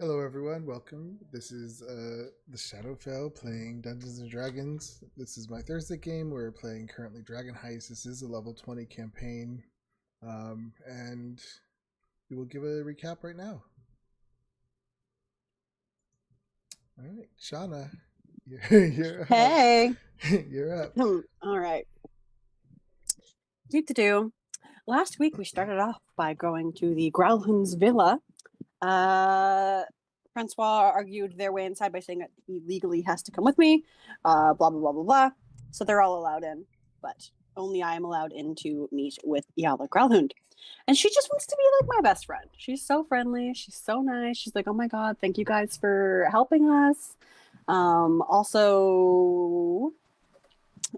Hello, everyone. Welcome. This is the Shadowfell playing Dungeons and Dragons. This is my Thursday game. We're playing currently Dragon Heist. This is a level 20 campaign, and we will give a recap right now. All right, Shauna, you're up. Hey. You're up. All right. Do. Last week we started off by going to the Growlhund's villa. Francois argued their way inside by saying that he legally has to come with me. Blah blah blah blah blah. So they're all allowed in, but only I am allowed in to meet with Yala Growlhund. And she just wants to be like my best friend. She's so friendly. She's so nice. She's like, oh my god, thank you guys for helping us. Also,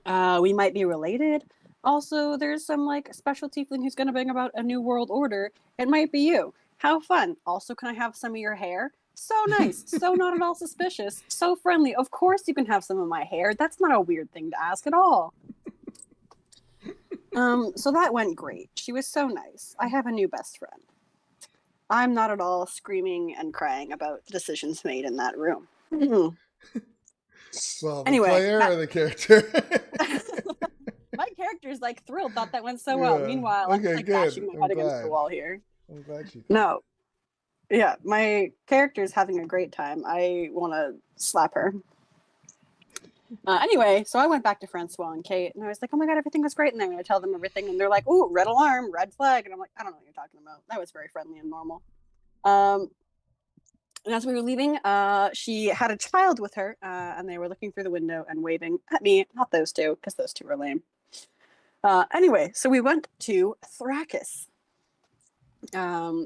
we might be related. Also, there's some like special tiefling who's going to bring about a new world order. It might be you. How fun. Also, can I have some of your hair? So nice. So not at all suspicious. So friendly. Of course you can have some of my hair. That's not a weird thing to ask at all. So that went great. She was so nice. I have a new best friend. I'm not at all screaming and crying about the decisions made in that room. Well, the Anyway, player or the character? My character's like thrilled, thought that went so well. Yeah. Meanwhile, I'm just like bashing my head against the wall here. I'm glad you. No. Yeah, my character's having a great time. I want to slap her. Anyway, so I went back to Francois and Kate, and I was like, oh my god, everything was great. And I'm going to tell them everything. And they're like, ooh, red alarm, red flag. And I'm like, I don't know what you're talking about. That was very friendly and normal. And as we were leaving, she had a child with her, and they were looking through the window and waving at me. Not those two, because those two were lame. Anyway, so we went to Thrakis,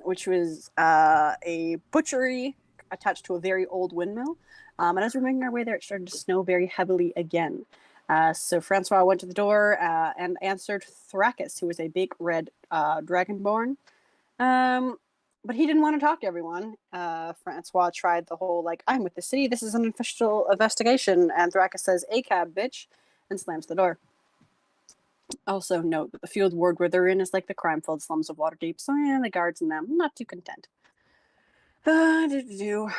which was a butchery attached to a very old windmill. And as we were making our way there, it started to snow very heavily again. So Francois went to the door and answered Thrakis, who was a big red dragonborn. But he didn't want to talk to everyone. Francois tried the whole, like, I'm with the city, this is an official investigation. And Thrakis says, ACAB, bitch, and slams the door. Also note that the field ward where they're in is like the crime-filled slums of Waterdeep, so yeah, the guards and them, not too content. Oh,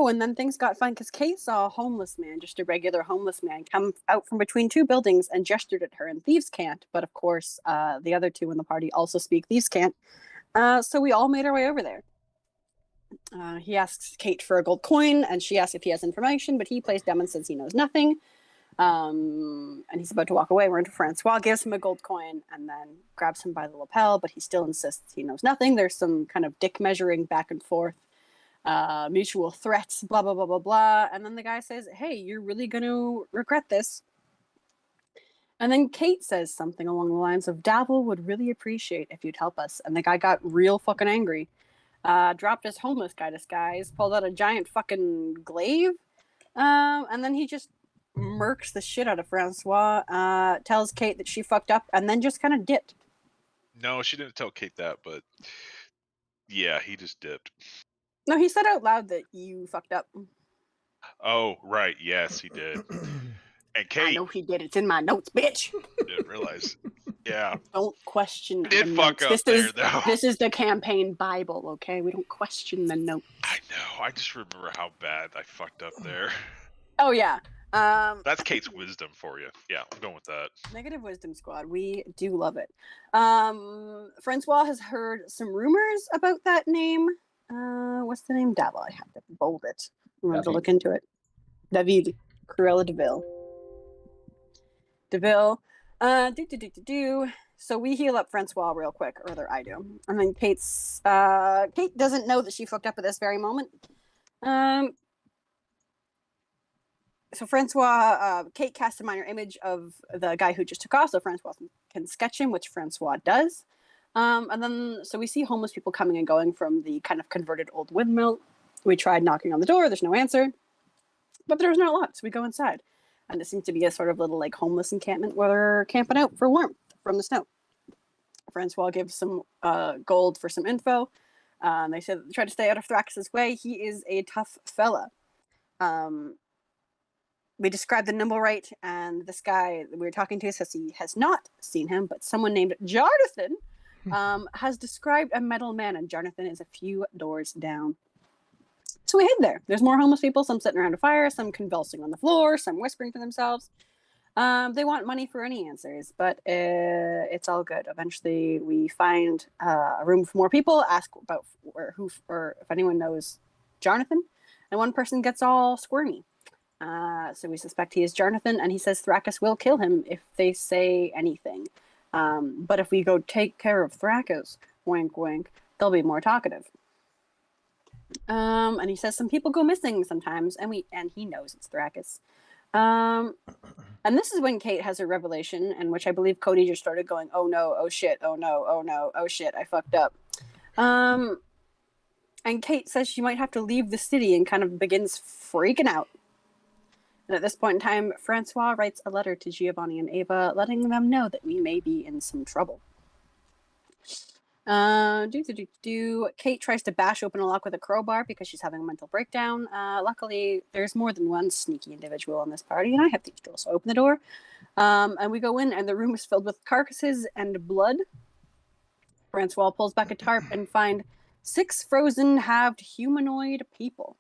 and then things got fun because Kate saw a homeless man, just a regular homeless man, come out from between two buildings and gestured at her, and thieves can't. But of course, the other two in the party also speak thieves can't. So we all made our way over there. He asks Kate for a gold coin, and she asks if he has information, but he plays dumb and says he knows nothing. And he's about to walk away. Francois gives him a gold coin and then grabs him by the lapel, but he still insists he knows nothing. There's some kind of dick measuring back and forth, mutual threats, blah, blah, blah, blah, blah. And then the guy says, hey, you're really going to regret this. And then Kate says something along the lines of, Davil would really appreciate if you'd help us. And the guy got real fucking angry. Dropped his homeless guy disguise, pulled out a giant fucking glaive, and then he just murks the shit out of Francois, tells Kate that she fucked up, and then just kind of dipped. No, she didn't tell Kate that, but yeah, he just dipped. No, he said out loud that you fucked up. Oh, right. Yes, he did. And Kate... I know he did. It's in my notes, bitch. Didn't realize. Yeah. Don't question did the fuck notes. Up though. This is the campaign Bible, okay? We don't question the notes. I know. I just remember how bad I fucked up there. Oh, yeah. That's Kate's wisdom for you. Yeah, I'm going with that. Negative Wisdom Squad. We do love it. Francois has heard some rumors about that name. What's the name? Davil. I have to bold it. I'm going to look into it. David. Cruella Deville. So we heal up Francois real quick, or rather I do. And then Kate doesn't know that she fucked up at this very moment. So Francois, Kate casts a minor image of the guy who just took off, so Francois can sketch him, which Francois does. And then, so we see homeless people coming and going from the kind of converted old windmill. We tried knocking on the door, there's no answer. But there's no lock, so we go inside. And it seems to be a sort of little like homeless encampment where they're camping out for warmth from the snow. Francois gives some gold for some info. They said they try to stay out of Thrakis' way. He is a tough fella. We described the nimble right, and this guy that we were talking to says he has not seen him, but someone named Jarnathan has described a metal man, and Jarnathan is a few doors down. So we hid there. There's more homeless people, some sitting around a fire, some convulsing on the floor, some whispering to themselves. They want money for any answers, but it's all good. Eventually, we find a room for more people, ask about who or if anyone knows Jonathan, and one person gets all squirmy. So we suspect he is Jonathan, and he says Thrakus will kill him if they say anything. But if we go take care of Thrakus, wink, wink, they'll be more talkative. And he says some people go missing sometimes, and he knows it's Thrakus. And this is when Kate has her revelation, in which I believe Cody just started going, "Oh no, oh shit, oh no, oh no, oh shit, I fucked up." And Kate says she might have to leave the city and kind of begins freaking out. And at this point in time, Francois writes a letter to Giovanni and Ava, letting them know that we may be in some trouble. Kate tries to bash open a lock with a crowbar because she's having a mental breakdown. Luckily, there's more than one sneaky individual in this party, and I have these tools. So open the door, and we go in, and the room is filled with carcasses and blood. Francois pulls back a tarp and find 6 frozen, halved humanoid people.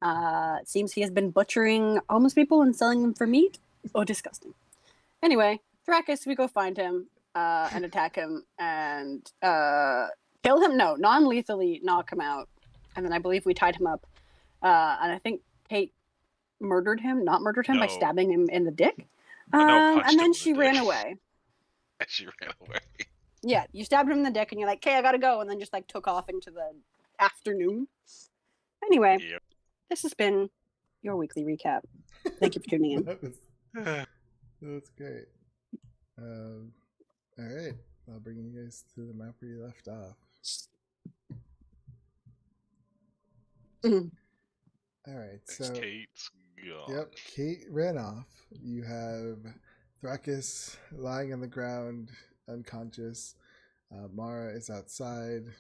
It seems he has been butchering homeless people and selling them for meat. Oh, disgusting. Anyway, Thrakus, we go find him. And attack him and kill him. No, non-lethally knock him out. And then I believe we tied him up. And I think Kate not murdered him by stabbing him in the dick. And then she ran away. She ran away. Yeah, you stabbed him in the dick and you're like, "Okay, I gotta go," and then just like took off into the afternoon. Anyway, This has been your weekly recap. Thank you for tuning in. That was great. All right, I'll bring you guys to the map where you left off. All right, so Kate's gone. Yep, Kate ran off. You have Thrakus lying on the ground, unconscious. Mara is outside.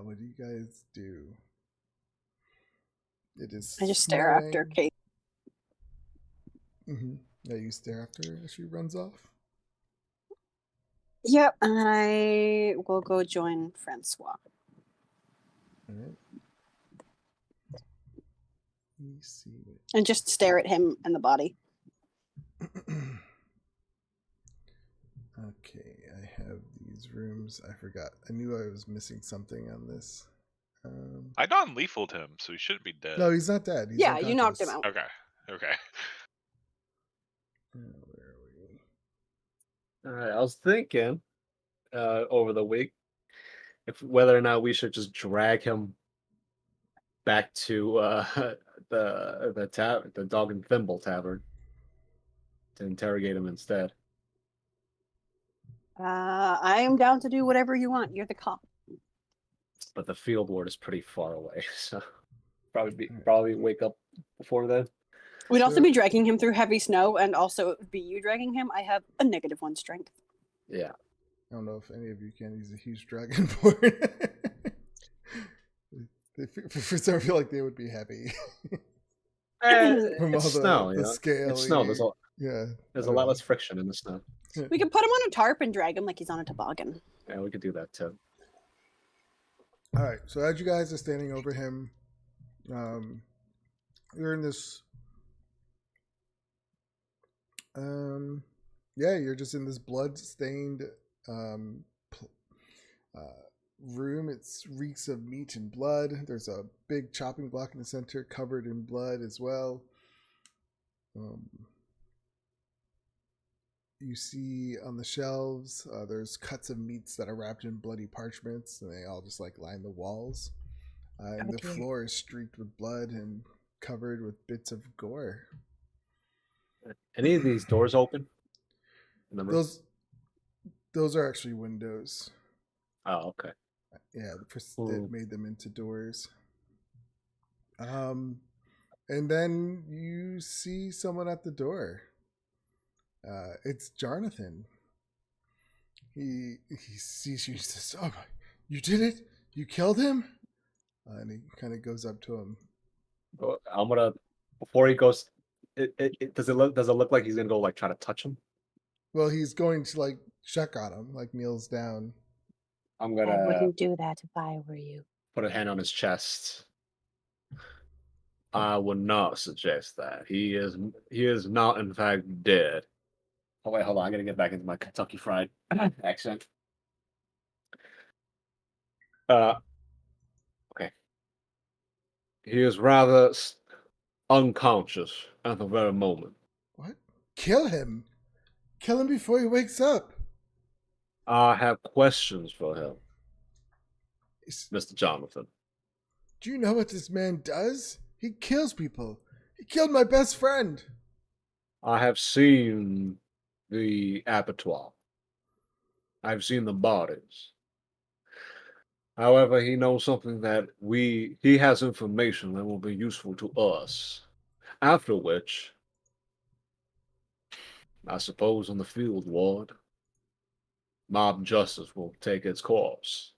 What do you guys do? It is. I just stare after Kate. Yeah, you stare after her as she runs off. Yep, and then I will go join Francois. All right. Let me see. And just stare at him and the body. Okay, I have these rooms. I forgot. I knew I was missing something on this. I non-lethalled him, so he shouldn't be dead. No, he's not dead. He's yeah, you knocked him out. Okay. Where are we? All right, I was thinking over the week whether or not we should just drag him back to the Dog and Thimble Tavern to interrogate him instead. I am down to do whatever you want. You're the cop. But the field ward is pretty far away, so probably wake up before then. We'd also be dragging him through heavy snow, and also it would be you dragging him. I have a -1 strength. Yeah. I don't know if any of you can use a huge dragon board. For some, I feel like they would be heavy. From It's all snow, the scale. It's snow. There's a lot know. less friction in the snow. We could put him on a tarp and drag him like he's on a toboggan. Yeah, we could do that too. All right. So as you guys are standing over him, you're in this. You're just in this blood-stained room. It reeks of meat and blood. There's a big chopping block in the center covered in blood as well. You see on the shelves, there's cuts of meats that are wrapped in bloody parchments, and they all just like line the walls. And the floor is streaked with blood and covered with bits of gore. Any of these doors open? Those are actually windows. Oh, okay. Yeah, they made them into doors. And then you see someone at the door. It's Jonathan. He sees you and says, "Oh, you did it? You killed him?" And he kind of goes up to him. I'm gonna, before he goes, does it look like he's gonna go like try to touch him? Well, he's going to like check on him, like kneels down. I'm gonna. I wouldn't do that if I were you. Put a hand on his chest I would not suggest that. He is not in fact dead. Oh wait, hold on. I gotta get back into my Kentucky Fried accent. Okay. He is rather unconscious at the very moment. What? Kill him! Kill him before he wakes up! I have questions for him, Is- Mr. Jonathan. Do you know what this man does? He kills people. He killed my best friend. I have seen the abattoir. I've seen the bodies. However, he knows something that he has information that will be useful to us. After which, I suppose on the field, Ward, mob justice will take its course.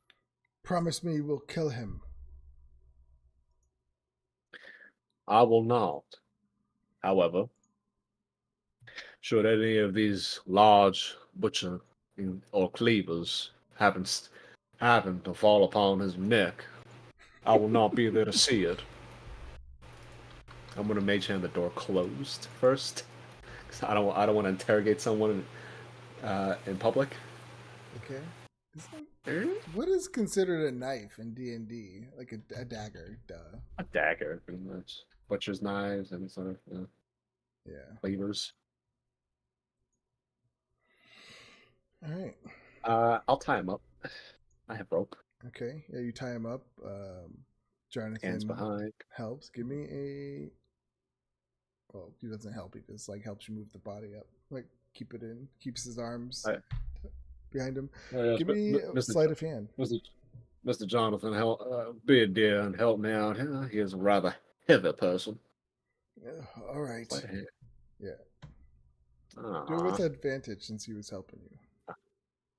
Promise me you will kill him. I will not. However, should any of these large butcher or cleavers happen to fall upon his neck, I will not be there to see it. I'm gonna mage hand the door closed first, because I don't want to interrogate someone in public. Okay. What is considered a knife in D&D? Like a dagger, duh. A dagger, pretty much. Butcher's knives and sort of Yeah. cleavers. All right. I'll tie him up. I have rope. Okay. Yeah, you tie him up. Jonathan Hands behind. helps. Give me a. Well, he doesn't help. He just like helps you move the body up. Like keep it in. Keeps his arms behind him. Give me a sleight of hand. Mr. Jonathan, be a dear and help me out. He is a rather heavy person. All right. Yeah. Aww. Do it with advantage since he was helping you.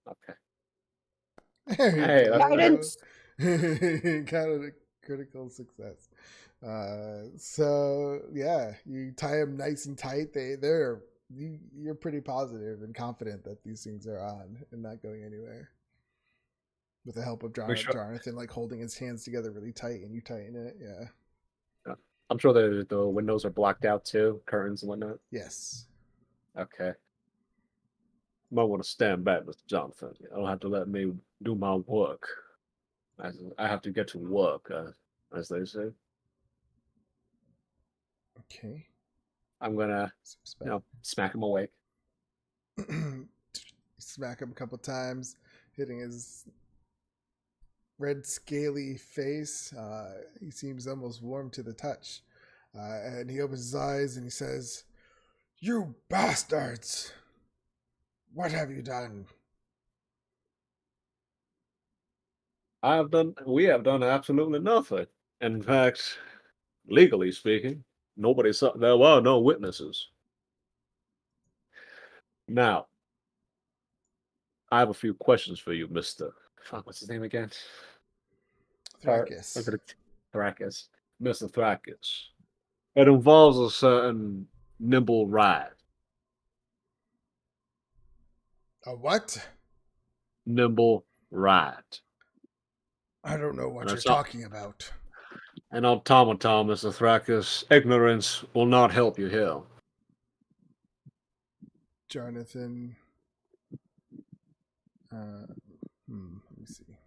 Okay. There you Hey, go. Guidance. Kind of a critical success. So yeah, you tie him nice and tight. You're pretty positive and confident that these things are on and not going anywhere. With the help of Jonathan, like holding his hands together really tight, and you tighten it. Yeah. I'm sure the windows are blocked out too, curtains and whatnot. Yes. Okay. Might want to stand back, Mr. Jonathan. You'll have to let me do my work. I have to get to work, as they say. Okay. I'm gonna, smack him awake. Smack him a couple times, hitting his red scaly face. He seems almost warm to the touch. And he opens his eyes and he says, "You bastards! What have you done?" We have done absolutely nothing. In fact, legally speaking, there were no witnesses. Now, I have a few questions for you, Mr. Fuck, what's his name again? Thrakis. Thrakis. Mr. Thrakis. It involves a certain nimble ride. A what? Nimble ride. I don't know what you're talking about. An automaton, Mr. Thrakis. Ignorance will not help you here. Jonathan. Let me see.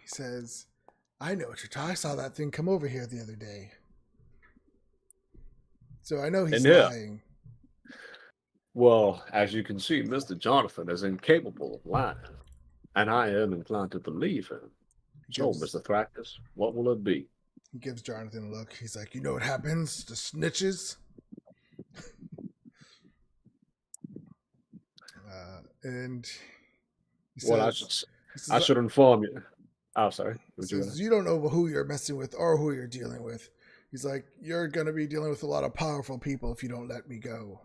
He says, "I know what you're talking. I saw that thing come over here the other day. So I know he's lying." Well, as you can see, Mr. Jonathan is incapable of lying. And I am inclined to believe him. So, Mr. Thrakis, what will it be? He gives Jonathan a look. He's like, "You know what happens to snitches?" And he says, I should inform you. Oh, sorry. He says, "You don't know who you're messing with or who you're dealing with." He's like, "You're going to be dealing with a lot of powerful people if you don't let me go."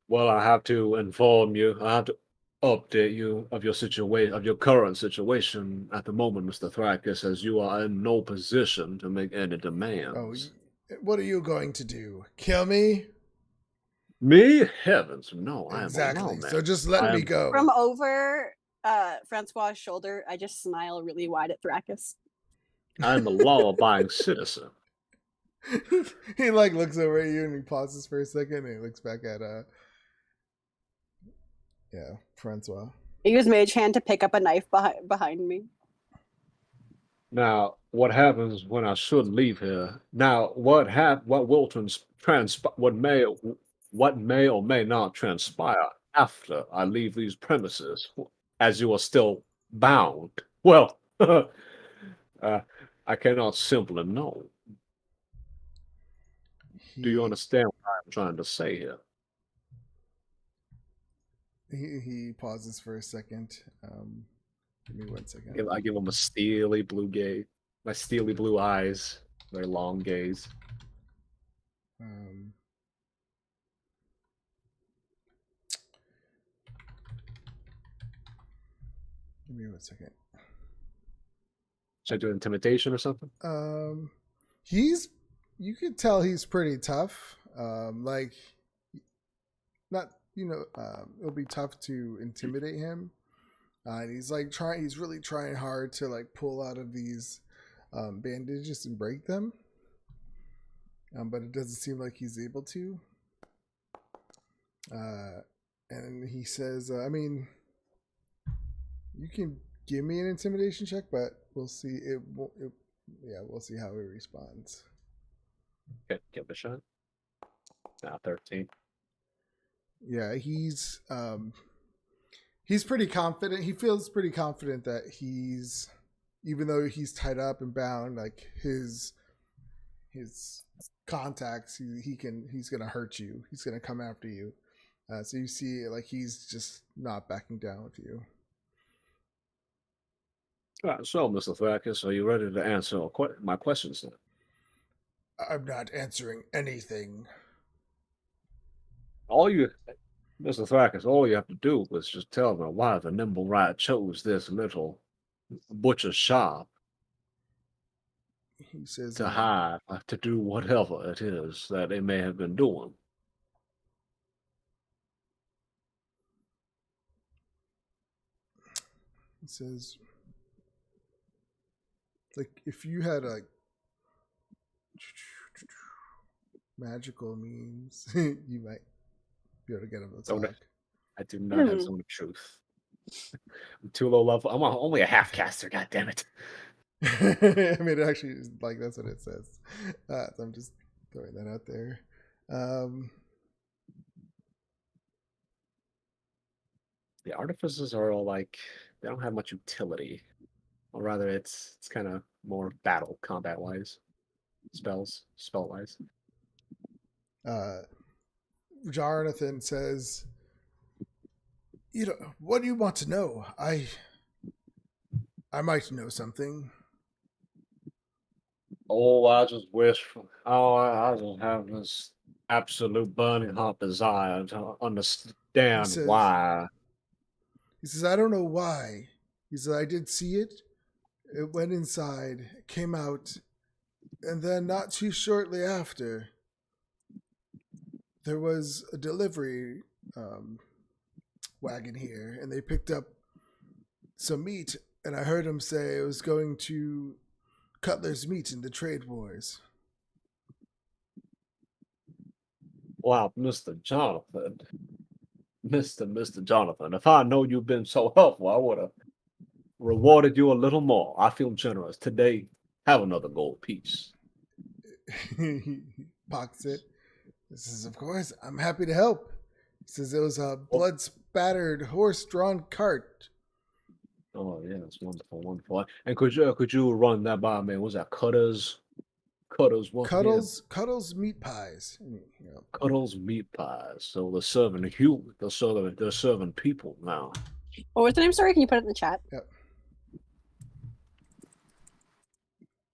Well, I have to inform you. I have to update you of your situation, of your current situation at the moment, Mr. Thrakis, as you are in no position to make any demands. Oh, what are you going to do? Kill me? Me? Heavens, no. Exactly. I am a lawman. So just let me go. From over Francois' shoulder, I just smile really wide at Thrakis. I am a law-abiding citizen. He like looks over at you and he pauses for a second and he looks back at Francois. I use Mage Hand to pick up a knife behind me. Now, what happens when I should leave here? Now, what will transpire? What may or may not transpire after I leave these premises, as you are still bound? Well, I cannot simply know. Do you understand what I'm trying to say here? He pauses for a second. Give me 1 second. I give him a steely blue gaze, my steely blue eyes, very long gaze. Give me 1 second. Should I do intimidation or something? You could tell he's pretty tough. Like, not, it'll be tough to intimidate him. And he's like he's really trying hard to like pull out of these bandages and break them. But it doesn't seem like he's able to. And he says, you can give me an intimidation check, but we'll see. We'll see how he responds. Okay, give it a shot. Now 13. Yeah, he's pretty confident. He feels pretty confident that even though he's tied up and bound, like his contacts, he's gonna hurt you. He's gonna come after you. So you see, like he's just not backing down with you. All right, so, Mr. Thrakus, are you ready to answer my questions then? I'm not answering anything. Mr. Thrakus, all you have to do is just tell me why the Nimble Rat chose this little butcher shop. He says to hide, to do whatever it is that they may have been doing. He says, like, if you had like magical means, you might be able to get him to talk. I do not have some truth. I'm too low level. I'm only a half caster. God damn it! I mean, it actually is like that's what it says. So I'm just throwing that out there. The artificers are all like they don't have much utility, or rather, it's kind of more battle combat wise, spell wise. Jonathan says, what do you want to know? I might know something. Oh, I just I just have this absolute burning hot desire to understand why. He says, I don't know why. He said, I did see it. It went inside, came out, and then not too shortly after, there was a delivery wagon here, and they picked up some meat, and I heard him say it was going to Cutler's Meat in the trade wars. Wow, Mr. Jonathan. Mr. Jonathan, if I know you've been so helpful, I would have rewarded you a little more. I feel generous. Today, have another gold piece. He pockets it. This is, of course, I'm happy to help. He says it was a blood-spattered, horse-drawn cart. Oh, yeah, it's wonderful, wonderful. And could you run that by me? Was that Cuddles meat pies. Cuddles meat pies. So they're serving people now. What was the name? Sorry, can you put it in the chat? Yep.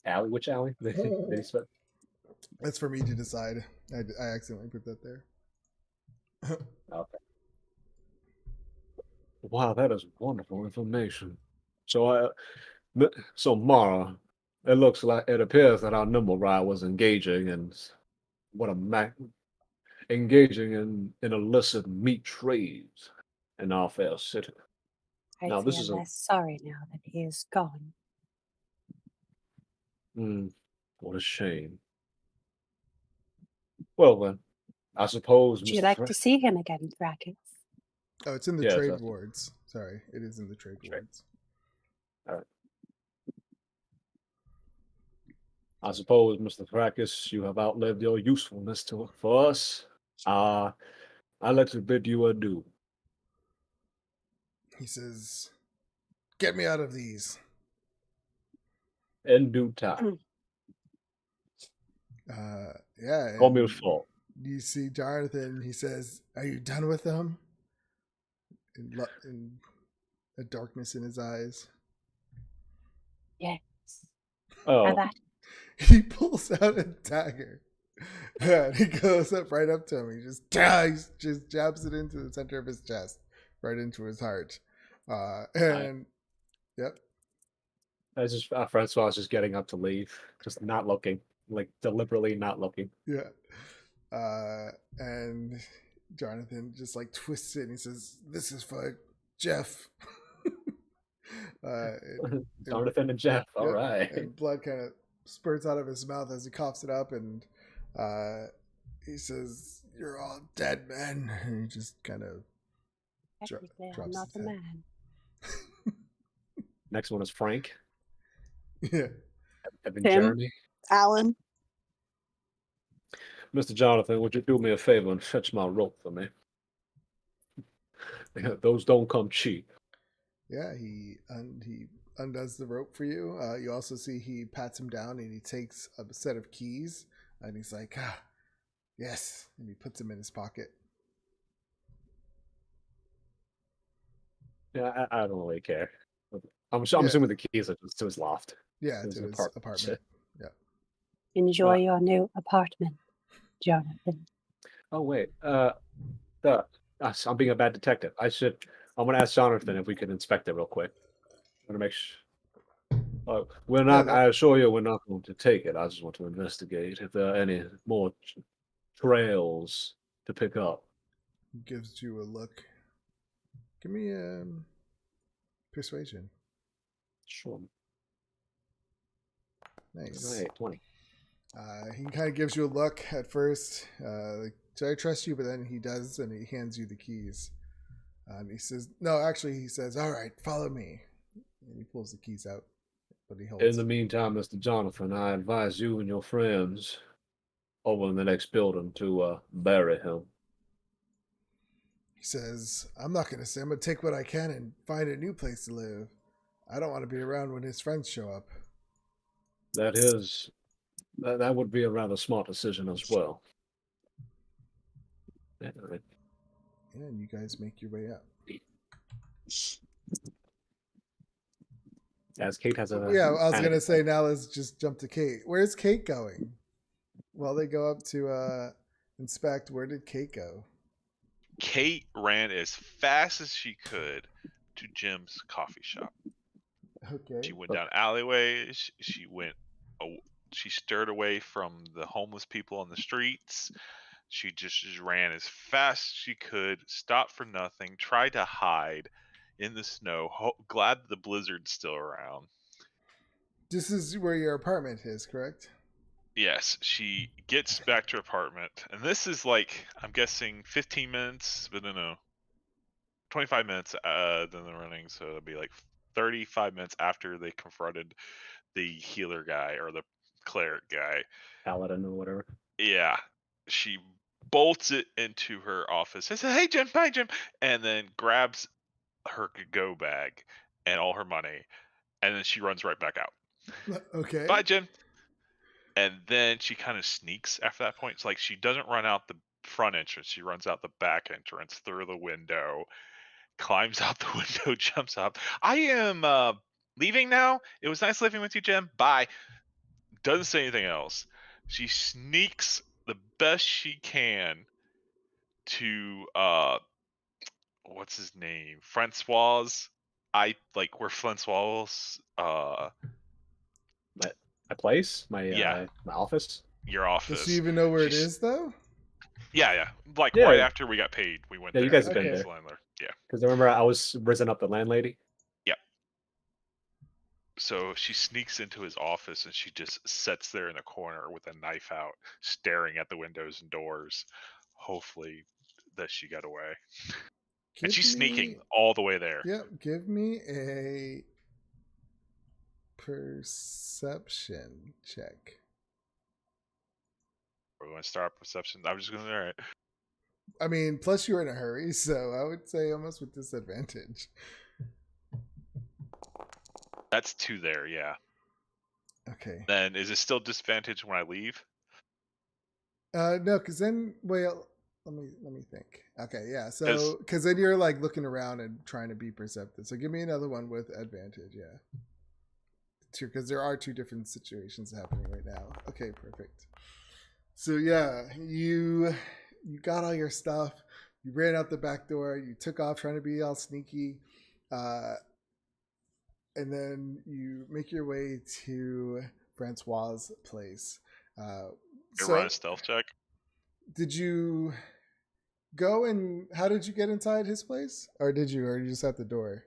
Allie, which Allie? That's for me to decide. I accidentally put that there. Okay. Wow, that is wonderful information. So Mara, it appears that our Nimble Rat was engaging in illicit meat trades in our fair city. I feel less sorry now that he is gone. What a shame. Well then, I suppose Would you Mr. like Thra- to see him again, Thrakus? Oh, it's in the Yes, trade that's- wards. Sorry, it is in the trade Trade. wards. I suppose, Mr. Thrakus, you have outlived your usefulness for us. I'd like to bid you adieu. He says, "Get me out of these." In due time. Yeah. Call me a and fault. You see Jonathan. He says, "Are you done with them?" In a darkness in his eyes. Yes. Oh, Have that. He pulls out a dagger. And he goes right up to him. He just jabs it into the center of his chest, right into his heart. Yep. that's just Francois is just getting up to leave, just not looking, like deliberately not looking. Yeah. And Jonathan just like twists it and he says, "This is for Jeff." Jonathan and Jeff. All Yep. right. And blood kind of spurts out of his mouth as he coughs it up, and he says, "You're all dead men." And he just kind of Technically, I'm drops not his the head. man. Next one is Frank. Yeah. And then Tim. Jeremy. Alan. Mr. Jonathan, would you do me a favor and fetch my rope for me? Those don't come cheap. Yeah, he undoes the rope for you. You also see he pats him down and he takes a set of keys and he's like, yes, and he puts them in his pocket. Yeah, I don't really care. I'm assuming the keys are to his loft. Yeah, His to his apartment. apartment. Yeah. Enjoy your new apartment, Jonathan. Oh wait, I'm being a bad detective. I'm gonna ask Jonathan if we can inspect it real quick. I'm gonna make sure. We're not. I assure you, we're not going to take it. I just want to investigate if there are any more trails to pick up. He gives you a look. Give me persuasion. Sure. Nice. Right, 20. He kind of gives you a look at first. Like, "Do I trust you?" But then he does, and he hands you the keys. He says, "No, actually," he says, "All right, follow me." And he pulls the keys out, but he holds. In the meantime, Mr. Jonathan, I advise you and your friends over in the next building to bury him. He says, "I'm not going to say. I'm going to take what I can and find a new place to live. I don't want to be around when his friends show up." That would be a rather smart decision as well. Yeah, and you guys make your way up. As Kate has a Yeah, I was going to say, now let's just jump to Kate. Where's Kate going? While they go up to inspect, where did Kate go? Kate ran as fast as she could to Jim's coffee shop. Okay. She went down alleyways. She went. She stirred away from the homeless people on the streets. She just ran as fast as she could, stopped for nothing, tried to hide in the snow. Glad the blizzard's still around. This is where your apartment is, correct? Yes, she gets back to her apartment, and this is like, I'm guessing 15 minutes, but no, 25 minutes than the running, so it'll be like 35 minutes after they confronted the healer guy or the cleric guy. Paladin or whatever. Yeah, she bolts it into her office. I said, "Hey Jim, bye Jim," and then grabs her go bag and all her money, and then she runs right back out. Okay. Bye Jim. And then she kind of sneaks after that point. It's like she doesn't run out the front entrance. She runs out the back entrance through the window, climbs out the window, jumps up. "I am leaving now. It was nice living with you, Jim. Bye." Doesn't say anything else. She sneaks the best she can to what's his name? Francois. Where Francois My place? My Yeah. my office? Your office. Does she even know where it She's- is, though? Yeah. Like Yeah. right after we got paid, we went Yeah, there. you guys have been as there. landlord. Yeah. Because remember, I was rizzing up the landlady. Yep. So she sneaks into his office and she just sits there in a corner with a knife out, staring at the windows and doors. Hopefully that she got away. And she's sneaking all the way there. Yep, give me a perception check. We're going to start perception. I'm just going to. All right. I mean, plus you're in a hurry, so I would say almost with disadvantage. That's 2 there, yeah. Okay. Then is it still disadvantage when I leave? No, because then, well, let me think. Okay, yeah. So, because then you're like looking around and trying to be perceptive. So, give me another one with advantage. Yeah. Two, because there are 2 different situations happening right now. Okay, perfect. So yeah, you got all your stuff. You ran out the back door. You took off trying to be all sneaky, and then you make your way to Francois's place. You run a stealth check. Did you go and how did you get inside his place, or you just at the door?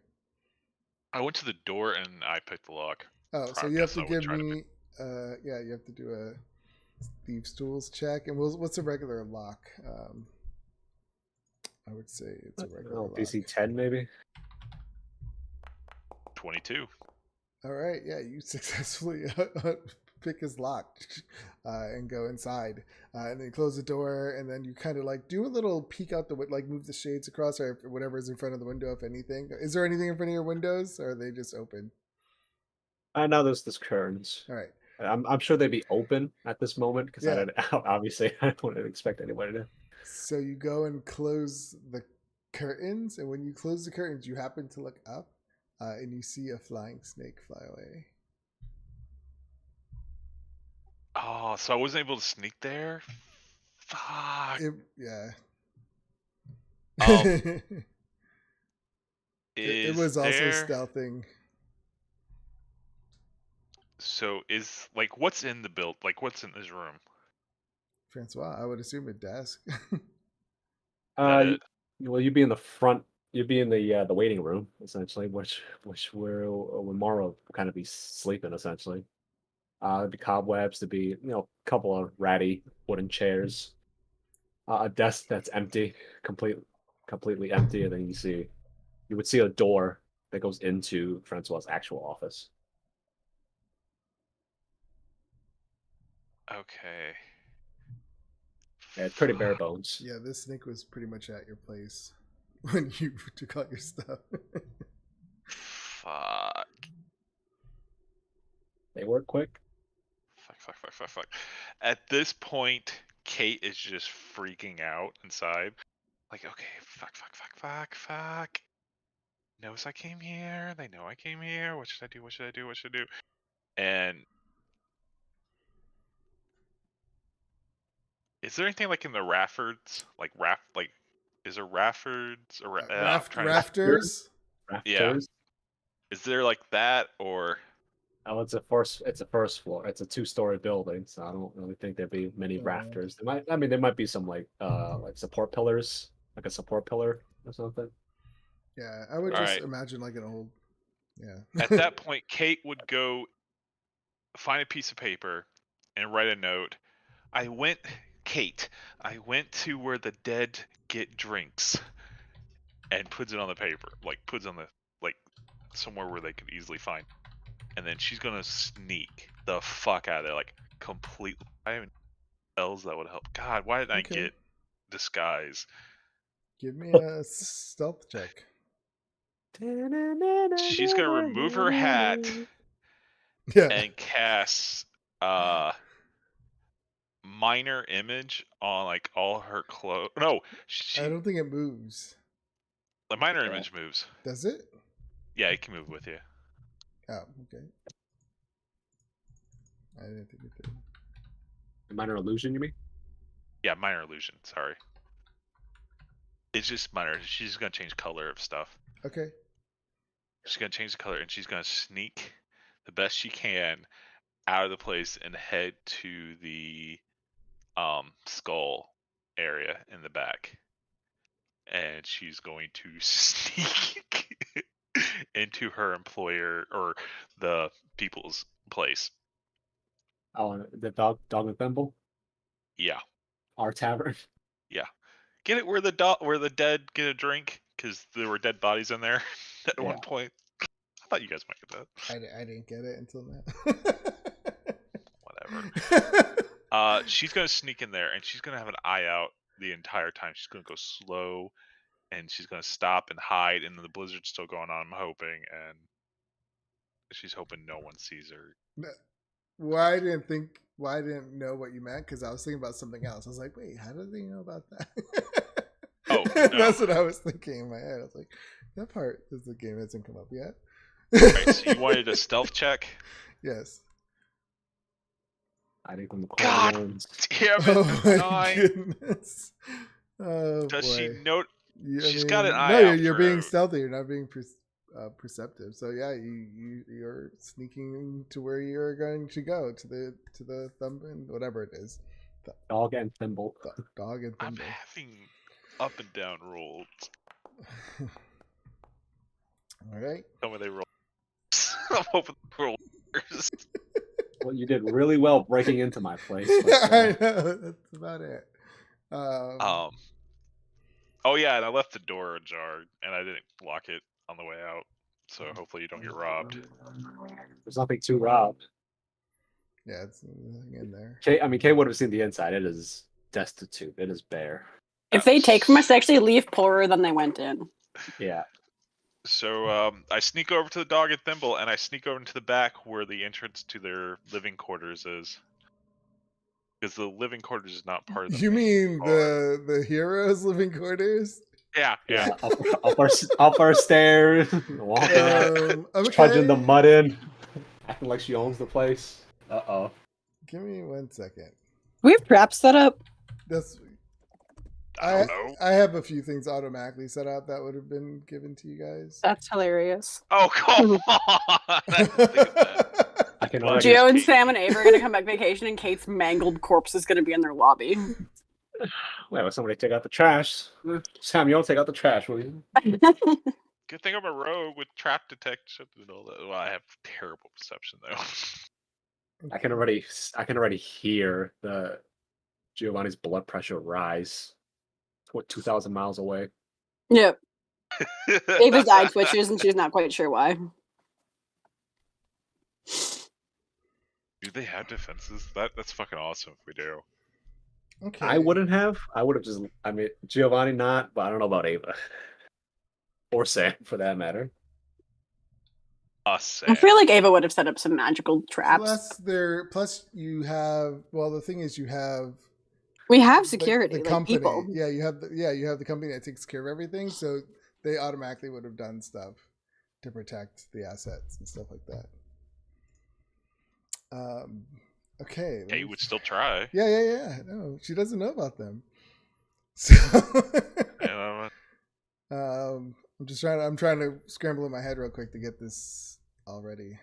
I went to the door and I picked the lock. Oh, so you have to give me. Yeah, you have to do a thieves' tools check, and what's a regular lock? I would say it's a regular lock. DC 10 maybe. 22. All right, yeah, you successfully pick his lock and go inside, and then close the door, and then you kind of like do a little peek out the like move the shades across or whatever's in front of the window, if anything. Is there anything in front of your windows, or are they just open? Now there's this curtains. All right. I'm sure they'd be open at this moment because Yeah. obviously I wouldn't expect anybody to. So you go and close the curtains, and when you close the curtains, you happen to look up, and you see a flying snake fly away. Oh, so I wasn't able to sneak there? Fuck. Yeah. Um, it was also stealthing. So is like what's in the build? Like what's in this room? Francois, I would assume a desk. It? Well, you'd be in the front. You'd be in the waiting room essentially, which where Mara will kind of be sleeping essentially. There'd be cobwebs. There'd be a couple of ratty wooden chairs, a desk that's empty, completely empty, and then you would see a door that goes into Francois's actual office. Okay. Yeah, it's pretty bare bones. Yeah, this snake was pretty much at your place when you took out your stuff. Fuck. They work quick. Fuck. At this point, Kate is just freaking out inside. Like, okay, fuck. Knows I came here. They know I came here. What should I do? And is there anything like in the Raffords? Is there Raffords? Or, rafters? Yeah. Is there like that or? Oh, it's a first floor. It's a 2-story building, so I don't really think there'd be many rafters. There might be some like support pillars, like a support pillar or something. Yeah, I would just imagine like an old. Yeah. At that point, Kate would go find a piece of paper and write a note. I went to where the dead get drinks, and puts it on the paper, like puts on the somewhere where they could easily find. And then she's gonna sneak the fuck out of there, like completely. I don't know else that would help. God, why didn't I get disguise? Give me a stealth check. She's gonna remove her hat and cast minor image on like all her clothes. No, I don't think it moves. The minor image moves. Does it? Yeah, it can move with you. Oh, okay. I didn't think it did. Minor illusion, you mean? Yeah, minor illusion. Sorry. It's just minor. She's gonna change color of stuff. Okay. She's gonna change the color, and she's gonna sneak the best she can out of the place and head to the skull area in the back. And she's going to sneak into her employer or the people's place. Oh, the dog and thimble, Yeah. our tavern. Get it where the dead get a drink because there were dead bodies in there at one Yeah. point. I thought you guys might get that. I didn't get it until now. Whatever. She's gonna sneak in there and she's gonna have an eye out the entire time. She's gonna go slow and she's gonna stop and hide, and the blizzard's still going on. I'm hoping, and she's hoping no one sees her. Why I didn't know what you meant, because I was thinking about something else. I was like, wait, how does he know about that? Oh, no. That's what I was thinking in my head. I was like, that part of the game hasn't come up yet. Right, so you wanted a stealth check? Yes. I think from the God corner. damn it! Oh my 9. goodness. Oh, Does boy. she note? I She's got an eye No, out you're for being her. stealthy. You're not being perceptive. So yeah, you're sneaking to where you're going to go, to the thumb and whatever it is. Dog and thimble. Dog and I'm thimble. having up and down rolls. All right. Tell me they roll. I'm hoping they roll worse. Well, you did really well breaking into my place. I know, that's about it. Oh yeah, and I left the door ajar and I didn't lock it on the way out. So hopefully you don't get robbed. There's nothing to rob. Yeah, it's nothing in there. Kay would have seen the inside. It is destitute. It is bare. If they take from us, they actually leave poorer than they went in. Yeah. So I sneak over to the dog and thimble, and I sneak over into the back where the entrance to their living quarters is. Because the living quarters is not part of the You main mean bar. the heroes' living quarters? Yeah. Up our stairs, walking, Okay. trudging the mud in, acting like she owns the place. Uh-oh. Give me 1 second. We have traps set up. That's I don't know. I have a few things automatically set up that would have been given to you guys. That's hilarious. Oh, come on! I didn't think of that. I can Well, already. Geo and Kate. Sam and Ava are going to come back vacation, and Kate's mangled corpse is going to be in their lobby. Wait, will somebody take out the trash? Sam, you don't take out the trash, will you? Good thing I'm a rogue with trap detection and all that. Well, I have terrible perception though. I can already hear the Giovanni's blood pressure rise. What, 2,000 miles away? Yep. Ava's eye twitches, and she's not quite sure why. Do they have defenses? That's fucking awesome if we do. Okay. I wouldn't have. I would have just. I mean, Giovanni not, but I don't know about Ava or Sam for that matter. Us. I feel like Ava would have set up some magical traps. Plus you have, well, the thing is you have We have the- security, the like company. people. Yeah, you have the company that takes care of everything, so they automatically would have done stuff to protect the assets and stuff like that. Okay. Yeah, you would still try. Yeah. No, she doesn't know about them. So Yeah, I'm trying to scramble in my head real quick to get this all ready.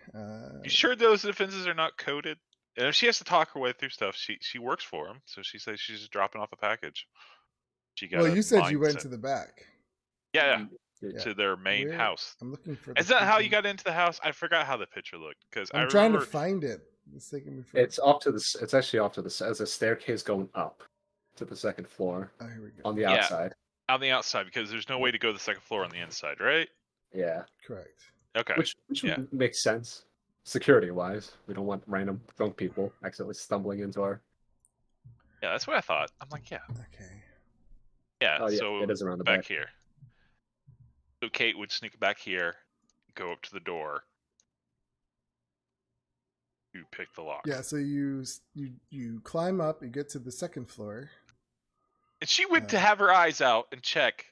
you sure those defenses are not coded? And if she has to talk her way through stuff, she works for him, so she says she's just dropping off a package. She got. Well, a you said you went mindset. to the back. Yeah, Yeah. to their main Where- house. I'm looking for. Is that how you got into the house? I forgot how the picture looked because I I'm trying to remember. find it. It's taking me for. It's off to the. It's actually off to the. As a staircase going up to the second floor Oh, here we go. on the Yeah. outside. On the outside because there's no way to go to the second floor on the inside, right? Yeah, Correct. Okay. which yeah. makes sense. Security wise, we don't want random drunk people accidentally stumbling into our. Yeah, that's what I thought. I'm like, yeah, Okay. yeah. Oh yeah, so it is around the back back. here. So Kate would sneak back here, go up to the door, to pick the lock. Yeah. So you climb up. You get to the second floor. And she went to have her eyes out and check.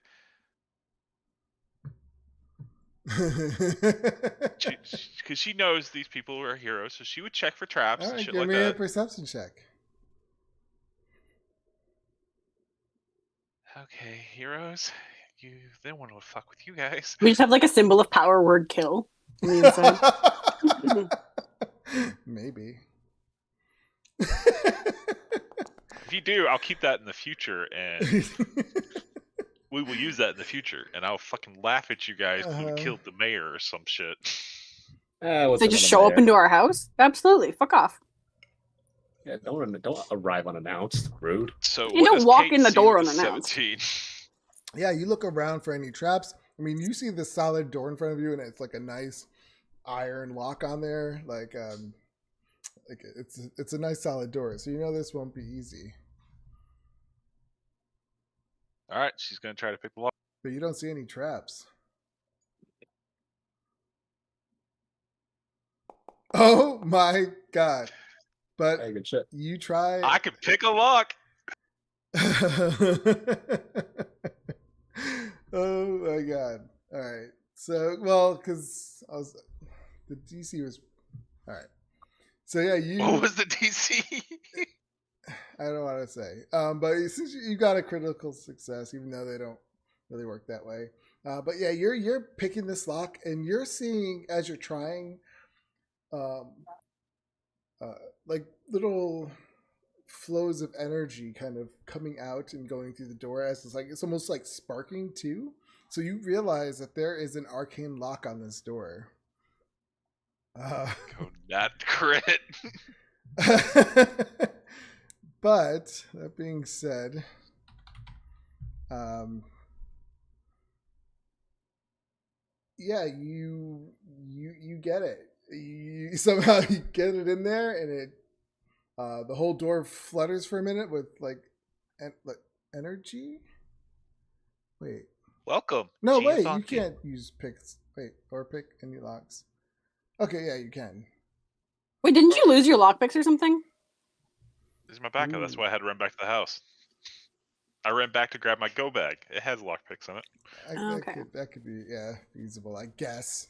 Because she knows these people are heroes, so she would check for traps All and right, shit give like me a that. perception check. Okay, heroes, they want to fuck with you guys. We just have like a symbol of power word kill on the inside. Maybe. If you do, I'll keep that in the future, and We will use that in the future, and I'll fucking laugh at you guys when we Uh-huh. killed the mayor or some shit. What's They just another show up mayor? into our house? Absolutely. Fuck off. Yeah, don't arrive unannounced. Rude. So You what don't does walk Kate in the see door with unannounced. 17? Yeah, you look around for any traps. I mean, you see the solid door in front of you, and it's like a nice iron lock on there. Like it's a nice solid door, so you know this won't be easy. All right, she's gonna try to pick the lock. But you don't see any traps. Oh my god! But Hey, good shit. you try. I can pick a lock. Oh my god! All right. So well, because the DC was all right. So yeah, What was the DC? I don't want to say, but since you got a critical success, even though they don't really work that way. But yeah, you're picking this lock, and you're seeing as you're trying, like little flows of energy kind of coming out and going through the door as it's almost like sparking too. So you realize that there is an arcane lock on this door. Go not crit. But that being said, yeah, you get it. You somehow you get it in there, and it the whole door flutters for a minute with like energy. Wait, Welcome. no, Cheese wait, on you feet. can't use picks. Wait, or pick any locks. Okay, yeah, you can. Wait, didn't you lose your lockpicks or something? This is my backup. That's Ooh. why I had to run back to the house. I ran back to grab my go bag. It has lockpicks in it. Okay. That could be feasible, I guess.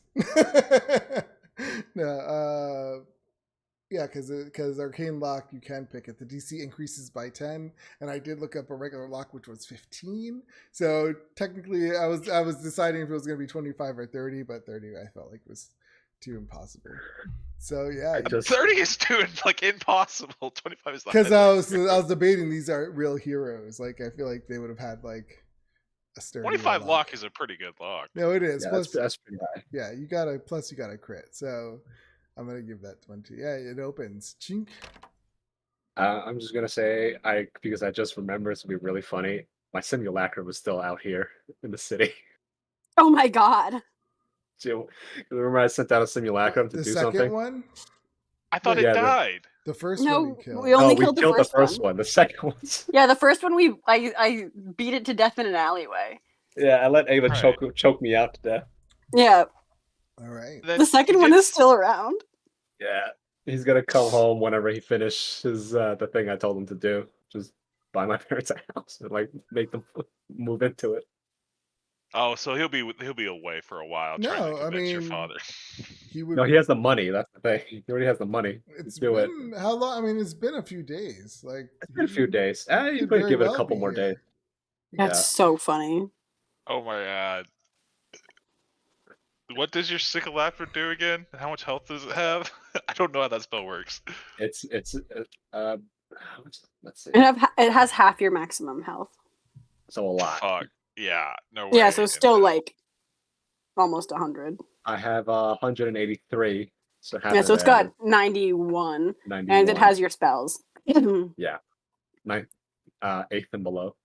No, yeah, because arcane lock you can pick it. The DC increases by 10, and I did look up a regular lock which was 15. So technically, I was deciding if it was going to be 25 or 30, but 30 I felt like was too impossible. So yeah, 30 is too like impossible. 25 is not. because I was debating these are real heroes. Like I feel like they would have had like a sturdy 25 lock is a pretty good lock. No, it is. Yeah, Plus, that's pretty high. yeah, you got a crit. So I'm gonna give that 20. Yeah, it opens. Chink. I'm just gonna say because I just remember it's gonna be really funny. My simulacra was still out here in the city. Oh my god. So, remember I sent out a simulacrum to The do second something? one, I thought Yeah, it the- died. the first No, one you killed. we only we killed the first one. The second one's Yeah, the first one I beat it to death in an alleyway. yeah. I let Ava Right. choke me out to death. Yeah, All right. Then the second you one did- is still around. Yeah, he's gonna come home whenever he finishes the thing I told him to do. Just buy my parents a house and like make them move into it. Oh, so he'll be away for a while trying No, to I convince your mean, father. He would. No, he has the money. That's the thing. He already has the money. It's do it. been how long? I mean, it's been a few days. Like It's been a few days. You could could very give it a well couple be more here. days. That's so funny. Oh my god. What does your Sickle do again? How much health does it have? I don't know how that spell works. It's let's see. It has half your maximum health. So a lot. Fuck. Yeah, no way. Yeah, so still in hell. like almost 100. I have 183. So half Yeah, of so it's that got 91, is 91. and it has your spells. Eighth and below.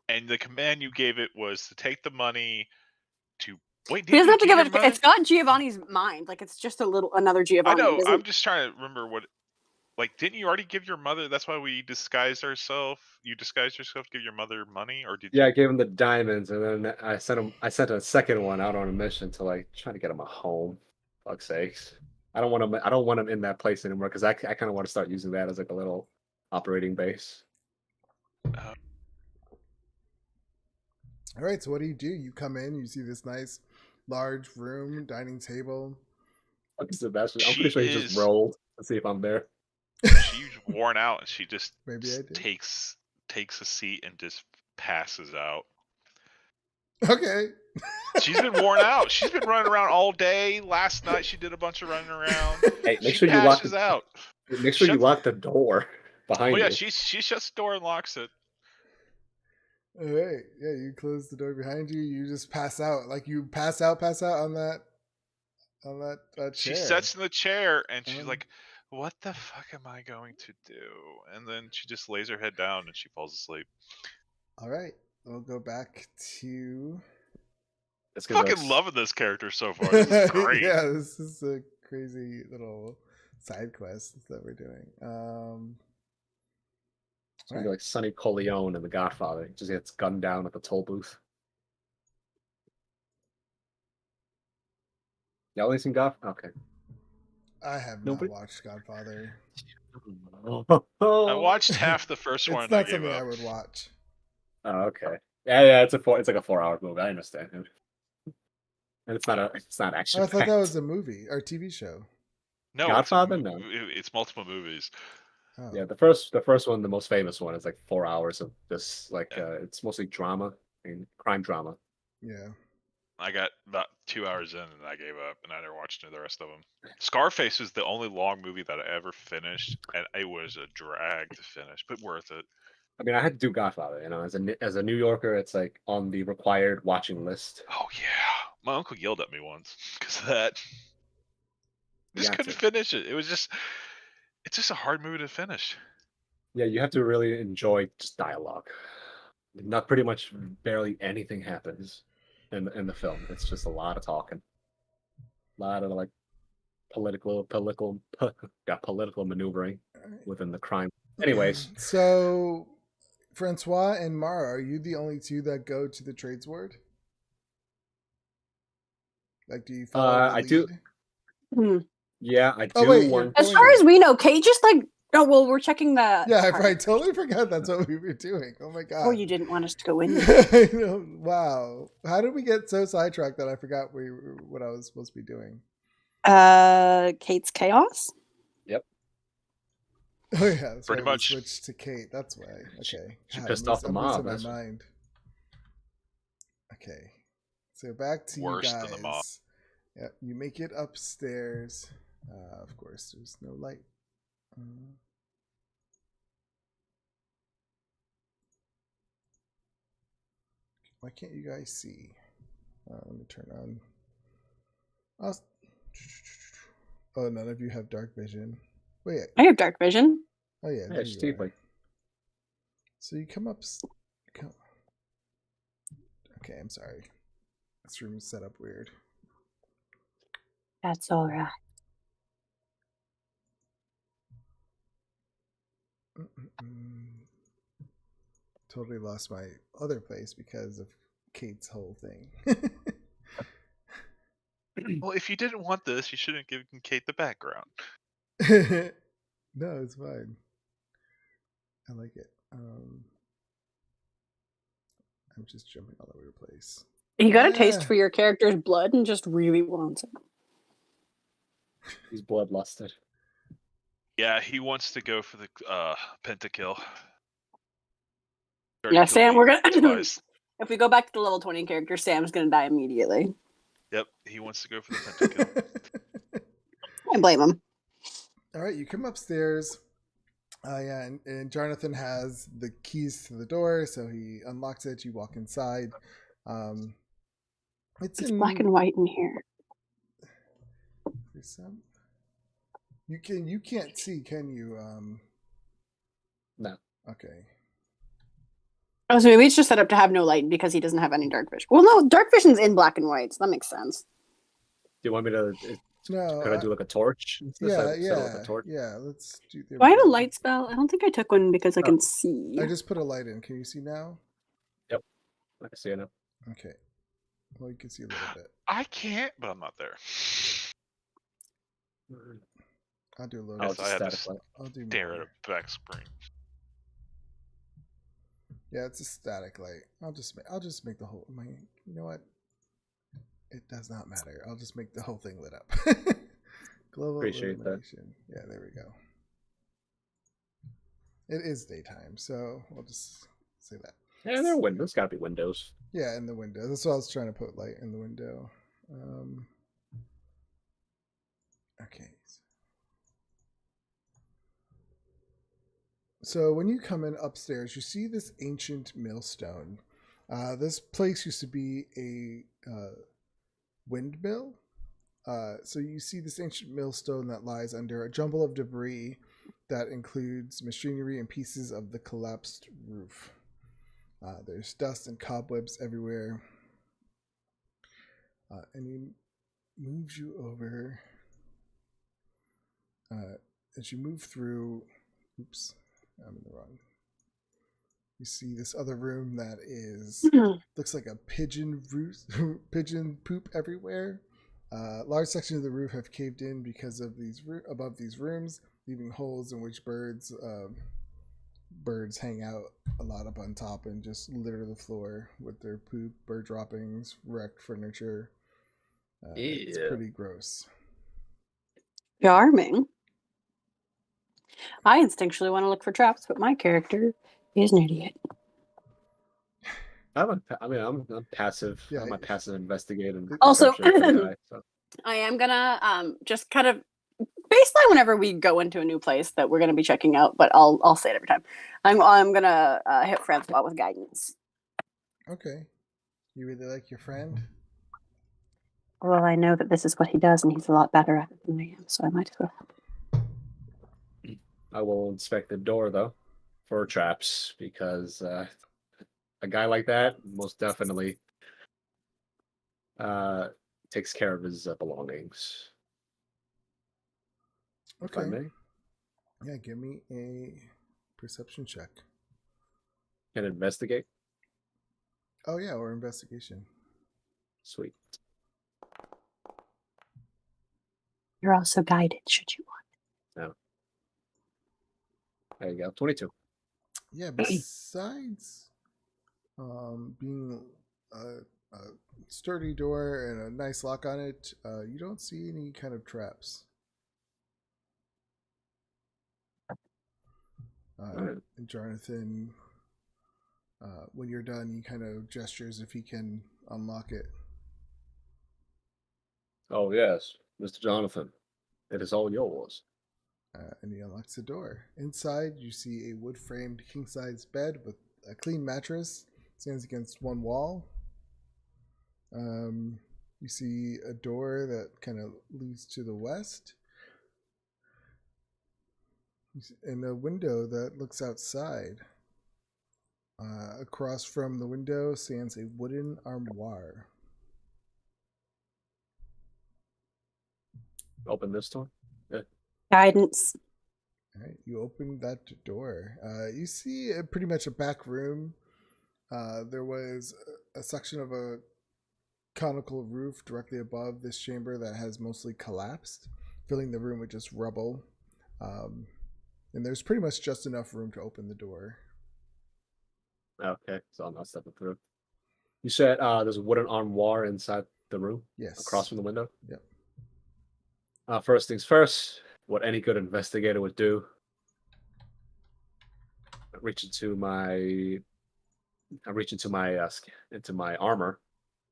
And the command you gave it was to take the money to wait. He doesn't have to give it. it. It's got Giovanni's mind. Like it's just another I Giovanni. know. It doesn't- I'm just trying to remember what. Like, didn't you already give your mother? That's why we disguised ourselves. You disguised yourself to give your mother money, or did Yeah, I you? gave him the diamonds, and then I sent a second one out on a mission to like try to get him a home. Fuck's sakes. I don't want him in that place anymore because I kind of want to start using that as like a little operating base. All right, so what do? You come in, you see this nice, large room, dining table. Fuck Sebastian. I'm She pretty sure he just is- rolled. Let's see if I'm there. She's worn out, and she just Maybe I did. takes a seat and just passes out. Okay. She's been worn out. She's been running around all day. Last night she did a bunch of running around. Hey, make She sure you lock passes out. Make sure you Shut- lock the door behind Oh yeah, you. she shuts the door and locks it. All right. Yeah, you close the door behind you. You just pass out. Like you pass out on that chair. She sits in the chair and she's Um, like, "What the fuck am I going to do?" And then she just lays her head down and she falls asleep. All right. We'll go back to. It's good Fucking looks. loving this character so far. This is great. Yeah, this is a crazy little side quest that we're doing. It's gonna be like Sonny Corleone in The Godfather. He just gets gunned down at the toll booth. Y'all seen Godfather? Okay. I have Nobody- not watched Godfather. I watched half the first one It's and I not gave something up. I would watch. Oh, okay. Yeah. It's like a 4-hour movie. I understand. And it's not action. Oh, I thought that was a movie or TV show. No, Godfather? it's, No. It's multiple movies. Oh. Yeah, the first one, the most famous one, is like 4 hours of this. Like, it's mostly drama and crime drama. Yeah. I got about 2 hours in and I gave up and I never watched any of the rest of them. Scarface is the only long movie that I ever finished, and it was a drag to finish, but worth it. I mean, I had to do Godfather. As a New Yorker, it's like on the required watching list. Oh yeah, my uncle yelled at me once because of that. You Just got couldn't to. finish it. It's just a hard movie to finish. Yeah, you have to really enjoy just dialogue. Not pretty much barely anything happens in the film. It's just a lot of talking, a lot of like political maneuvering within the crime. Anyways, So, Francois and Mara, are you the only two that go to the trades ward? Like, do you follow the I do. lead? Yeah, I do. Oh, wait, want As Oh, far yeah. as we know, Kate just like. Oh well, we're checking the. Yeah, card. I totally forgot that's what we were doing. Oh my god. Oh, you didn't want us to go in. I know. Wow. How did we get so sidetracked that I forgot what I was supposed to be doing? Kate's chaos. Oh yeah, that's Pretty right. much. We switched to Kate. That's why. Okay. She God, pissed I'm off the losing mob, my that's what- mind. Okay. So back to Worse you than the mob. guys. Yeah, you make it upstairs. Of course, there's no light. Why can't you guys see? Let me turn on. Oh, none of you have dark vision. Wait. I have dark vision. Oh yeah. Yeah, there she's you are. deeply. So you come up. Okay, I'm sorry. This room is set up weird. That's all right. Totally lost my other place because of Kate's whole thing. Well, if you didn't want this, you shouldn't give Kate the background. No, it's fine. I like it. I'm just jumping all over the place. He got a taste Yeah. for your character's blood and just really wants it. He's bloodlusted. Yeah, he wants to go for the pentakill. Yeah, Sam, we're gonna. Twice. If we go back to the level 20 character, Sam's gonna die immediately. Yep, he wants to go for the pentakill. I blame him. All right, you come upstairs. Yeah, and Jonathan has the keys to the door, so he unlocks it. You walk inside. It's It's in black and white in here. For some, you can't see, can you? No. Okay. Oh, so maybe it's just set up to have no light because he doesn't have any dark vision. Well, no, dark vision's in black and white, so that makes sense. Do you want me to? No. Could I do like a torch? Yeah, Set up a torch? yeah. Let's do. Do I have a light spell? I don't think I took one because I can see. I just put a light in. Can you see now? I can see it now. Okay. Well, you can see a little bit. I can't, but I'm not there. I'll do a little. Oh, Yes, bit. I had to static light. I'll do Stare more. at a back screen. Yeah, it's a static light. I'll just make the whole. You know what? It does not matter. I'll just make the whole thing lit up. Global Appreciate that. illumination. Yeah, there we go. It is daytime, so we'll just say that. Yeah, there are windows. Got to be windows. Yeah, in the window. That's why I was trying to put light in the window. Okay. So when you come in upstairs, you see this ancient millstone. This place used to be a windmill. So you see this ancient millstone that lies under a jumble of debris that includes machinery and pieces of the collapsed roof. There's dust and cobwebs everywhere. And he moves you over. As you move through, oops, I'm in the wrong. You see this other room that is looks like a pigeon pigeon poop everywhere. Large sections of the roof have caved in because of these above these rooms, leaving holes in which birds hang out a lot up on top and just litter the floor with their poop, bird droppings, wrecked furniture. It's pretty gross. Charming. I instinctually want to look for traps, but my character is an idiot. I'm passive. Yeah, I'm a passive investigator. Also, guy, so. I am gonna just kind of baseline whenever we go into a new place that we're gonna be checking out, but I'll say it every time. I'm gonna hit Francois with guidance. Okay. You really like your friend? Well, I know that this is what he does, and he's a lot better at it than I am, so I might as well. I will inspect the door though for traps because a guy like that most definitely takes care of his belongings. If I Okay. may. Yeah, give me a perception check. Can investigate. Oh yeah, or investigation. Sweet. You're also guided, should you want. There you go. 22. Yeah, besides being a sturdy door and a nice lock on it, you don't see any kind of traps. And Jonathan, when you're done, he kind of gestures if he can unlock it. Oh yes, Mr. Jonathan, it is all yours. And he unlocks the door. Inside, you see a wood-framed king-size bed with a clean mattress. Stands against one wall. You see a door that kind of leads to the west. And a window that looks outside. Across from the window stands a wooden armoire. Open this door. Guidance. All right, you open that door. You see pretty much a back room. There was a section of a conical roof directly above this chamber that has mostly collapsed, filling the room with just rubble. And there's pretty much just enough room to open the door. Okay, so I'm not stepping through. You said there's a wooden armoire inside the room? Yes. Across from the window? Yep. First things first, what any good investigator would do. I reach into my armor,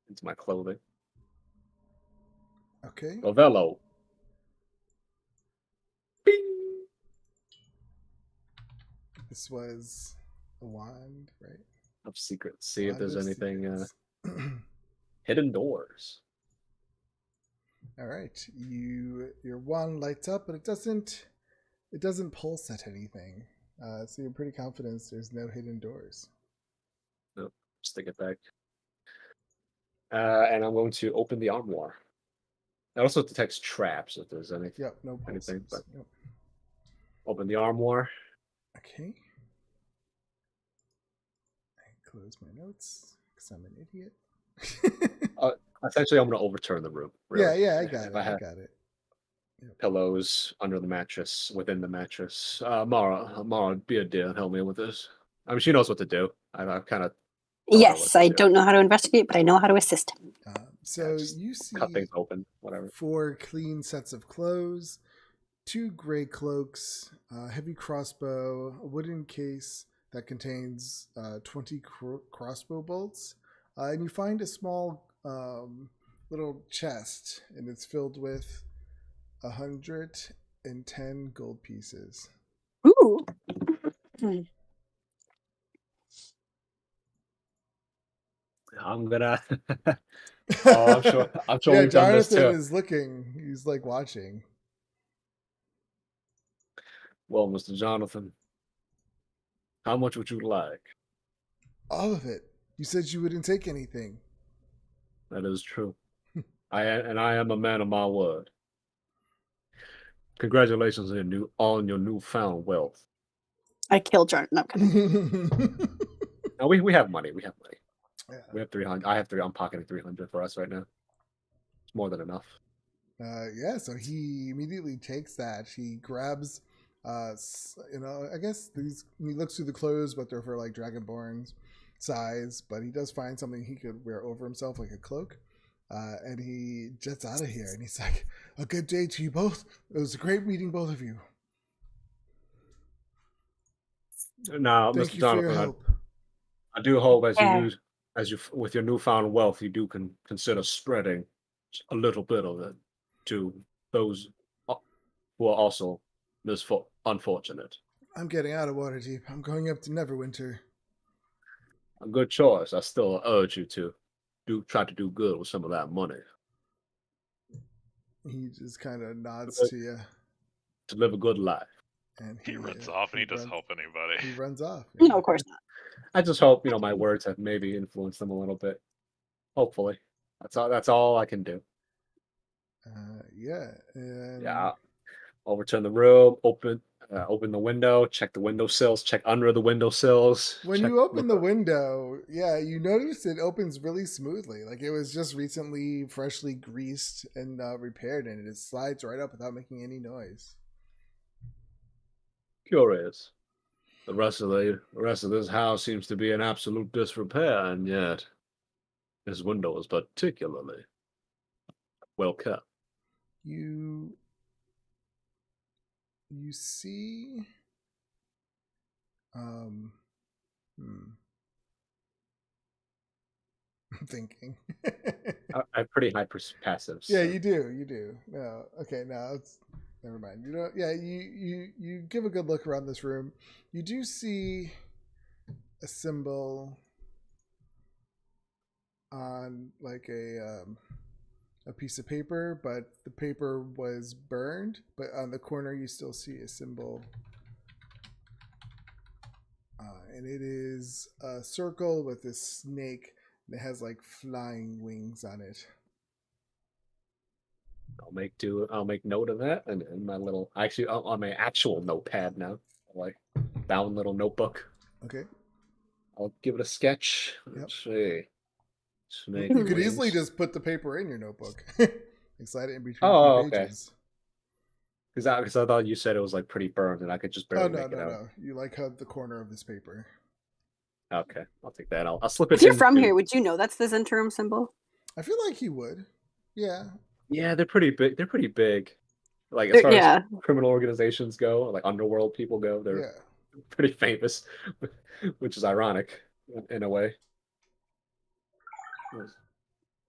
into my clothing. Okay. Novello. Bing! This was a wand, right? Of secrets. See if Wand there's of anything secrets. hidden doors. All right, your wand lights up, but it doesn't pulse at anything. So you're pretty confident there's no hidden doors. Nope. Stick it back. And I'm going to open the armoire. It also detects traps if there's anything. Yep, no pulses. Anything, but Yep. open the armoire. Okay. I close my notes because I'm an idiot. Essentially, I'm going to overturn the room. Really. Yeah, I got If it. I I have got it. Yep. pillows under the mattress, within the mattress. Mara, be a dear and help me with this. I mean, she knows what to do. I've kind of. Yes, I don't know how to investigate, but I know how to assist him. So just you see cut things open, whatever. 4 clean sets of clothes, 2 gray cloaks, a heavy crossbow, a wooden case that contains 20 crossbow bolts, and you find a small little chest, and it's filled with 110 gold pieces. Ooh. I'm gonna. Oh, I'm sure. I'm sure Yeah, we've done this Jonathan too. is looking. He's like watching. Well, Mr. Jonathan, how much would you like? All of it. You said you wouldn't take anything. That is true. I am a man of my word. Congratulations on your newfound wealth. I killed Jonathan. No, I'm kidding. Now we have money. We have money. Yeah. We have 300. I have 3. I'm pocketing 300 for us right now. It's more than enough. Yeah, so he immediately takes that. He grabs, I guess he looks through the clothes, but they're for like Dragonborn's size. But he does find something he could wear over himself, like a cloak. And he jets out of here, and he's like, "A good day to you both. It was a great meeting both of you. Now, Thank Mr. you for your Jonathan, help." I do hope Yeah. with your newfound wealth, you do consider spreading a little bit of it to those who are also unfortunate. I'm getting out of Waterdeep. I'm going up to Neverwinter. A good choice. I still urge you to try to do good with some of that money He just kind of nods Okay. to you, to live a good life. and He runs off and he doesn't help anybody. He runs off. No, of course not. I just hope my words have maybe influenced them a little bit. Hopefully, that's all I can do. Yeah, and Yeah, I'll return the room, open the window, check the windowsills, check under the windowsills. when check, you open look the up. window, yeah, you notice it opens really smoothly. Like it was just recently freshly greased and repaired, and it slides right up without making any noise. Curious. The rest of this house seems to be in absolute disrepair, and yet this window is particularly well kept. You see, I'm thinking. I'm pretty high passive. Yeah, So. you do. No, okay, no, it's never mind. You know, yeah, you give a good look around this room. You do see a symbol on like a piece of paper, but the paper was burned. But on the corner, you still see a symbol, and it is a circle with a snake. And it has like flying wings on it. I'll make note of that and my little actually on my actual notepad now, like bound little notebook. Okay. I'll give it a sketch. Yep. Let's see. Snake You could wings. easily just put the paper in your notebook. Slide it in between Oh, two okay. pages. Because I thought you said it was like pretty burned and I could just barely make it out. No. You like have the corner of this paper. Okay, I'll take that. I'll slip it. If you're from here, would you know that's this interim symbol? I feel like he would. Yeah. Yeah, they're pretty big. They're pretty big. Like as far as criminal organizations go, like underworld people go, they're pretty famous, which is ironic in a way.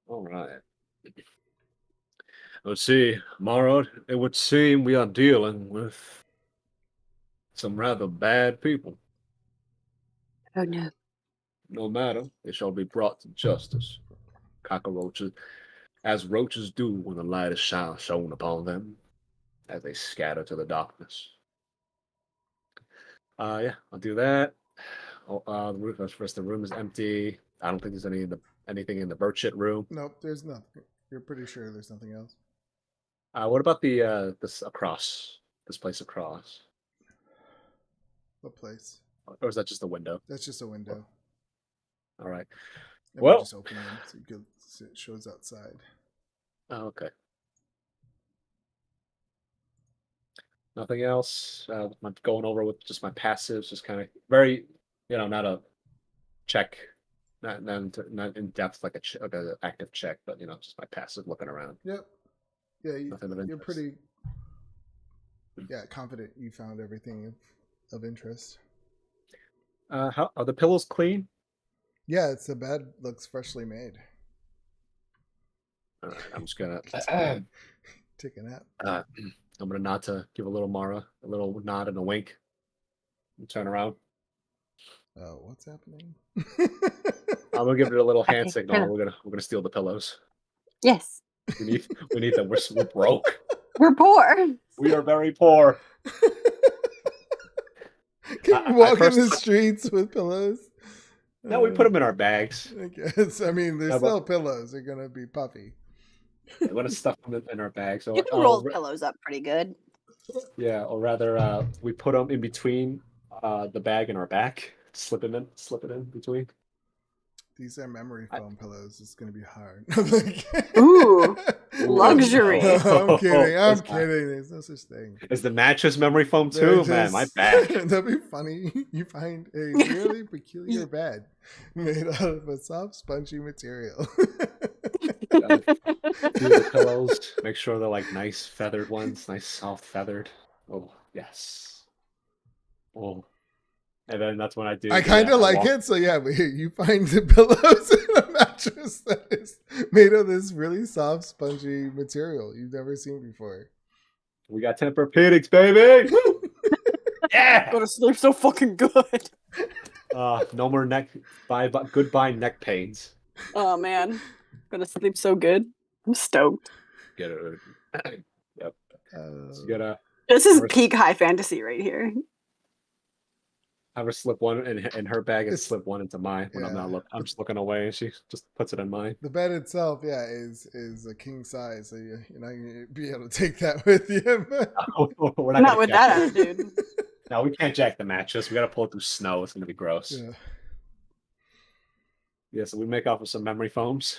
All right. Let's see, Mara. It would seem we are dealing with some rather bad people. Oh no. No matter, they shall be brought to justice. Cockroaches, as roaches do when the light is shone upon them, as they scatter to the darkness. Yeah, I'll do that. The room is empty. I don't think there's anything in the Burchett room. Nope, there's nothing. You're pretty sure there's nothing else. What about this place across? What place? Or is that just a window? That's just a window. All right. And well, just open them so you can see it shows outside. Oh, okay. Nothing else. I'm going over with just my passives, just kind of very, not a check, not in depth like an active check, but just my passive looking around. Yep. Yeah, you're pretty. Yeah, confident you found everything of interest. How are the pillows clean? Yeah, the bed looks freshly made. All right, I'm just gonna take a nap. I'm gonna nod to give a little Mara a little nod and a wink, and turn around. Oh, what's happening? I'm gonna give it a little hand Okay, signal. hello. We're gonna steal the pillows. Yes. We need them. We're broke. We're poor. We are very poor. Can you I walk in first the thought- streets with pillows? No, we put them in our bags. I guess. I mean, they're Yeah, but- still pillows. They're gonna be puffy. We're gonna stuff them in our bags. So You can roll pillows up pretty good. yeah, or rather, we put them in between the bag and our back. Slip it in between. These are memory I- foam pillows. It's gonna be hard. Ooh, luxury. I'm kidding. I'm It's not. kidding. There's no such thing. Is the mattress memory foam They're too? Man, my just- back. That'd be funny. You find a really peculiar bed made out of a soft, spongy material. Do the pillows. Make sure they're like nice feathered ones, nice soft feathered. Oh yes. Oh, and then that's when I do. I kind of like it. So yeah, you find the pillows in a mattress that is made of this really soft, spongy material you've never seen before. We got Tempur-Pedics, baby. Yeah. Go to sleep so fucking good. No more neck. Goodbye neck pains. Oh man, gonna sleep so good. I'm stoked. Get it. Yep. So you gotta This is First- peak high fantasy right here. have her slip one in her bag and It's- slip one into mine when I'm yeah. not looking. I'm just looking away, and she just puts it in mine. The bed itself, yeah, is a king size, so you're not gonna be able to take that with you. We're Not gonna with jack that it. attitude. No, we can't jack the mattress. We gotta pull it through snow. It's gonna be gross. Yeah. Yeah, so we make off with some memory foams.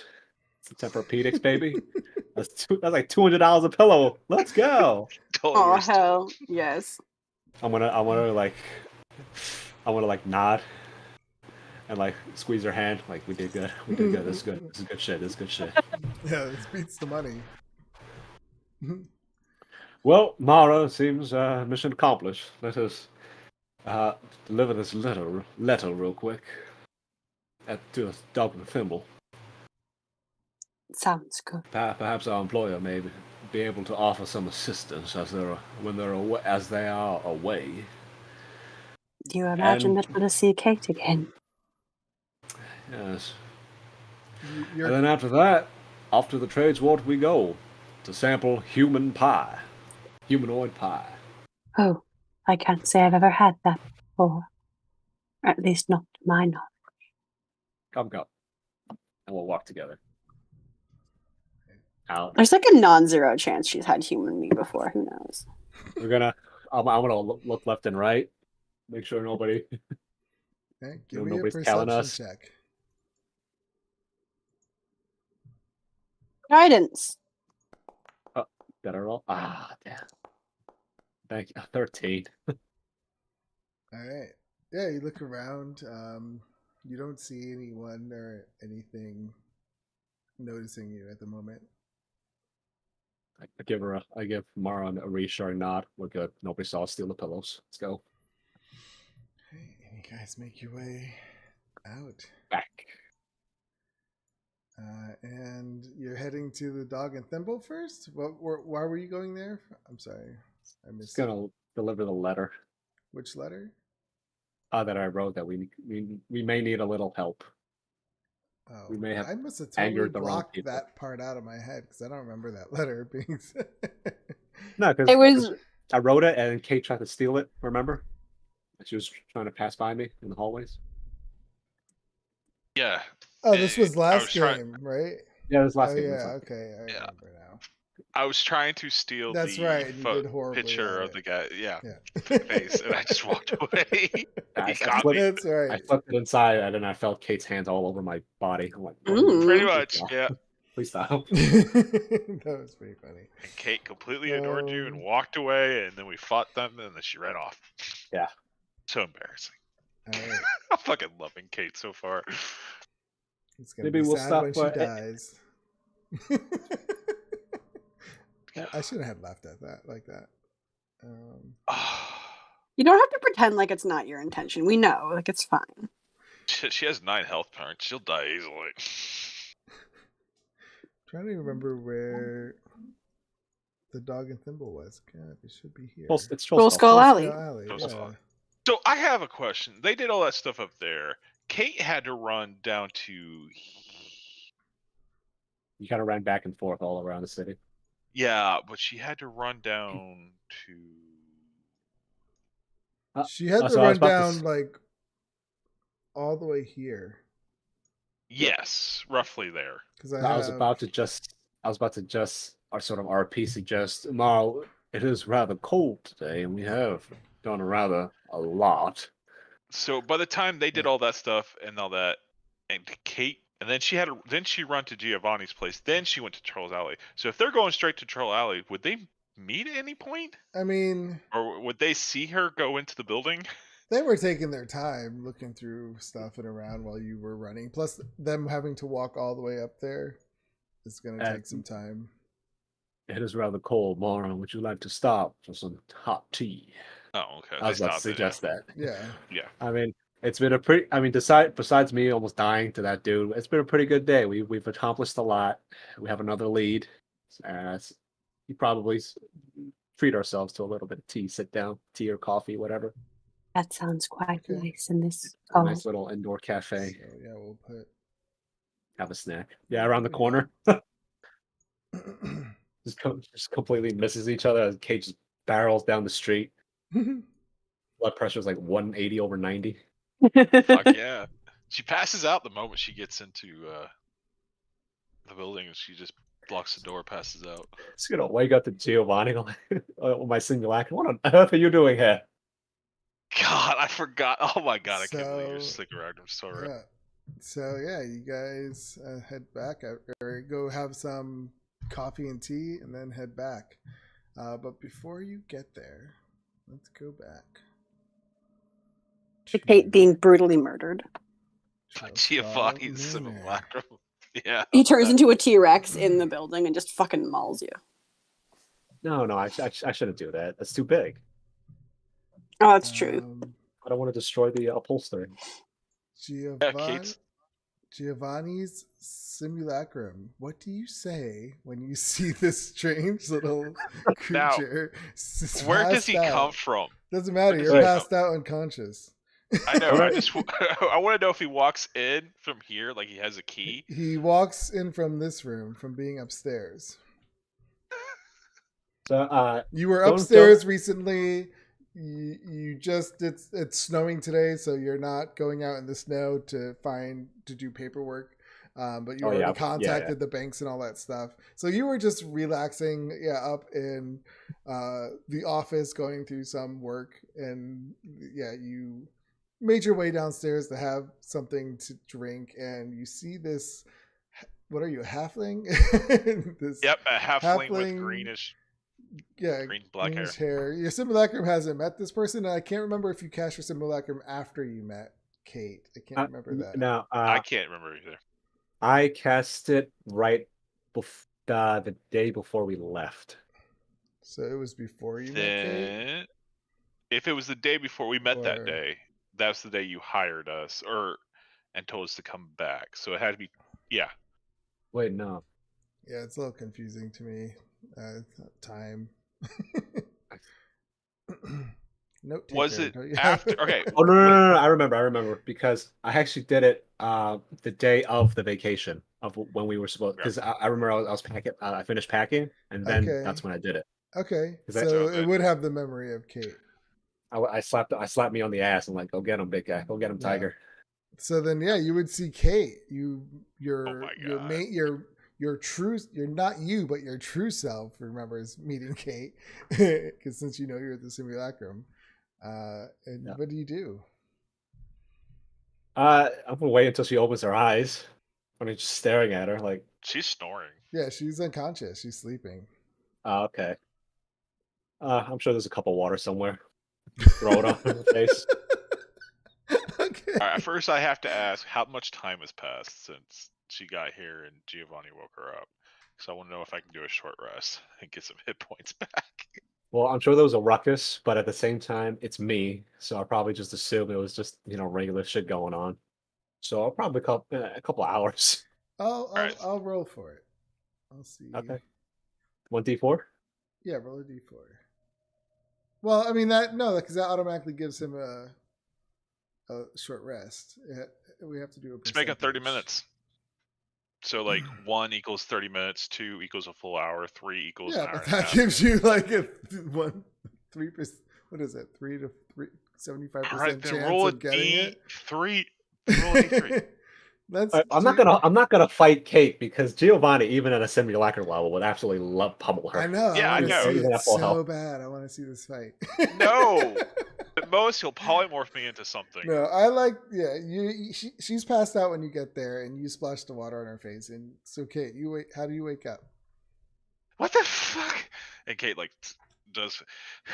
Some Tempur-Pedics, baby. That's like $200 a pillow. Let's go. Totally Oh worth it. hell yes. I wanna like nod and like squeeze her hand. Like we did good. We did good. This is good. This is good shit. This is good shit. Yeah, this beats the money. Well, Mara, it seems mission accomplished. Let us deliver this letter real quick to the dog and thimble. Sounds good. Perhaps our employer may be able to offer some assistance as they are away. Do you imagine And- that we're gonna see Kate again? Yes. You're, And then after that, off to the trades ward we go to sample humanoid pie. Oh, I can't say I've ever had that before. At least not to my knowledge. Come, and we'll walk together. Out. There's like a non-zero chance she's had human meat before. Who knows? I'm gonna look left and right, make sure nobody. okay, No, give me a nobody's telling perception us. check. Guidance. Got it all. Ah, damn. Thank you. 13. All right. Yeah, you look around. You don't see anyone or anything noticing you at the moment. I give Mara a reassuring nod. We're good. Nobody saw us steal the pillows. Let's go. Okay, and you guys make your way out. Back. And you're heading to the dog and thimble first? Why were you going there? I'm sorry. I Just missed gonna deliver the letter which letter? that I wrote that we may need a little help. Oh, We may have I must have totally angered the wrong blocked people. that part out of my head because I don't remember that letter being said. No, because It was I wrote it and Kate tried to steal it. Remember? She was trying to pass by me in the hallways. Yeah. Oh, this was I last was trying- game, right? Yeah, this last Oh game. yeah, was like- okay, I Yeah. remember now. I was trying to steal That's the right, you did horribly picture at of the it. guy. Yeah. Yeah. Face, and I just walked away. I got flipped- me. That's I right. flipped it inside and then I felt Kate's hands all over my body. I'm like, Mm. Pretty "Please much, stop. yeah. Please stop. That was pretty funny. And Kate completely ignored you and Um, walked away, and then we fought them, and then she ran off. Yeah. So embarrassing. All right. I'm fucking loving Kate so far. It's gonna Maybe be we'll sad stop when she by- dies. I should have laughed at that like that. you don't have to pretend like it's not your intention. We know, like it's fine. She has 9 health points. She'll die easily. Trying to remember where the dog and thimble was. God, it should be here. Well, it's Troll Skull Alley. Alley. Troll Skull Yeah. Alley. So I have a question. They did all that stuff up there. Kate had to run down to. You kind of ran back and forth all around the city. Yeah, but she had to run down to. She had to so I was run about to down s- like all the way here Yes, roughly there. because I I was have. about to just our sort of RP suggest, Mal, it is rather cold today, and we have done a lot. So by the time they did Yeah. all that stuff and all that, and Kate, and then she run to Giovanni's place. Then she went to Charles Alley. So if they're going straight to Charles Alley, would they meet at any point, I mean, or would they see her go into the building? they were taking their time looking through stuff and around while you were running. Plus, them having to walk all the way up there is going to take some time. It is rather cold, Mara. Would you like to stop for some hot tea? Oh, okay. I was They about to stopped it, suggest that. Yeah. Yeah. I mean, it's been a pretty. I mean, besides me almost dying to that dude, it's been a pretty good day. We've accomplished a lot. We have another lead. You probably treat ourselves to a little bit of tea. Sit down, tea or coffee, whatever. That sounds quite Okay. nice in this A cold. nice little indoor cafe. So yeah, we'll put. Have a snack. Yeah, around the corner. just completely misses each other as Kate just barrels down the street. Blood pressure is like 180/90. Fuck yeah. She passes out the moment she gets into the building, and she just locks the door, passes out. It's gonna wake up to Giovanni like, my simulacrum. What on earth are you doing here? God, I forgot. Oh my god, I can't believe you're So, sticking around. I'm sorry. Yeah. So yeah, you guys head back or go have some coffee and tea and then head back. But before you get there, let's go back. To Kate being brutally murdered. Giovanni's Manor. simulacrum. Yeah. He turns into a T-Rex in the building and just fucking mauls you. No, I shouldn't do that. That's too big. Oh, that's true. I don't want to destroy the upholstery. Kate's- Giovanni's simulacrum. What do you say when you see this strange little Now, creature? Where does he passed out? come from? Doesn't matter. does You're he passed out unconscious. I know. I Alright. just I want to know if he walks in from here, like he has a key. He walks in from this room, from being upstairs. So, You were Don't- upstairs recently. You just it's snowing today, so you're not going out in the snow to do paperwork. But you Oh, already yeah. contacted the banks and all that stuff. So you were just relaxing, up in the office, going through some work, and you made your way downstairs to have something to drink, and you see this. What are you, a halfling? This Yep, a halfling with Halfling- greenish, yeah, green black hair. greenish hair. Your simulacrum hasn't met this person, and I can't remember if you cast your simulacrum after you met Kate. I can't remember that. Now, I can't remember either. I cast it right the day before we left. So it was before you met Kate. Then, if it was the day before we met Or- that day, that's the day you hired us, and told us to come back. So it had to be, yeah. Wait, no. Yeah, it's a little confusing to me. Time. Note Was taker, it don't you have after? Okay, Oh no! I remember because I actually did it the day of the vacation of when we were supposed. Because I remember I was packing. I finished packing, and then Okay. that's when I did it. Okay, Is that- so Okay. it would have the memory of Kate. I slapped me on the ass and like, go get him, big guy. Go get him, Yeah. Tiger. So then, you would see Kate. Oh my Your God. mate, your true. You're not you, but your true self remembers meeting Kate, because since you're at the simulacrum. And Yeah. what do you do? I'm gonna wait until she opens her eyes. I'm just staring at her like, she's snoring. Yeah, she's unconscious. She's sleeping. oh, okay. I'm sure there's a cup of water somewhere. Throw it on her face. Okay. All right, at first, I have to ask how much time has passed since she got here and Giovanni woke her up. So I want to know if I can do a short rest and get some hit points back. Well, I'm sure there was a ruckus, but at the same time, it's me, so I'll probably just assume it was just regular shit going on. So I'll probably call a couple hours. Alright. I'll roll for it. I'll see. Okay. 1d4. Yeah, roll a d4. Well, I mean because that automatically gives him a a short rest. We have to do a Just make it 30 percentage. minutes. So like 1 equals 30 minutes, 2 equals a full hour, 3 equals Yeah, an hour but and a that half. gives you like a 3%. What is it? 75% All right, then chance roll a of getting it. D3. Roll a D3. That's I'm not gonna fight Kate because Giovanni, even at a simulacrum level, would absolutely love pummel her. I know. Yeah, I I want to know. see Even it at full so health. bad. I want to see this fight. No. At most, he'll polymorph me into something. No, I like. Yeah, she's passed out when you get there, and you splash the water on her face. And so, Kate, you wait. How do you wake up? What the fuck? And Kate like does.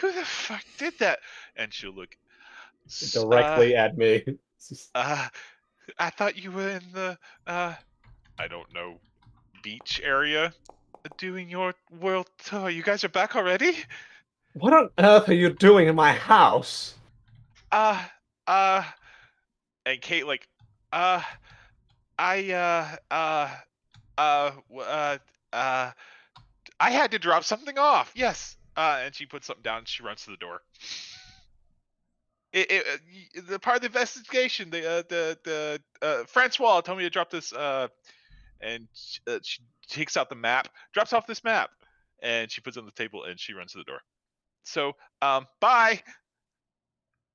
Who the fuck did that? And she'll look Directly at me. I thought you were in the I don't know, beach area doing your world tour. You guys are back already? What on earth are you doing in my house? And Kate like, I had to drop something off. Yes. And she puts something down and she runs to the door. The part of the investigation, the Francois told me to drop this, and she takes out the map, drops off this map, and she puts it on the table and she runs to the door. So, bye.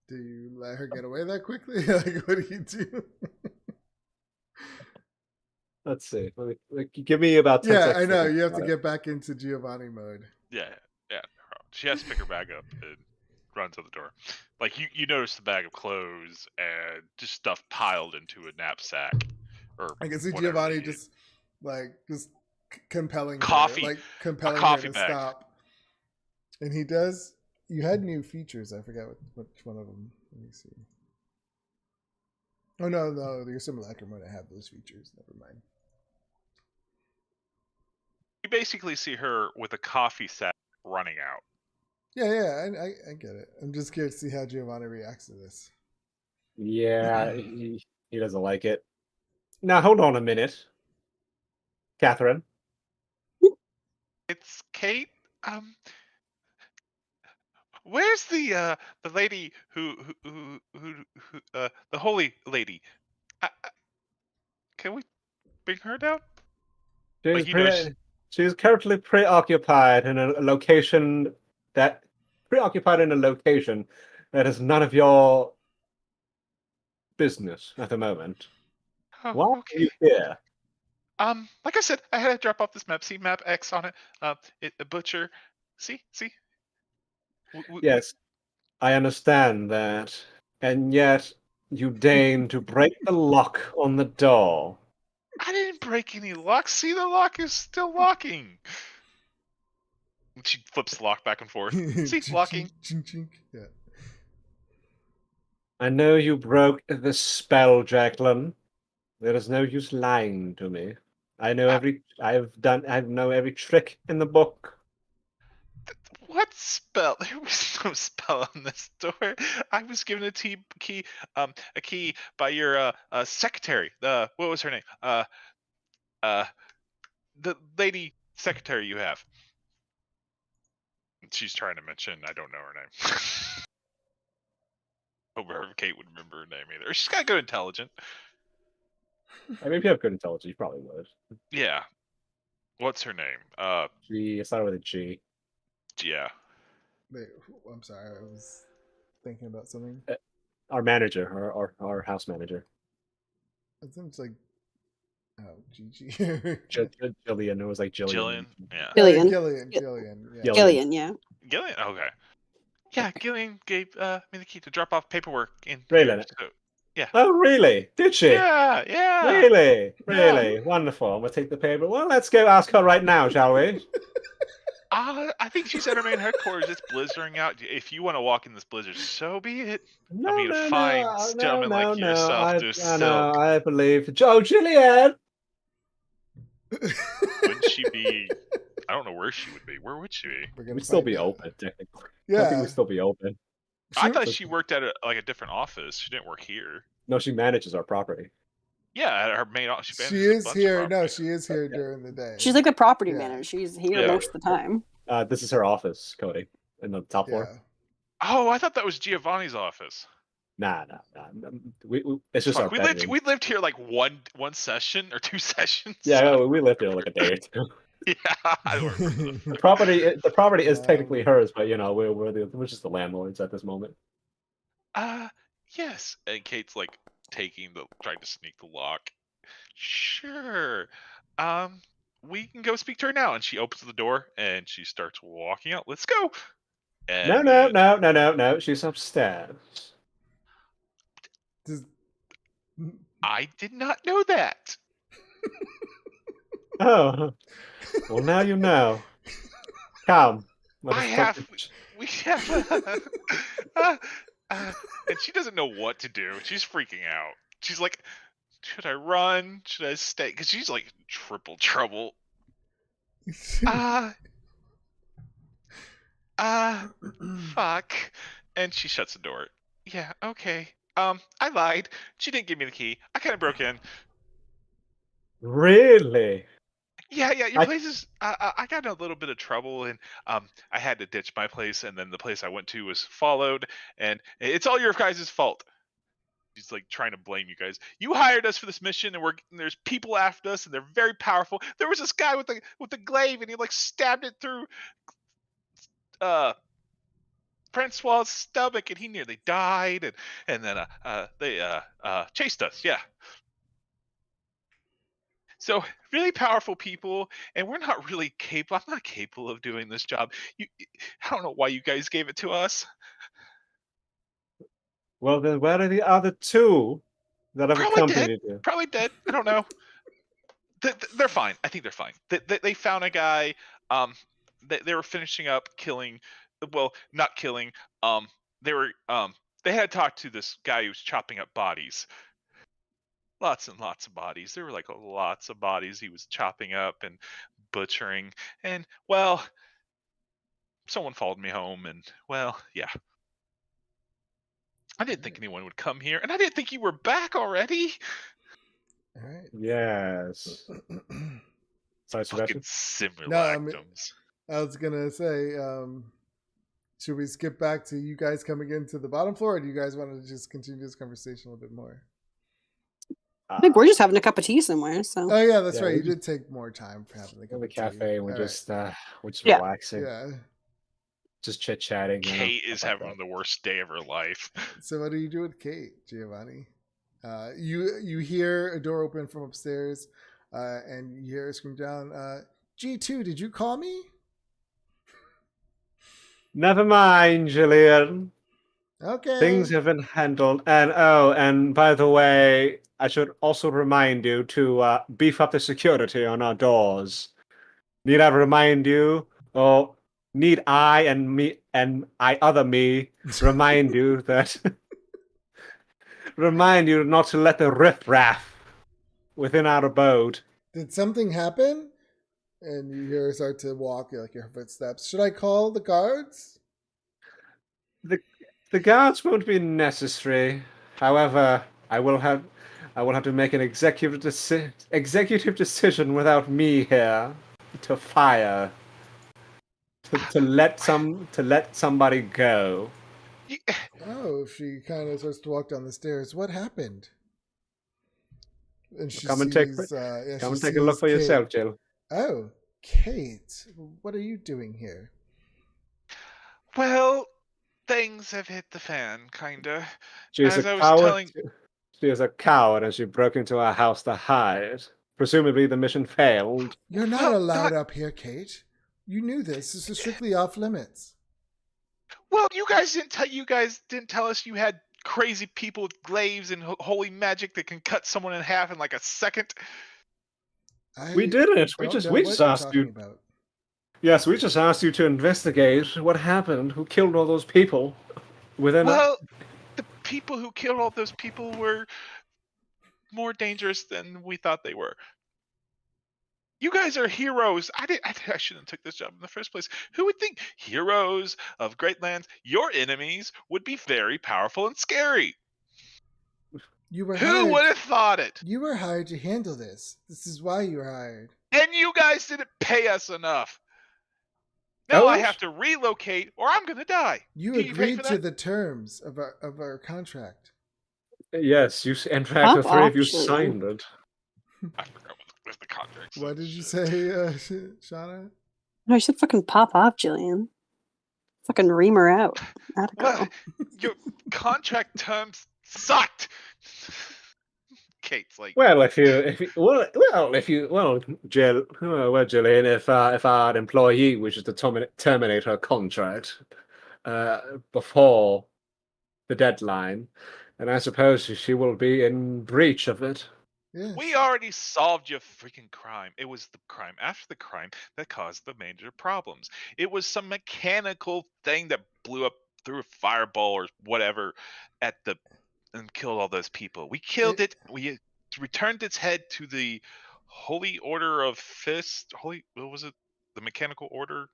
Do you let her get away that quickly? Like, what do you do? Let's see. Give me about 10 Yeah, seconds. I know. think You have about to it. get back into Giovanni mode. Yeah. She has to pick her bag up and run to the door. Like you notice the bag of clothes and just stuff piled into a knapsack. Or I can see whatever Giovanni you just compelling Coffee. her, like compelling her coffee to bag. stop. And he does. You had new features. I forgot which one of them. Let me see. Oh no, your simulacrum might have those features. Never mind. You basically see her with a coffee sack running out. Yeah, I get it. I'm just curious to see how Giovanni reacts to this. Yeah, he doesn't like it. Now, hold on a minute. Catherine. It's Kate. Where's the lady who the holy lady? Can we bring her down? She's, Like, she's currently preoccupied in a location that is none of your business at the moment. Oh, Why are okay. you here? Like I said, I had to drop off this map. See map X on it. A butcher. See. Yes, I understand that. And yet, you deign to break the lock on the door. I didn't break any lock. See, the lock is still locking. She flips the lock back and forth. See, locking. Chink, chink. Yeah. I know you broke the spell, Jacqueline. There is no use lying to me. I know I know every trick in the book. What spell? There was no spell on this door. I was given a key by your secretary. What was her name? The lady secretary you have. She's trying to mention. I don't know her name. Hope Kate would remember her name either. She's got good intelligence. I mean, if you have good intelligence, you probably would. Yeah. What's her name? It started with a G. Yeah. Wait, I'm sorry. I was thinking about something. Our manager, our house manager. It seems like Gigi. Jillian. It was like Jillian. Jillian. Yeah. Gillian. Gillian. Yeah. Gillian. Gillian, yeah. Gillian. Okay. Yeah, Gillian gave me the key to drop off paperwork in. Really? Here, so, yeah. Oh, really? Did she? Yeah. Really? Wonderful. We'll take the paper. Well, let's go ask her right now, shall we? I think she's at her main headquarters. It's blizzarding out. If you want to walk in this blizzard, so be it. No, mean, a fine gentleman like yourself to silk. I believe. Joe, Jillian! Wouldn't she be? I don't know where she would be. Where would she be? We'd still be open, technically. Yeah. I think we'd still be open. I thought she worked at a different office. She didn't work here. No, she manages our property. Yeah, at her main office. She is here. No, she is here during the day. She's like the property Yeah. manager. She's here Yeah. most of the time. This is her office, Cody, in the top floor. Yeah. Oh, I thought that was Giovanni's office. Nah. We it's just our Fuck, bedroom. we lived here like one session or 2 sessions. Yeah, no, we lived there like a day or two. Yeah, I don't remember. The property is technically Um, hers, but we're just the landlords at this moment. Yes. And Kate's like trying to sneak the lock. Sure. We can go speak to her now. And she opens the door and she starts walking out. Let's go. And No. She's upstairs. does, I did not know that. Oh, well now you know. Come. We have. And she doesn't know what to do. She's freaking out. She's like, should I run? Should I stay? Because she's like in triple trouble. Fuck. And she shuts the door. Yeah, okay. I lied. She didn't give me the key. I kind of broke in. Really? Yeah, your place is. I got in a little bit of trouble, and I had to ditch my place, and then the place I went to was followed, and it's all your guys' fault. He's like trying to blame you guys. You hired us for this mission, and there's people after us, and they're very powerful. There was this guy with the glaive, and he like stabbed it through Francois' stomach, and he nearly died, and then they chased us. Yeah. So really powerful people, and we're not really capable. I'm not capable of doing this job. I don't know why you guys gave it to us. Well, then where are the other two that have Probably accompanied you? Probably dead. I don't know. They're fine. I think they're fine. They found a guy. They were finishing up killing. Well, not killing. They were. They had talked to this guy who was chopping up bodies. Lots and lots of bodies. There were like lots of bodies he was chopping up and butchering. And well, someone followed me home, and well, yeah. I didn't think anyone would come here, and I didn't think you were back already. all right. Yes. Sorry, Fucking Sebastian. simulacrums. I was gonna say, should we skip back to you guys coming into the bottom floor, or do you guys want to just continue this conversation a little bit more? I think we're just having a cup of tea somewhere. So Oh yeah, that's Yeah, right. we You did take more time for having the In the cup of tea. cafe, and we're All just Yeah. relaxing, right. Yeah. just chit chatting. Kate is having the worst day of her life. So what do you do with Kate, Giovanni? You hear a door open from upstairs, and you hear her scream down, G2, did you call me? Never mind, Julian. Okay. Things have been handled. And by the way, I should also remind you to beef up the security on our doors. Need I remind you, or need I and me and other me remind you that remind you not to let the riffraff within our abode. Did something happen? And you hear her start to walk, like your footsteps. Should I call the guards? The guards won't be necessary. However, I will have to make an executive decision without me here to fire. To let somebody go. Oh, she kind of starts to walk down the stairs. What happened? And she Come and take a look for yourself, Jill. Oh, Kate, what are you doing here? Well, things have hit the fan, kinda. She is As a I was coward. telling- She is a coward, and she broke into our house to hide. Presumably, the mission failed. You're not Well, allowed up here, Kate. You knew this. This is strictly off limits. Well, you guys didn't tell us you had crazy people with glaives and holy magic that can cut someone in half in like a second. We didn't. We don't just know we what just you're asked talking you. about. Yes, we just asked you to investigate what happened. Who killed all those people? Well, the people who killed all those people were more dangerous than we thought they were. You guys are heroes. I shouldn't have took this job in the first place. Who would think heroes of great lands, your enemies, would be very powerful and scary? You were Who hired. would have thought it? You were hired to handle this. This is why you were hired. And you guys didn't pay us enough. Now Oh, I what? have to relocate, or I'm gonna die. You Do you pay agreed for to that? the terms of our contract. Yes, in fact, Pop the three of you off, Julian. signed it. I forgot what the contract What said. did you Shit. say, Shauna? No, I said fucking pop off, Jillian. Fucking ream her out. That girl. What? Your contract terms sucked. Kate's like, Well, Jill, Gillian, if our employee wishes to terminate her contract before the deadline, then I suppose she will be in breach of it. Yes. we already solved your freaking crime. It was the crime after the crime that caused the major problems. It was some mechanical thing that blew up through a fireball or whatever and killed all those people. We killed it. We returned its head to the Holy Order of Fist. What was it? The Mechanical Order?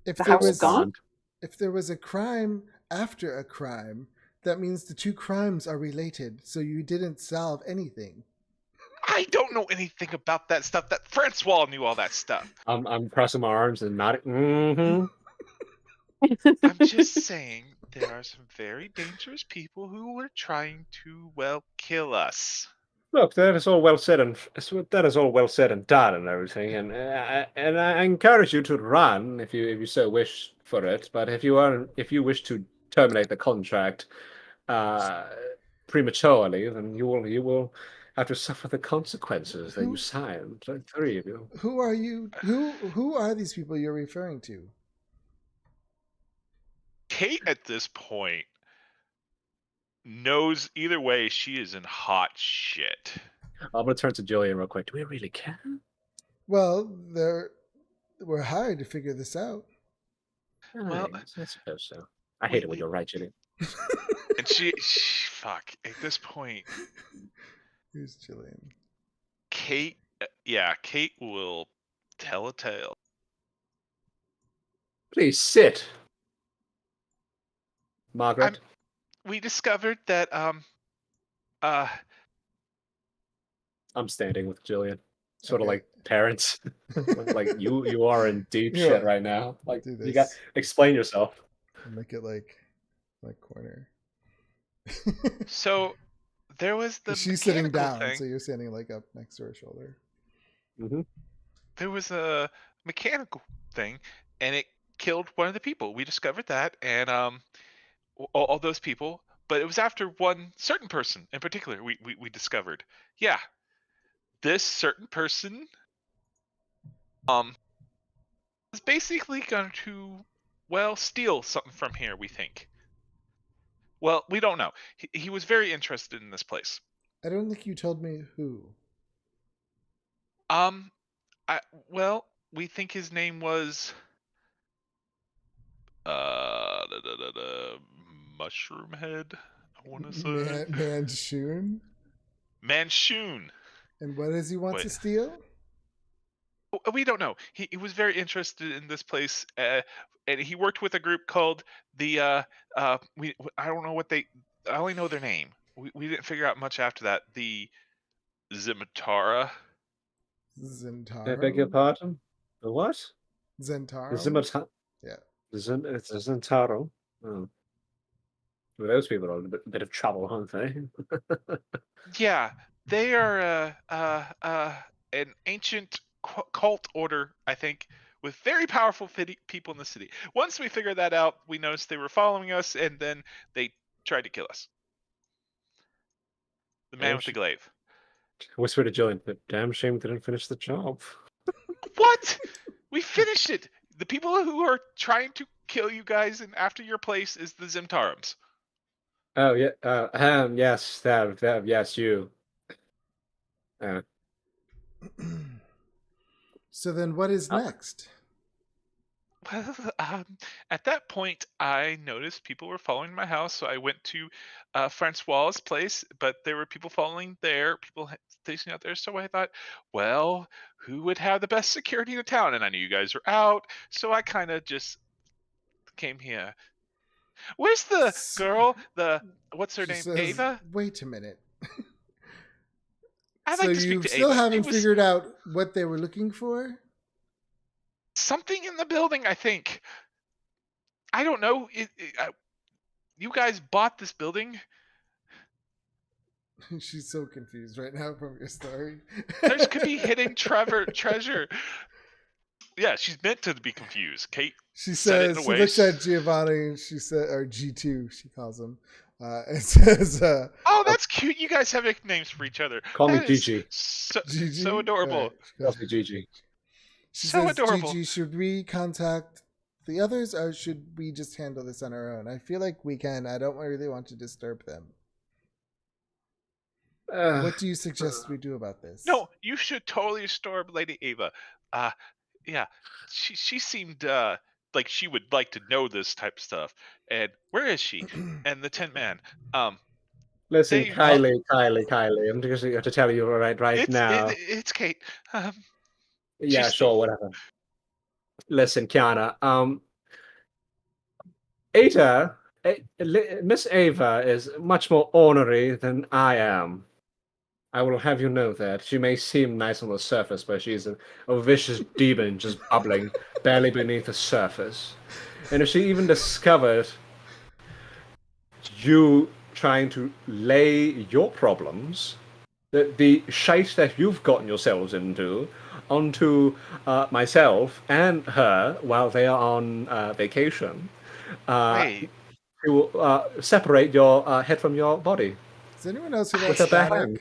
If The there house was gone? if there was a crime after a crime, that means the two crimes are related. So you didn't solve anything. I don't know anything about that stuff. That Francois knew all that stuff. I'm crossing my arms and nodding. Mm-hmm. I'm just saying there are some very dangerous people who were trying to, well, kill us. Look, that is all well said and done and everything, and I encourage you to run if you so wish for it. But if you wish to terminate the contract prematurely, then you will have to suffer the consequences that you signed. The three of you. Who are you? Who are these people you're referring to? Kate at this point knows either way she is in hot shit. I'm gonna turn to Jillian real quick. Do we really care? Well, we're hired to figure this out. Well, I suppose so. I hate it when you're right, Jillian. And she fuck, at this point, Who's Jillian? Kate will tell a tale. Please sit, Margaret. We discovered that I'm standing with Jillian, sort of Okay. like parents. Like you are in deep Yeah. shit right now. Like Do you got this. explain yourself. Make it like corner. so there was the She's sitting mechanical down, thing. so you're standing like up next to her shoulder. Mm-hmm. There was a mechanical thing, and it killed one of the people. We discovered that, and all those people. But it was after one certain person in particular we discovered. Yeah, this certain person is basically going to, well, steal something from here, we think. Well, we don't know. He was very interested in this place. I don't think you told me who. We think his name was Mushroom Head, I want to say. Manshoon? Manshoon. And what does he want Wait. to steal? We don't know. He was very interested in this place, and he worked with a group called the I don't know what I only know their name. We didn't figure out much after that. The Zimatara. Zentaro? I beg your pardon? The what? Zentaro? The Zimataro. Yeah. It's a Zentaro. Oh. Well, those people are in a bit of trouble, aren't they? Yeah, they are an ancient cult order, I think, with very powerful people in the city. Once we figured that out, we noticed they were following us, and then they tried to kill us. The man with the glaive. Whisper to Jillian, but damn shame we didn't finish the job. What? We finished it. The people who are trying to kill you guys and after your place is the Zimtarums. Oh yeah. Yes. Yes. You. So then what is next? Well, at that point, I noticed people were following my house, so I went to Francois' place, but there were people following there, people stationed out there. So I thought, well, who would have the best security in the town? And I knew you guys were out, so I kind of just came here. Where's the girl? What's her She name? says, Ava? Wait a minute. I'd So like to speak you to still Ava. haven't figured out what they were looking for? something in the building, I think. I don't know. You guys bought this building? She's so confused right now from your story. There's could be hidden treasure. Yeah, she's meant to be confused. Kate She said it in says, a she way. looks at Giovanni and she said, or G2, she calls him, and says, Oh, that's cute. You guys have nicknames for each other. Call me That is Gigi. So, Gigi. so adorable. Alright, she Call calls- me Gigi. She So says, adorable. Gigi, should we contact the others or should we just handle this on our own? I feel like we can. I don't really want to disturb them. What do you suggest we do about this? No, you should totally restore Lady Ava. Yeah, she seemed like she would like to know this type of stuff. And where is she? And the Tin Man. Listen, They- Kylie, I'm just going to tell you right now. It's Kate. Yeah, she's- sure, whatever. Listen, Kiana, Ada, Miss Ava is much more ornery than I am. I will have you know that. She may seem nice on the surface, but she's a vicious demon just bubbling barely beneath the surface. And if she even discovered you trying to lay your problems, the shite that you've gotten yourselves into, onto myself and her while they are on vacation, Wait, she will separate your head from your body. Does anyone else hear that With a bad static? hand.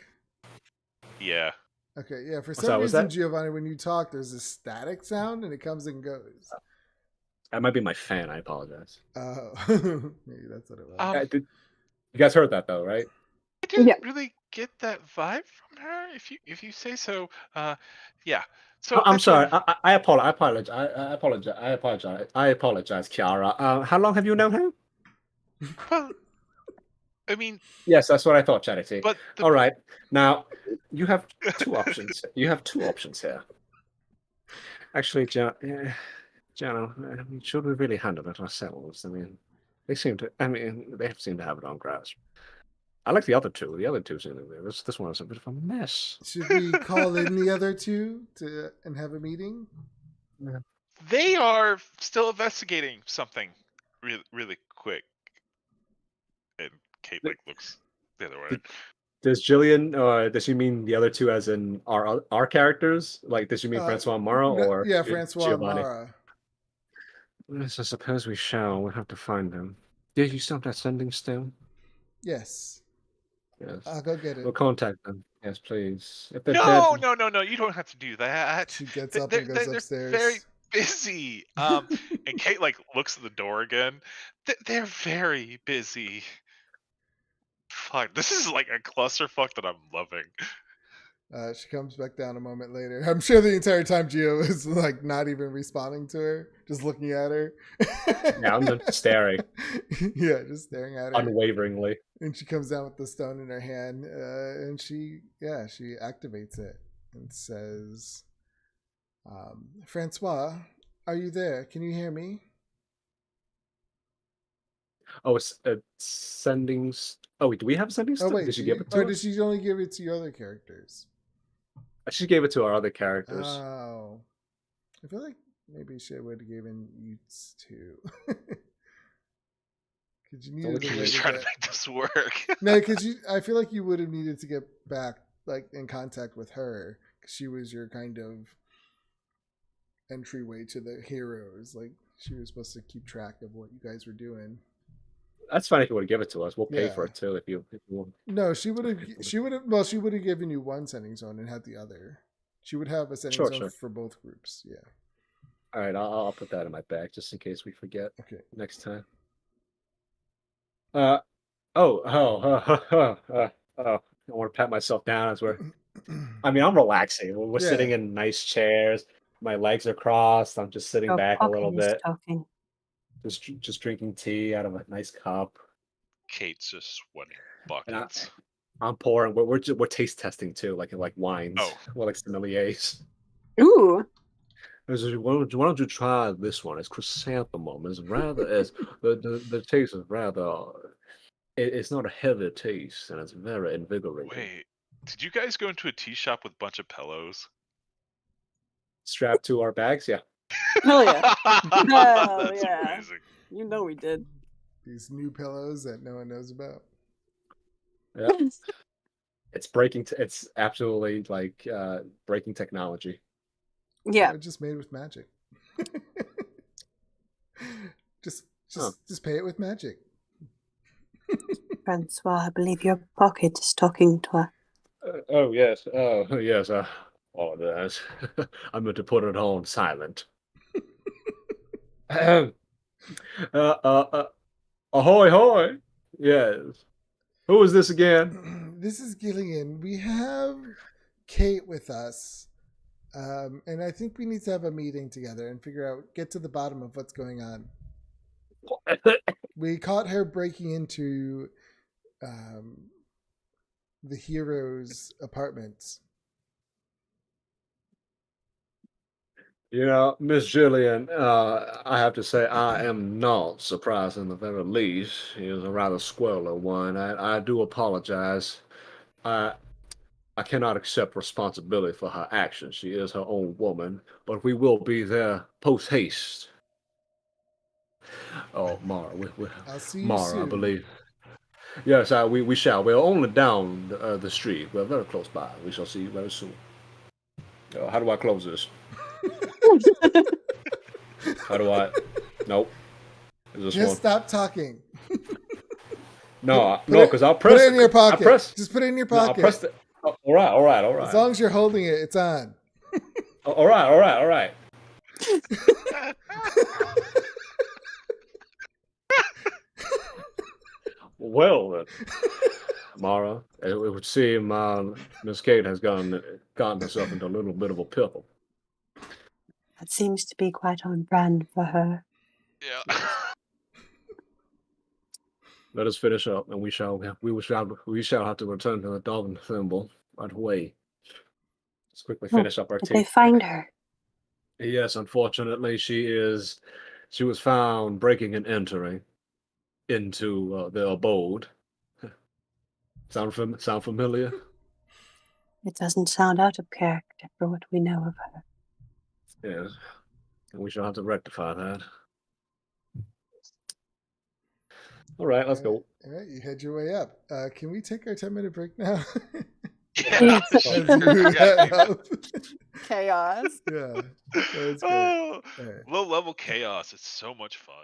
yeah. Okay, yeah. For What's some that? What's reason, that? Giovanni, when you talk, there's a static sound and it comes and goes. That might be my fan. I apologize. Oh, maybe that's what it was. You guys heard that though, right? I didn't Yeah. really get that vibe from her. If you say so. Yeah. So Oh, I'm that's what- sorry. I apologize. I apologize, Kiara. How long have you known her? Well, I mean, Yes, that's what I thought, Charity. but the, All right. Now you have two options. You have two options here. Actually, Jano, I mean, should we really handle it ourselves? I mean, they seem to have it on grasp. I like the other two. The other two seem to be. This one is a bit of a mess. Should we call in the other two and have a meeting? they are still investigating something really quick. And Kate like looks the other way. Does Jillian, or does she mean the other two as in our characters? Like, does she mean Francois and Mara, No, or yeah, Francois and Giovanni? Mara. Yes, I suppose we shall. We'll have to find them. Did you stop that sending stone? Yes, Yes. I'll go get it. We'll contact them. Yes, please. If they're No, dead, no, you don't have to do that. She gets They- up and they're- goes they're upstairs. very busy. And Kate like looks at the door again. They're very busy. Fuck, this is like a clusterfuck that I'm loving. She comes back down a moment later. I'm sure the entire time Gio is like not even responding to her, just looking at her. Yeah, I'm just staring Yeah, just staring at her. unwaveringly. And she comes down with the stone in her hand, and she activates it and says, "Francois, are you there? Can you hear me?" Oh, it's sending. Oh, wait, do we have sending Oh stone? wait, Did she give it to or did us? she only give it to your other characters? She gave it to our other characters. Oh, I feel like maybe she would have given you two. Because you Only needed a she way Just to trying to get... make this work. No, because I feel like you would have needed to get back, like, in contact with her, because she was your kind of entryway to the heroes. Like, she was supposed to keep track of what you guys were doing. That's fine if you want to give it to us. We'll pay for Yeah. it too if you want. No, she would have. She would have. Well, she would have given you one sending zone and had the other. She would have a sending Sure, zone sure. for both groups. Yeah. All right, I'll put that in my bag just in case we forget Okay. next time. I want to pat myself down as we're. I mean, I'm relaxing. We're Yeah. sitting in nice chairs. My legs are crossed. I'm just sitting Oh, back a Pocket little is bit, talking. just drinking tea out of a nice cup. Kate's just sweating And I- buckets. I'm pouring. We're taste testing too, like wines. Oh. We're like sommeliers. Ooh. I was like, why don't you try this one? It's chrysanthemum. It's the taste is rather. It's not a heavy taste, and it's very invigorating. Wait, did you guys go into a tea shop with a bunch of pillows? Strapped to our bags, yeah. Hell yeah. Hell That's yeah. amazing. You know we did. These new pillows that no one knows about. Yeah. It's breaking. It's absolutely like breaking technology. Yeah. They're just made with magic. just Huh. just pay it with magic. Francois, I believe your pocket is talking to her. Oh yes. Oh yes. Apologize. I meant to put it on silent. Ahem. Ahoy, hoy! Yes. Who is this again? This is Gillian. We have Kate with us. And I think we need to have a meeting together and get to the bottom of what's going on. We caught her breaking into the hero's apartments. You know, Miss Gillian, I have to say I am not surprised in the very least. She is a rather squirrely one. I do apologize. I I cannot accept responsibility for her actions. She is her own woman, but we will be there post haste. Oh, Mara, I'll see you Mara, I soon. believe. Yes, we shall. We're only down the street. We're very close by. We shall see you very soon. How do I close this? How do I? Nope. Is this Just one? stop talking. No, Put no, it- because I'll Put press it in your pocket. I press. Just put it in your No, I'll pocket. press the. Oh, all right, all right, all right. As long as you're holding it, it's on. All right, all right, all right. Well, then, Mara, it would seem Miss Kate has gotten herself into a little bit of a pickle. That seems to be quite on brand for her. Yeah. Let us finish up, and we shall have to return to the Dolphin Thimble right away. Let's quickly Oh, finish up our Did tea. they find her? Yes, unfortunately, she was found breaking and entering into the abode. Sound familiar? It doesn't sound out of character for what we know of her. Yes. And we shall have to rectify that. All right, let's go. All right, you head your way up. Can we take our 10-minute break now? Yeah. As you head up. Chaos. Yeah, that was great. Oh, All right. low level chaos. It's so much fun.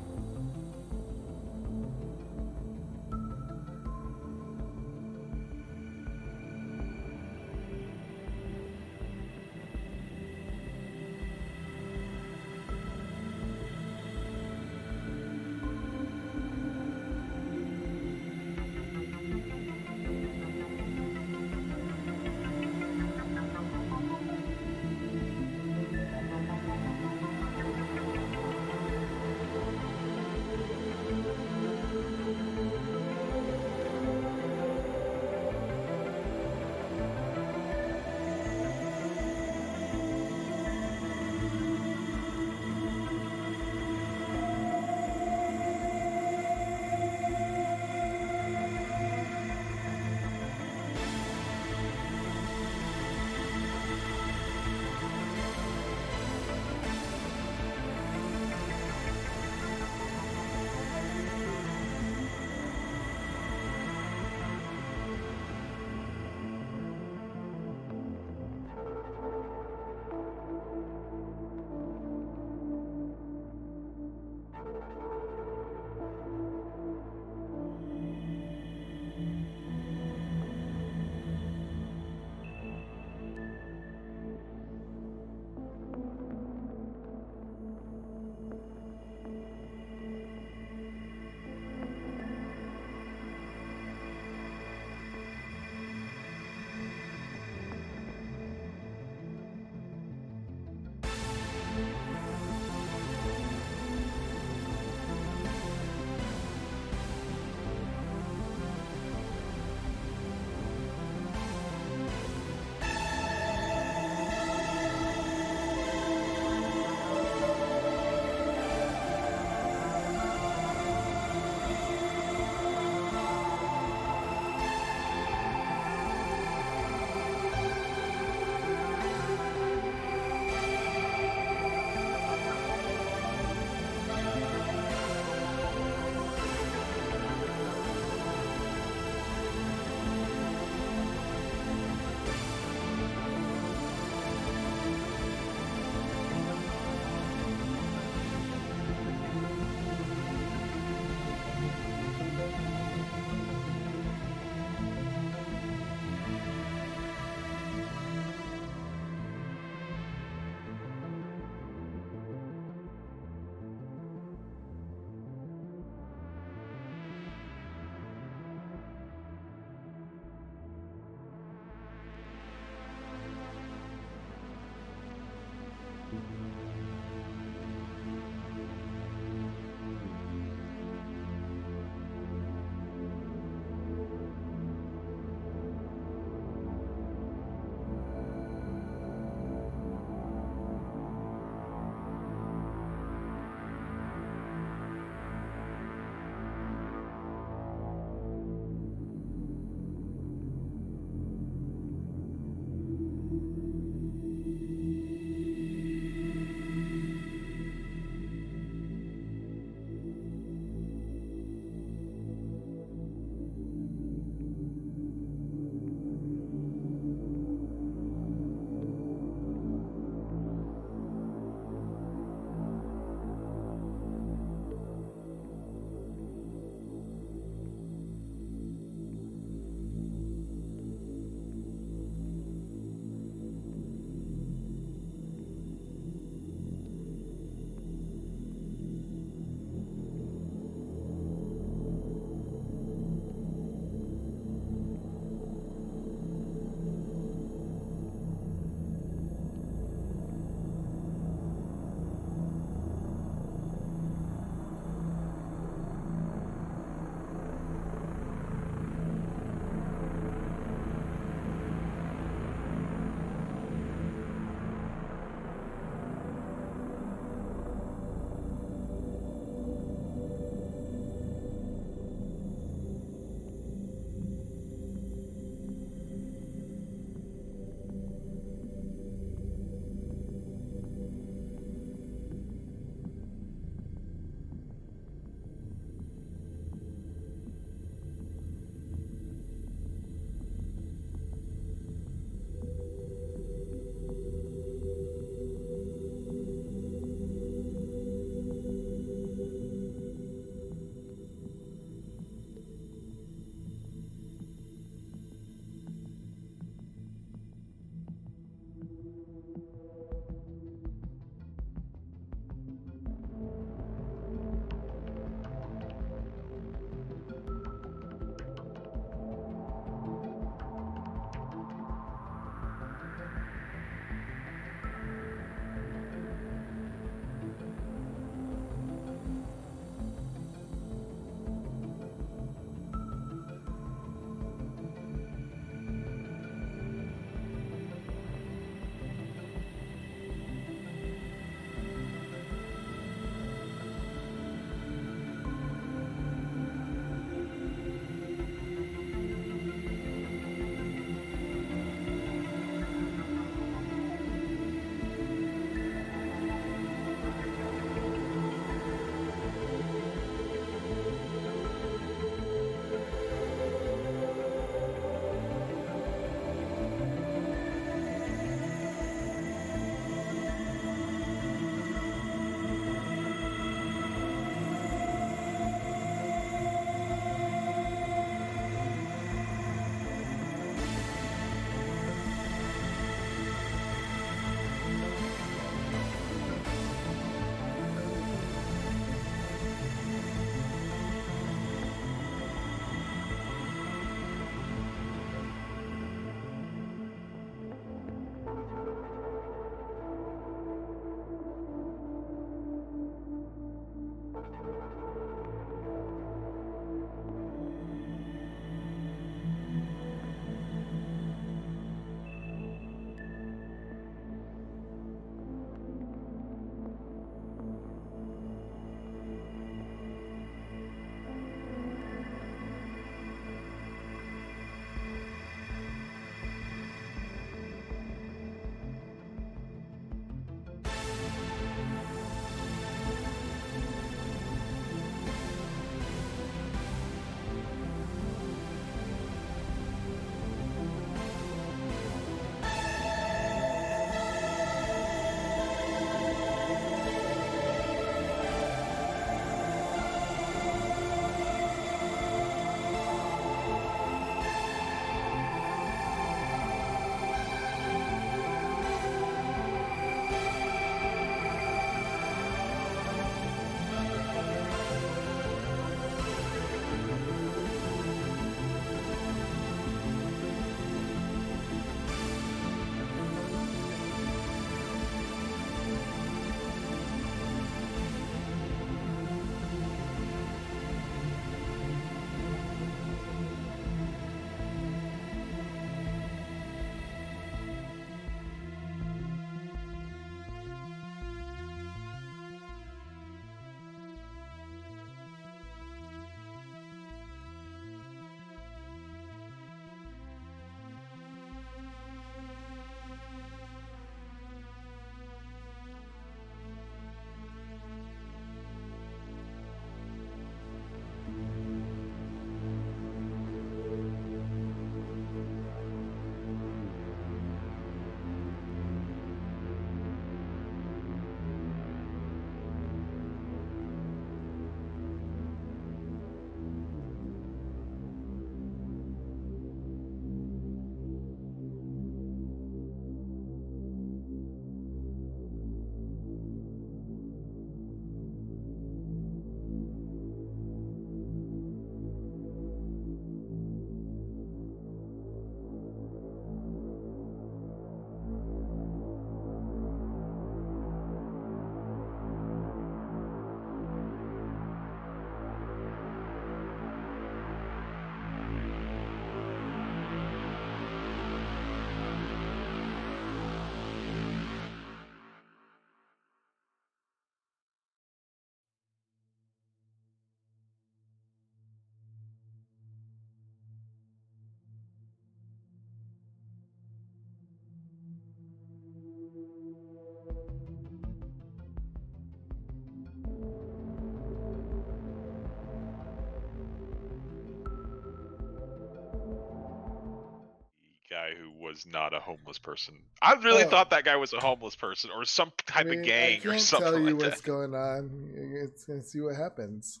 guy who was not a homeless person. I really Oh. thought that guy was a homeless person or some type of gang I or can't something tell you like what's that. going on. It's gonna see what happens.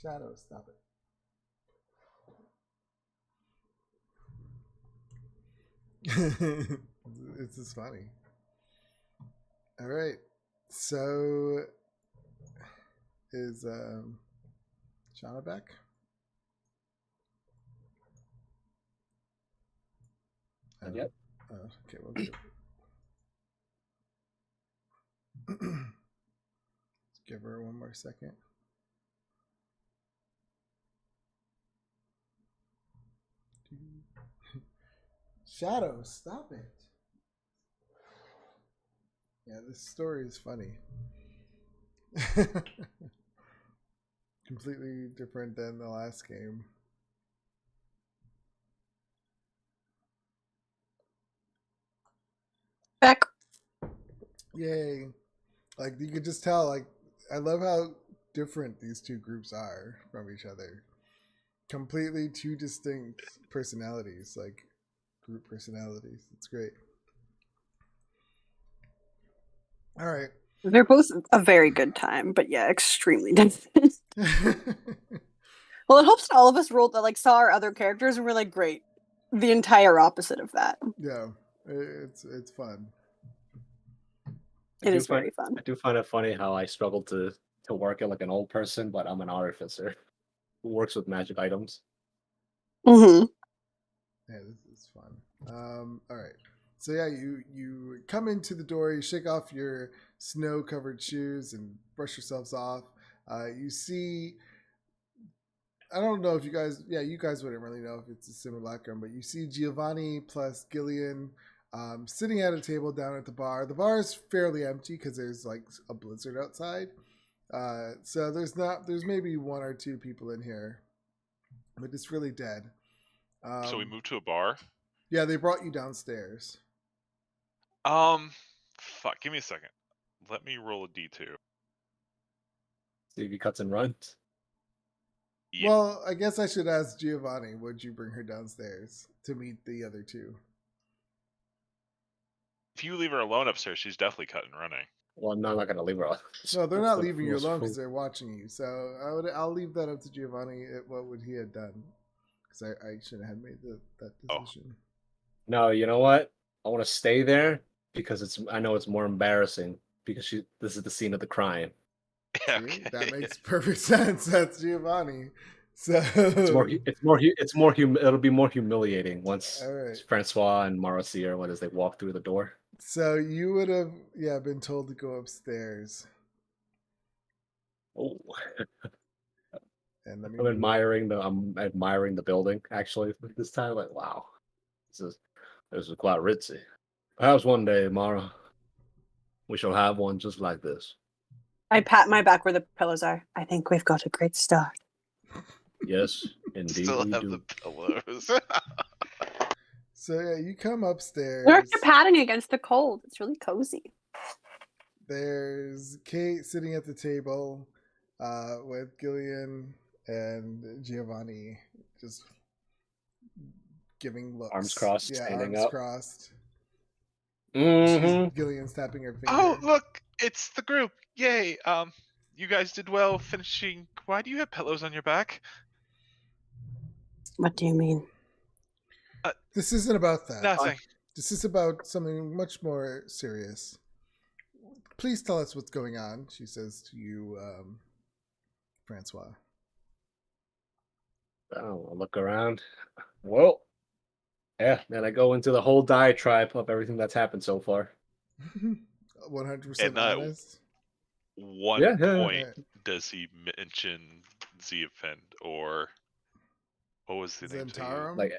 Shadow, stop it. It's just funny. All right, so is Shauna back? Yep. Okay, we'll do. Let's give her one more second. Shadow, stop it. Yeah, this story is funny. Completely different than the last game. Back. Yay. Like, you could just tell, like, I love how different these two groups are from each other. Completely two distinct personalities, like group personalities. It's great. All right. They're both a very good time, but yeah, extremely different. Well, it helps that all of us rolled that like saw our other characters and we're like, great. The entire opposite of that. Yeah, it's fun. It is very fun. I do find it funny how I struggle to work it like an old person, but I'm an artificer who works with magic items. Mm-hmm. Yeah, this is fun. All right. So yeah, you come into the door, you shake off your snow-covered shoes and brush yourselves off. You see, I don't know if you guys, you guys wouldn't really know if it's a similar background, but you see Giovanni plus Gillian sitting at a table down at the bar. The bar is fairly empty because there's like a blizzard outside. So there's maybe one or two people in here, but it's really dead. So we moved to a bar. Yeah, they brought you downstairs. Fuck. Give me a second. Let me roll a d2. See if he cuts and runs. Yeah. Well, I guess I should ask Giovanni, would you bring her downstairs to meet the other two? If you leave her alone upstairs, she's definitely cutting running. Well, no, I'm not gonna leave her. No, they're not leaving you alone because they're watching you. So I'll leave that up to Giovanni. What would he have done? Because I shouldn't have made that decision. No, you know what? I want to stay there because I know it's more embarrassing because this is the scene of the crime. Yeah, See? okay. That makes perfect sense. That's Giovanni. So it'll be more humiliating once All right. Francois and Mara see her as they walk through the door. So you would have been told to go upstairs. Oh, And I'm admiring the building actually this time. Like, wow, this is quite ritzy. Perhaps one day, Mara, we shall have one just like this. I pat my back where the pillows are. I think we've got a great start. Yes, indeed Still we have do. the pillows. So yeah, you come upstairs. They're patting against the cold. It's really cozy. There's Kate sitting at the table with Gillian and Giovanni, just giving looks. Arms crossed, Yeah, standing arms up. crossed. Mm-hmm. Gillian's tapping her finger. Oh, look, it's the group. Yay. You guys did well finishing. Why do you have pillows on your back? What do you mean? This isn't about that. Nothing. This is about something much more serious. Please tell us what's going on, she says to you, Francois. Oh, I'll look around. Well, yeah, then I go into the whole diatribe of everything that's happened so far. 100% And, honest. One Yeah. point does he mention Zeofen or what was the name? Zentarum? Like,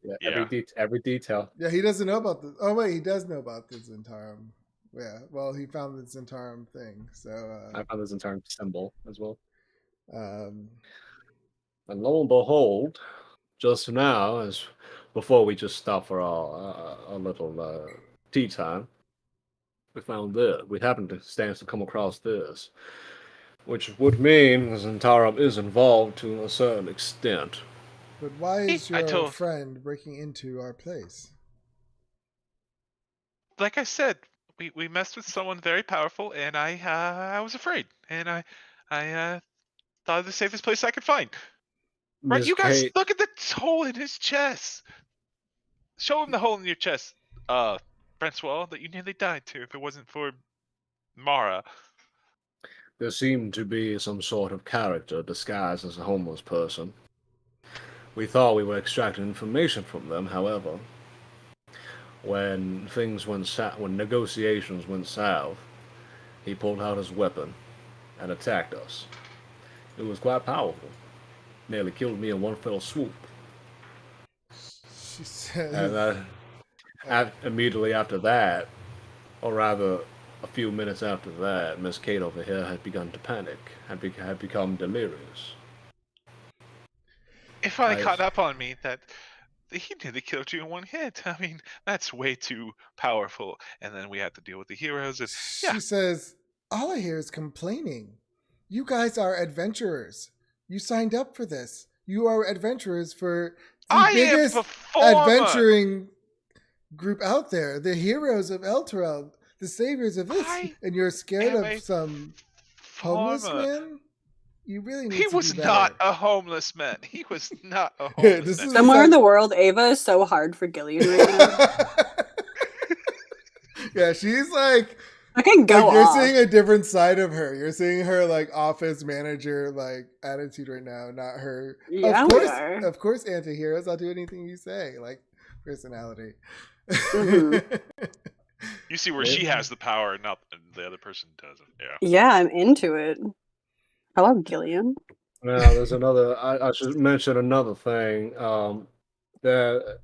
yeah, Yeah. every detail. Yeah, he doesn't know about the. Oh wait, he does know about the Zentarum. Yeah, well, he found the Zentarum thing. So I found this entire symbol as well. um, And lo and behold, just now, as before we just stopped for a little tea time, we found this. We happened to come across this, which would mean the Zentarum is involved to a certain extent. But why is I your told- friend breaking into our place? Like I said, we messed with someone very powerful, and I was afraid, and I thought of the safest place I could find. Right, Miss you guys, Kate, look at the hole in his chest. Show him the hole in your chest, Francois, that you nearly died to if it wasn't for Mara. there seemed to be some sort of character disguised as a homeless person. We thought we were extracting information from them, however, when when negotiations went south, he pulled out his weapon and attacked us. It was quite powerful. Nearly killed me in one fell swoop. She says. And immediately after that, or rather, a few minutes after that, Miss Kate over here had begun to panic, had become delirious. It finally I- caught up on me that he nearly killed you in one hit. I mean, that's way too powerful. And then we had to deal with the heroes. And She says, all I hear is complaining. You guys are adventurers. You signed up for this. You are adventurers for the I am biggest performer. adventuring group out there. The heroes of Elturel, the saviors of this. I And you're scared am of a some homeless performer. man? You really need He to was do better. not a homeless man. He was not a homeless This man. is- Somewhere in the world, Ava is so hard for Gillian right now. Yeah, she's like I can go like you're off. seeing a different side of her. You're seeing her like office manager like attitude right now, not her. Yeah, of we course, are. of course, anti-heroes. I'll do anything you say. Like personality. Mhm. You see where she has the power, not the other person doesn't. Yeah. Yeah, I'm into it. Hello, Gillian. Now, there's another. I should mention another thing. That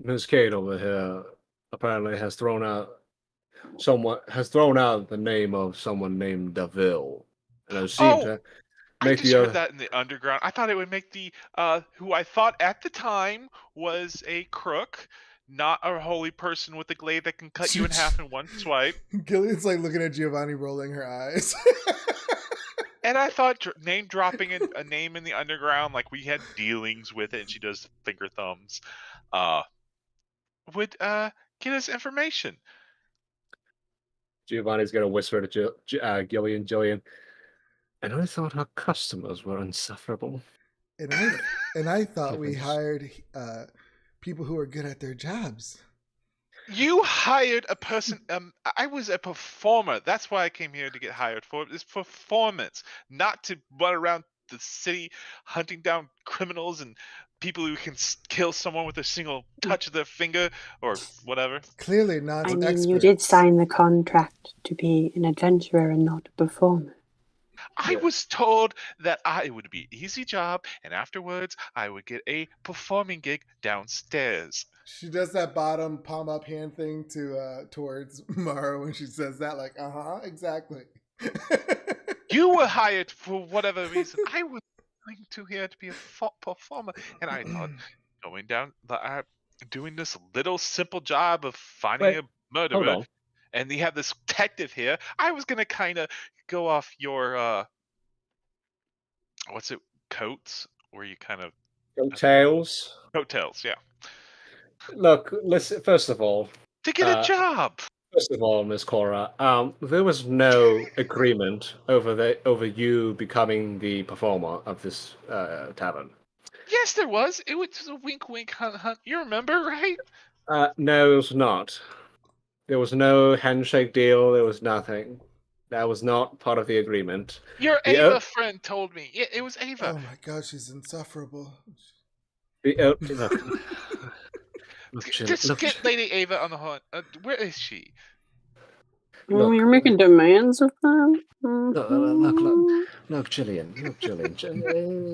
Miss Kate over here apparently has thrown out the name of someone named Deville, and it seemed to I make just the heard that in the underground. I thought it would make the who I thought at the time was a crook, not a holy person with a glaive that can cut you in half in one swipe. Gillian's like looking at Giovanni, rolling her eyes. And I thought name dropping a name in the underground, like we had dealings with it, and she does finger thumbs, would get us information. Giovanni's gonna whisper to Gillian. And I thought our customers were insufferable. and I thought we Goodness. hired people who are good at their jobs. You hired a person. I was a performer. That's why I came here to get hired for this performance, not to run around the city hunting down criminals and people who can kill someone with a single touch of their finger or whatever. Clearly not I an mean, expert. you did sign the contract to be an adventurer and not a performer. I Yeah. was told that it would be an easy job, and afterwards I would get a performing gig downstairs. She does that bottom palm up hand thing to towards Mara when she says that, like, exactly. You were hired for whatever reason. I was going to here to be a performer, and I thought going down doing this little simple job of finding Wait, a Hold murderer, on. and you have this detective here. I was gonna kind of go off your what's it, coats, where you kind of Tails. coattails, yeah, Look, listen. First of all, to get a job. Miss Cora, there was no agreement over you becoming the performer of this tavern. Yes, there was. It was a wink, wink, hunt, hunt. You remember, right? No, it was not. There was no handshake deal. There was nothing. That was not part of the agreement. Your The Ava o- friend told me. It was Ava. Oh my god, she's insufferable. Look, Just get Lady Ava on the horn. Where is she? Oh, Look, you're making demands of them? Look, Gillian.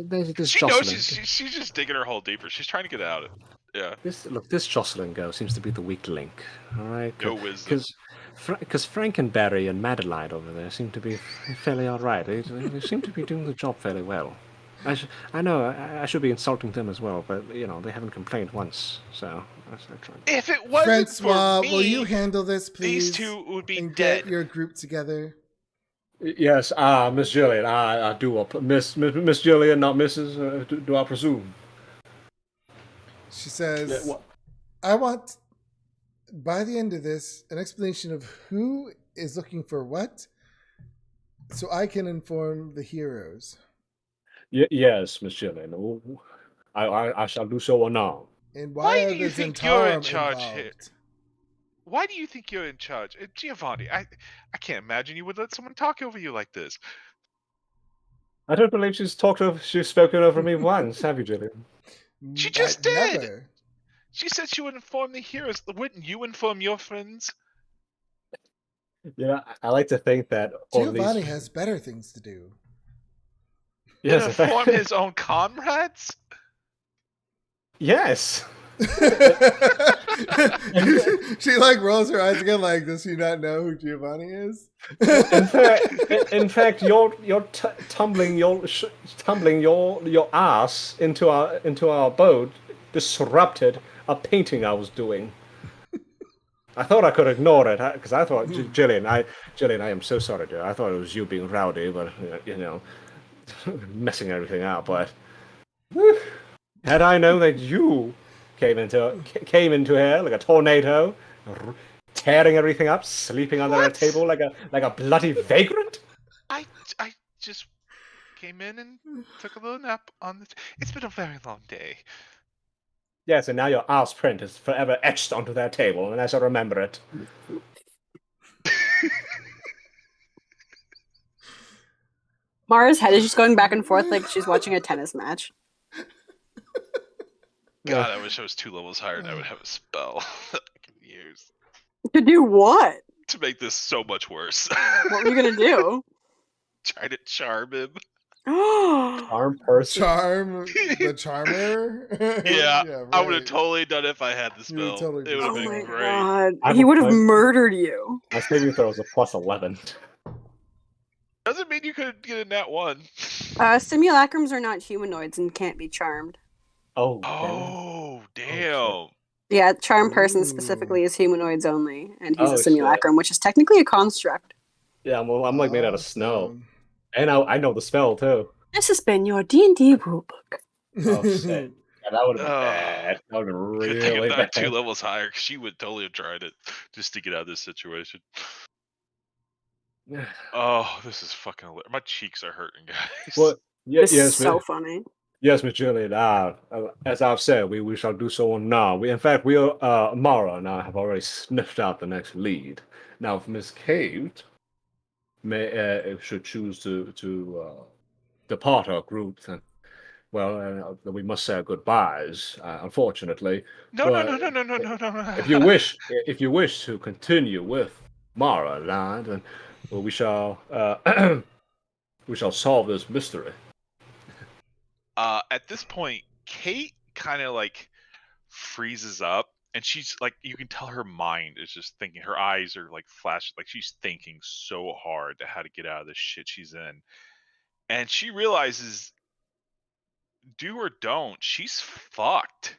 This She knows Jocelyn. she's just digging her hole deeper. She's trying to get out of it. Yeah. This Jocelyn girl seems to be the weak link. All right, No wisdom. because Frank and Barry and Madeline over there seem to be fairly all right. They seem to be doing the job fairly well. I know I should be insulting them as well, but you know they haven't complained once, so that's trying. If it wasn't Francois, for me, will you handle this, please? these two would be and dead. get your group together. Yes, Miss Gillian, I do. Miss Gillian, not Mrs. Do I presume? She says, Yeah, what? I want, by the end of this, an explanation of who is looking for what, so I can inform the heroes. Yes, Miss Gillian. I shall do so now. And Why why are do you the think you're in Zentarum charge here? involved? Why do you think you're in charge? Giovanni, I can't imagine you would let someone talk over you like this. I don't believe she's spoken over me once, have you, Gillian? She just did! Never. She said she would inform the heroes. Wouldn't you inform your friends? Yeah, I like to think that all Giovanni these. has better things to do. Yes, in Inform fact. his own comrades? Yes. She like rolls her eyes again, like, does she not know who Giovanni is? In fact, you're tumbling your ass into our boat disrupted a painting I was doing. I thought I could ignore it because I thought Gillian, I am so sorry, dear. I thought it was you being rowdy, but messing everything up. But had I known that you came into here like a tornado, tearing everything up, sleeping under a table like a bloody vagrant. I just came in and took a little nap on the. It's been a very long day. Yes, and now your ass print is forever etched onto that table, and I shall remember it. Mara's head is just going back and forth like she's watching a tennis match. God, I wish I was 2 levels higher and I would have a spell that I can use To do what? to make this so much worse. What were you gonna do? Try to charm him. Arm person. Charm the charmer. Yeah, I would have right. totally done it if I had the You would've spell. totally It would have Oh been my great. god. I'm He a would have player. murdered you. My saving throw is a +11. Doesn't mean you couldn't get a nat 1. Simulacrums are not humanoids and can't be charmed. Oh. Oh, shit. damn. Yeah, charm person Ooh. specifically is humanoids only, and he's Oh, a shit. simulacrum, which is technically a construct. Yeah, well, I'm like made out of snow, Awesome. and I know the spell too. This has been your D&D rulebook. Oh shit. Yeah, that would have been Oh. bad. That would have been Good thing really I'm bad. not 2 levels higher, 'cause she would totally have tried it just to get out of this situation. Oh, this is fucking hilarious. My cheeks are hurting, guys. Well, This yes, is so funny. yes, Miss Juliet. As I've said, we shall do so now. In fact, Mara and I have already sniffed out the next lead. Now, if Miss Kate should choose to depart our group, then we must say our goodbyes. Unfortunately, No. if you wish to continue with Mara and I, then we shall solve this mystery. At this point, Kate kind of like freezes up, and she's like, you can tell her mind is just thinking. Her eyes are like flashing, like she's thinking so hard to how to get out of this shit she's in, and she realizes, do or don't, she's fucked.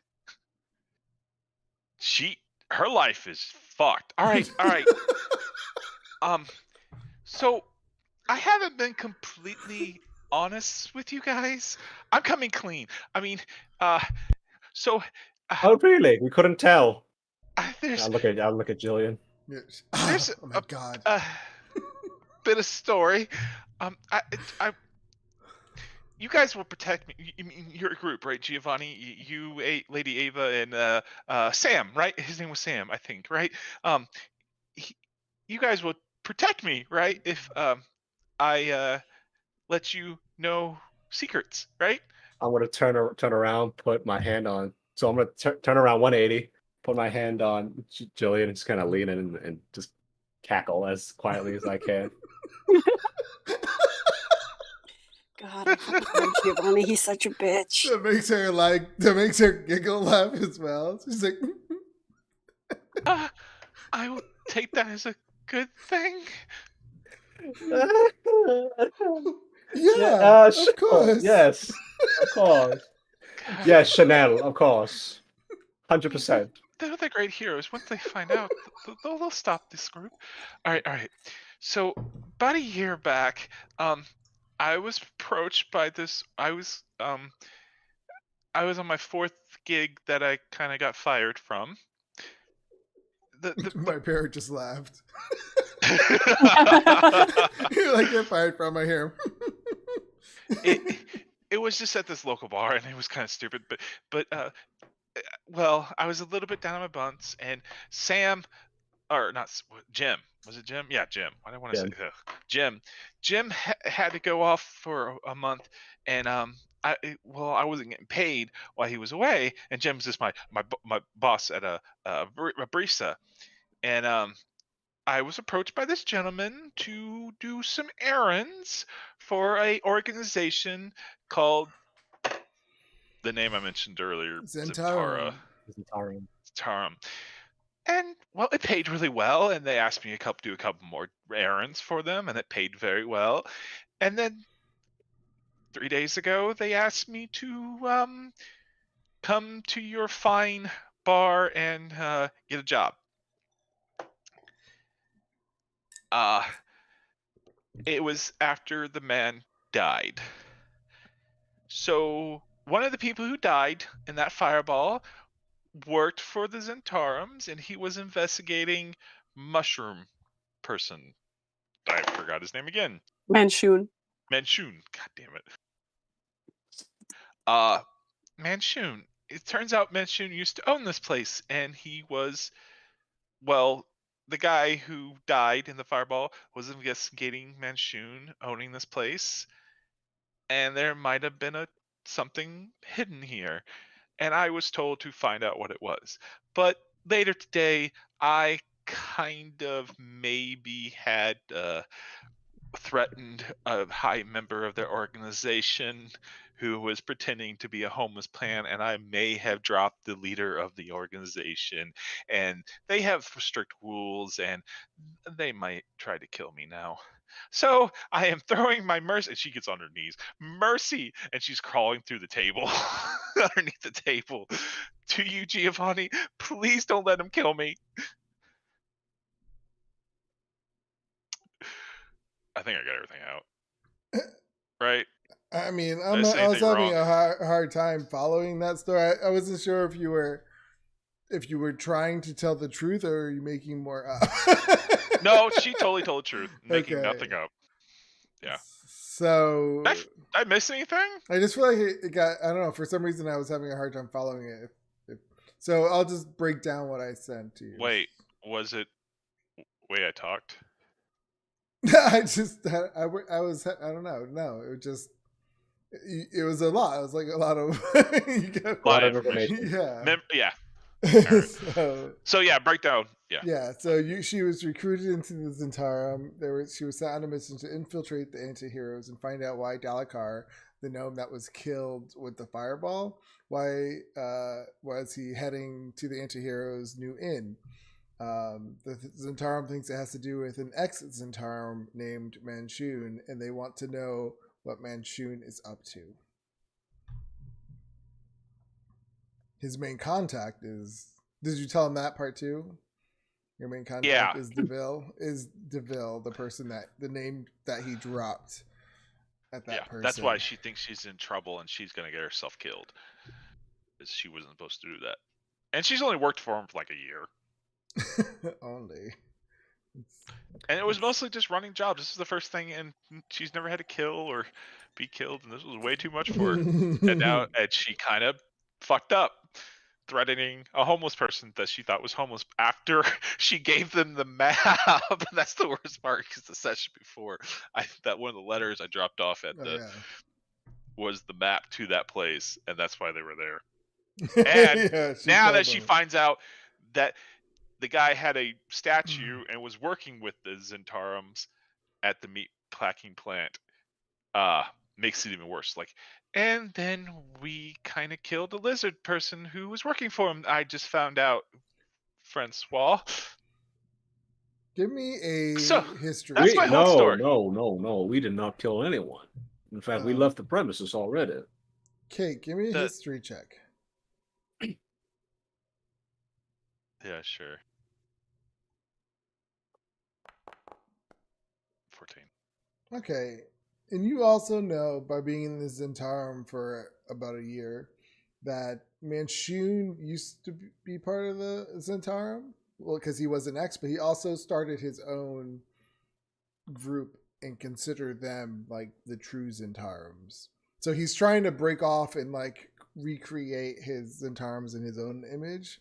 Her life is fucked. All right. So I haven't been completely honest with you guys. I'm coming clean. I mean, so Oh, really? We couldn't tell. there's I'll look at Jillian. There's oh my god. a bit of story. You guys will protect me. You mean your group, right? Giovanni, you, Lady Ava, and Sam, right? His name was Sam, I think, right? You guys will protect me, right? If I let you know secrets, right? I'm gonna turn around, put my hand on. So I'm gonna turn around 180, put my hand on Jillian, and just kind of lean in and just cackle as quietly as I can. God, I fucking love Giovanni. He's such a bitch. That makes her giggle, laugh as well. She's like, I will take that as a good thing. yeah, of Sure. course. Yes, of course. Yes, Chanel, of course. 100%. They're the great heroes. Once they find out, they'll stop this group. All right. So about a year back, I was approached by this. I was on my 4th gig that I kind of got fired from. My parrot just laughed. The You're like, get fired from, I hear it was just at this local bar, and it was kind of stupid, but well, I was a little bit down on my buns, and Sam, or not Jim, was it Jim? Yeah, Jim. Why do I want to say Jim? Jim had to go off for a month, and I wasn't getting paid while he was away, and Jim's just my boss at a barista, and I was approached by this gentleman to do some errands for a organization called the name I mentioned earlier, Zentarum. Zentarum. And well, it paid really well, and they asked me to do a couple more errands for them, and it paid very well. And then 3 days ago, they asked me to come to your fine bar and get a job. It was after the man died. So one of the people who died in that fireball worked for the Zentarums, and he was investigating mushroom person. I forgot his name again. Manchun. God damn it. Manchun. It turns out Manchun used to own this place, and he was, well, the guy who died in the fireball was investigating Manchun owning this place, and there might have been something hidden here, and I was told to find out what it was. But later today, I kind of maybe had threatened a high member of their organization who was pretending to be a homeless plan, and I may have dropped the leader of the organization, and they have strict rules, and they might try to kill me now. So I am throwing my mercy, and she gets on her knees, mercy, and she's crawling through the table, underneath the table, to you, Giovanni. Please don't let him kill me. I think I got everything out. Right? I mean, Did I say I was anything having wrong? a hard time following that story. I wasn't sure if you were trying to tell the truth or are you making more up. No, she totally told the truth, making Okay. nothing up. Yeah. So Did I miss anything? I just feel like it got, I don't know, for some reason I was having a hard time following it. So I'll just break down what I sent to you. Wait, was it way I talked? I was, I don't know. No, it was a lot. It was like a lot of, A lot of information. Yeah. Yeah. Right. So yeah, breakdown. Yeah. Yeah. So she was recruited into the Zentarum. She was sent on a mission to infiltrate the anti-heroes and find out why Dalakar, the gnome that was killed with the fireball, why was he heading to the anti-heroes' new inn? The Zentarum thinks it has to do with an ex-Zentarum named Manchun, and they want to know what Manchun is up to. His main contact is... Did you tell him that part too? Your main contact is DeVille. Is DeVille the person the name that he dropped at that person? That's why she thinks she's in trouble and she's gonna get herself killed. Because she wasn't supposed to do that. And she's only worked for him for like a year. Only. And it was mostly just running jobs. This is the first thing, and she's never had to kill or be killed, and this was way too much for her. And she kind of fucked up, threatening a homeless person that she thought was homeless after she gave them the map. That's the worst part, because the session before, that one of the letters I dropped off at was the map to that place, and that's why they were there. And now that she finds out that the guy had a statue and was working with the Zentarums at the meat packing plant, makes it even worse. Like, and then we kind of killed a lizard person who was working for him. I just found out, Francois. Give me a history. That's my whole story. No. We did not kill anyone. In fact, we left the premises already. Kate, give me a history check. Yeah, sure. 14. Okay. And you also know, by being in the Zentarum for about a year, that Manchun used to be part of the Zentarum. Well, because he was an ex, but he also started his own group and considered them like the true Zentarums. So he's trying to break off and like recreate his Zentarums in his own image.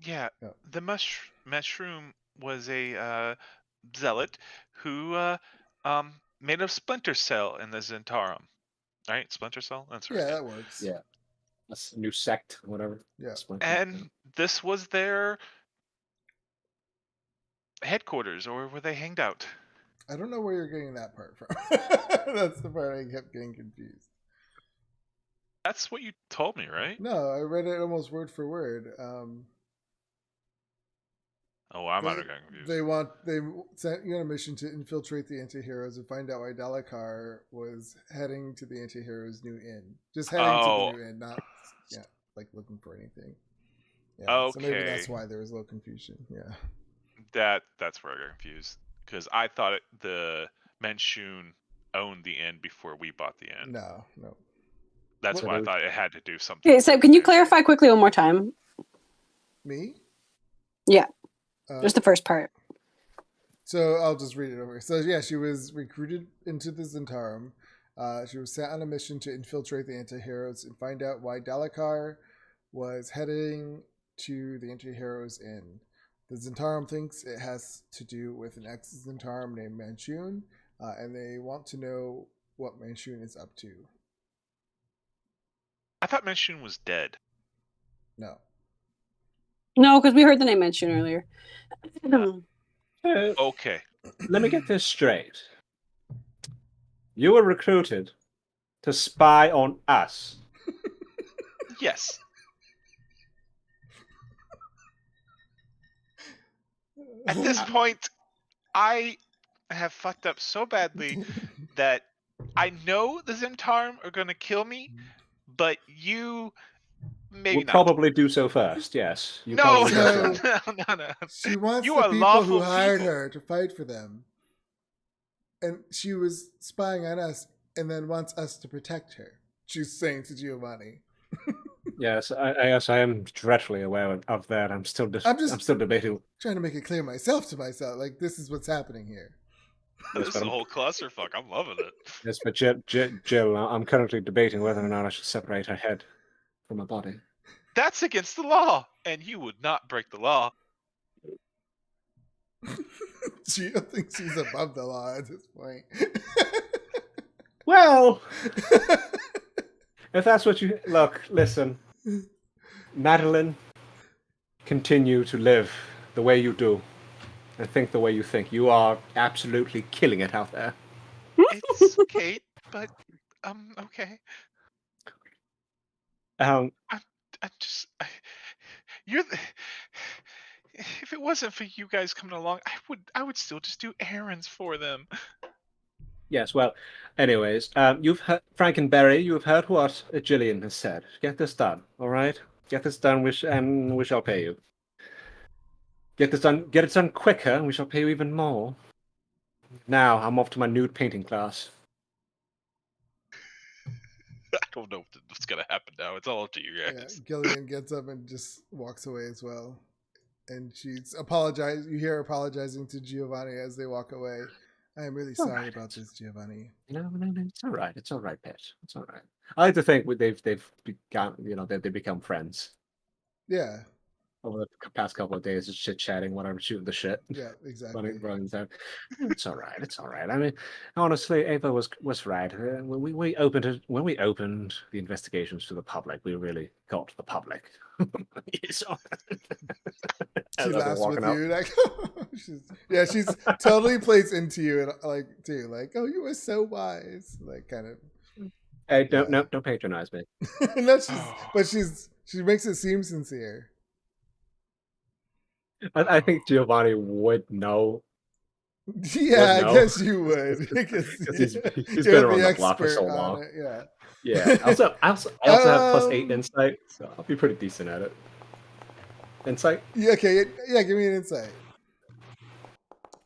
Yeah, Yeah. the mushroom was a zealot who made a splinter cell in the Zentarum. Right, splinter cell. That's right. Yeah, that works. Yeah. That's a new sect, whatever. Yeah. And this was their headquarters, or where they hanged out. I don't know where you're getting that part from. That's the part I kept getting confused. That's what you told me, right? No, I read it almost word for word. Oh, I might have gotten confused. They sent you on a mission to infiltrate the anti-heroes and find out why Dalekar was heading to the anti-heroes' new inn. Just heading to the new inn, not like looking for anything. Yeah. Okay. So maybe that's why there was a little confusion. Yeah. That's where I got confused, because I thought the Manchun owned the inn before we bought the inn. No. That's What? why I thought it had to do something. Okay, so can you clarify quickly one more time? Me? Yeah. Just the first part. So I'll just read it over. So yeah, she was recruited into the Zentarum. She was sent on a mission to infiltrate the anti-heroes and find out why Dalekar was heading to the anti-heroes inn. The Zentarum thinks it has to do with an ex-Zentarum named Manchun, and they want to know what Manchun is up to. I thought Manchun was dead. No. No, because we heard the name mentioned earlier. Okay. Let me get this straight. You were recruited to spy on us. Yes. At this point, I have fucked up so badly that I know the Zentarum are going to kill me, but you maybe We'll not. probably do so first, yes. You No, probably So- do so. no. She wants You the are people who lawful hired people. her to fight for them. And she was spying on us and then wants us to protect her. She's saying to Giovanni. Yes, I am dreadfully aware of that. I'm still debating. Trying to make it clear to myself. Like, this is what's happening here. This is a whole clusterfuck. I'm loving it. Yes, but Jill, I'm currently debating whether or not I should separate her head from her body. That's against the law, and you would not break the law. Gio thinks she's above the law at this point. Well, if that's what you look, listen, Madeline, continue to live the way you do and think the way you think. You are absolutely killing it out there. It's okay, but okay. You're the, if it wasn't for you guys coming along, I would still just do errands for them. Yes, well, anyways, you've heard, Frankenberry, you have heard what Jillian has said. Get this done, all right? Get this done, and we shall pay you. Get it done quicker, and we shall pay you even more. Now, I'm off to my nude painting class. I don't know what's gonna happen now. It's all up to you guys. Yeah, Gillian gets up and just walks away as well. And she's you hear her apologizing to Giovanni as they walk away. I am really sorry about this, Giovanni. No, it's all right. It's all right, Pet. It's all right. I like to think they've become, they become friends Yeah, over the past couple of days, just chit chatting, whatever, shooting the shit. yeah, exactly. running down. It's all right. It's all right. I mean, honestly, Ava was right. When we opened the investigations to the public, we really got the public. So, She laughs with you. Like, she's totally plays into you and like, oh, you were so wise. Like, kind of. Hey, don't patronize me. No, she makes it seem sincere. I think Giovanni would know. Yeah, I guess you would. Because he's been around the block for so long. Yeah. Yeah. I also have +8 insight, so I'll be pretty decent at it. Insight? Yeah, okay. Yeah, give me an insight.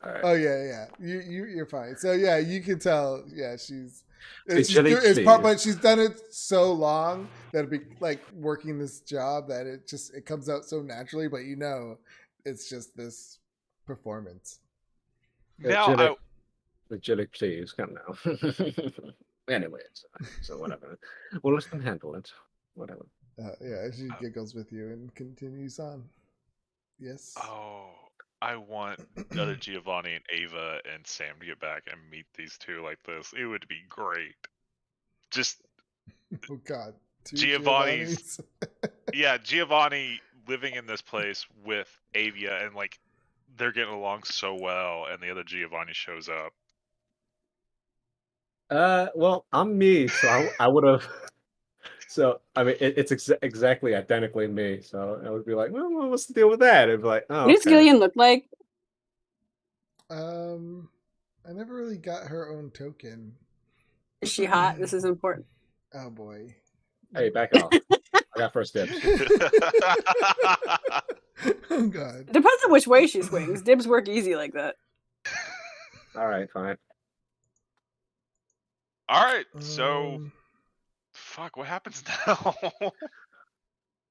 All right. Oh yeah. You're fine. So yeah, you can tell. Yeah, she's It's, Jelly, it's part, please. but she's done it so long that it'd be like working this job that it comes out so naturally. But it's just this performance. Now, Jelly, Jelly, please come now. Anyway, so whatever. We'll let them handle it. Whatever. Yeah, she giggles with you and continues on. Yes. I want the other Giovanni and Ava and Sam to get back and meet these two like this. It would be great. Just Oh God. Two Giovanni's. Giovannis. Yeah, Giovanni living in this place with Avia, and like they're getting along so well, and the other Giovanni shows up. Well, I'm me, so I would have. So I mean, it's exactly identically me. So I would be like, well, what's the deal with that? It'd be like, oh, What does okay. Gillian look like? I never really got her own token. Is she hot? This is important. Oh boy. Hey, back off. I got first dibs. Oh God. Depends on which way she swings. Dibs work easy like that. All right, fine. All right, so Um, fuck, what happens now?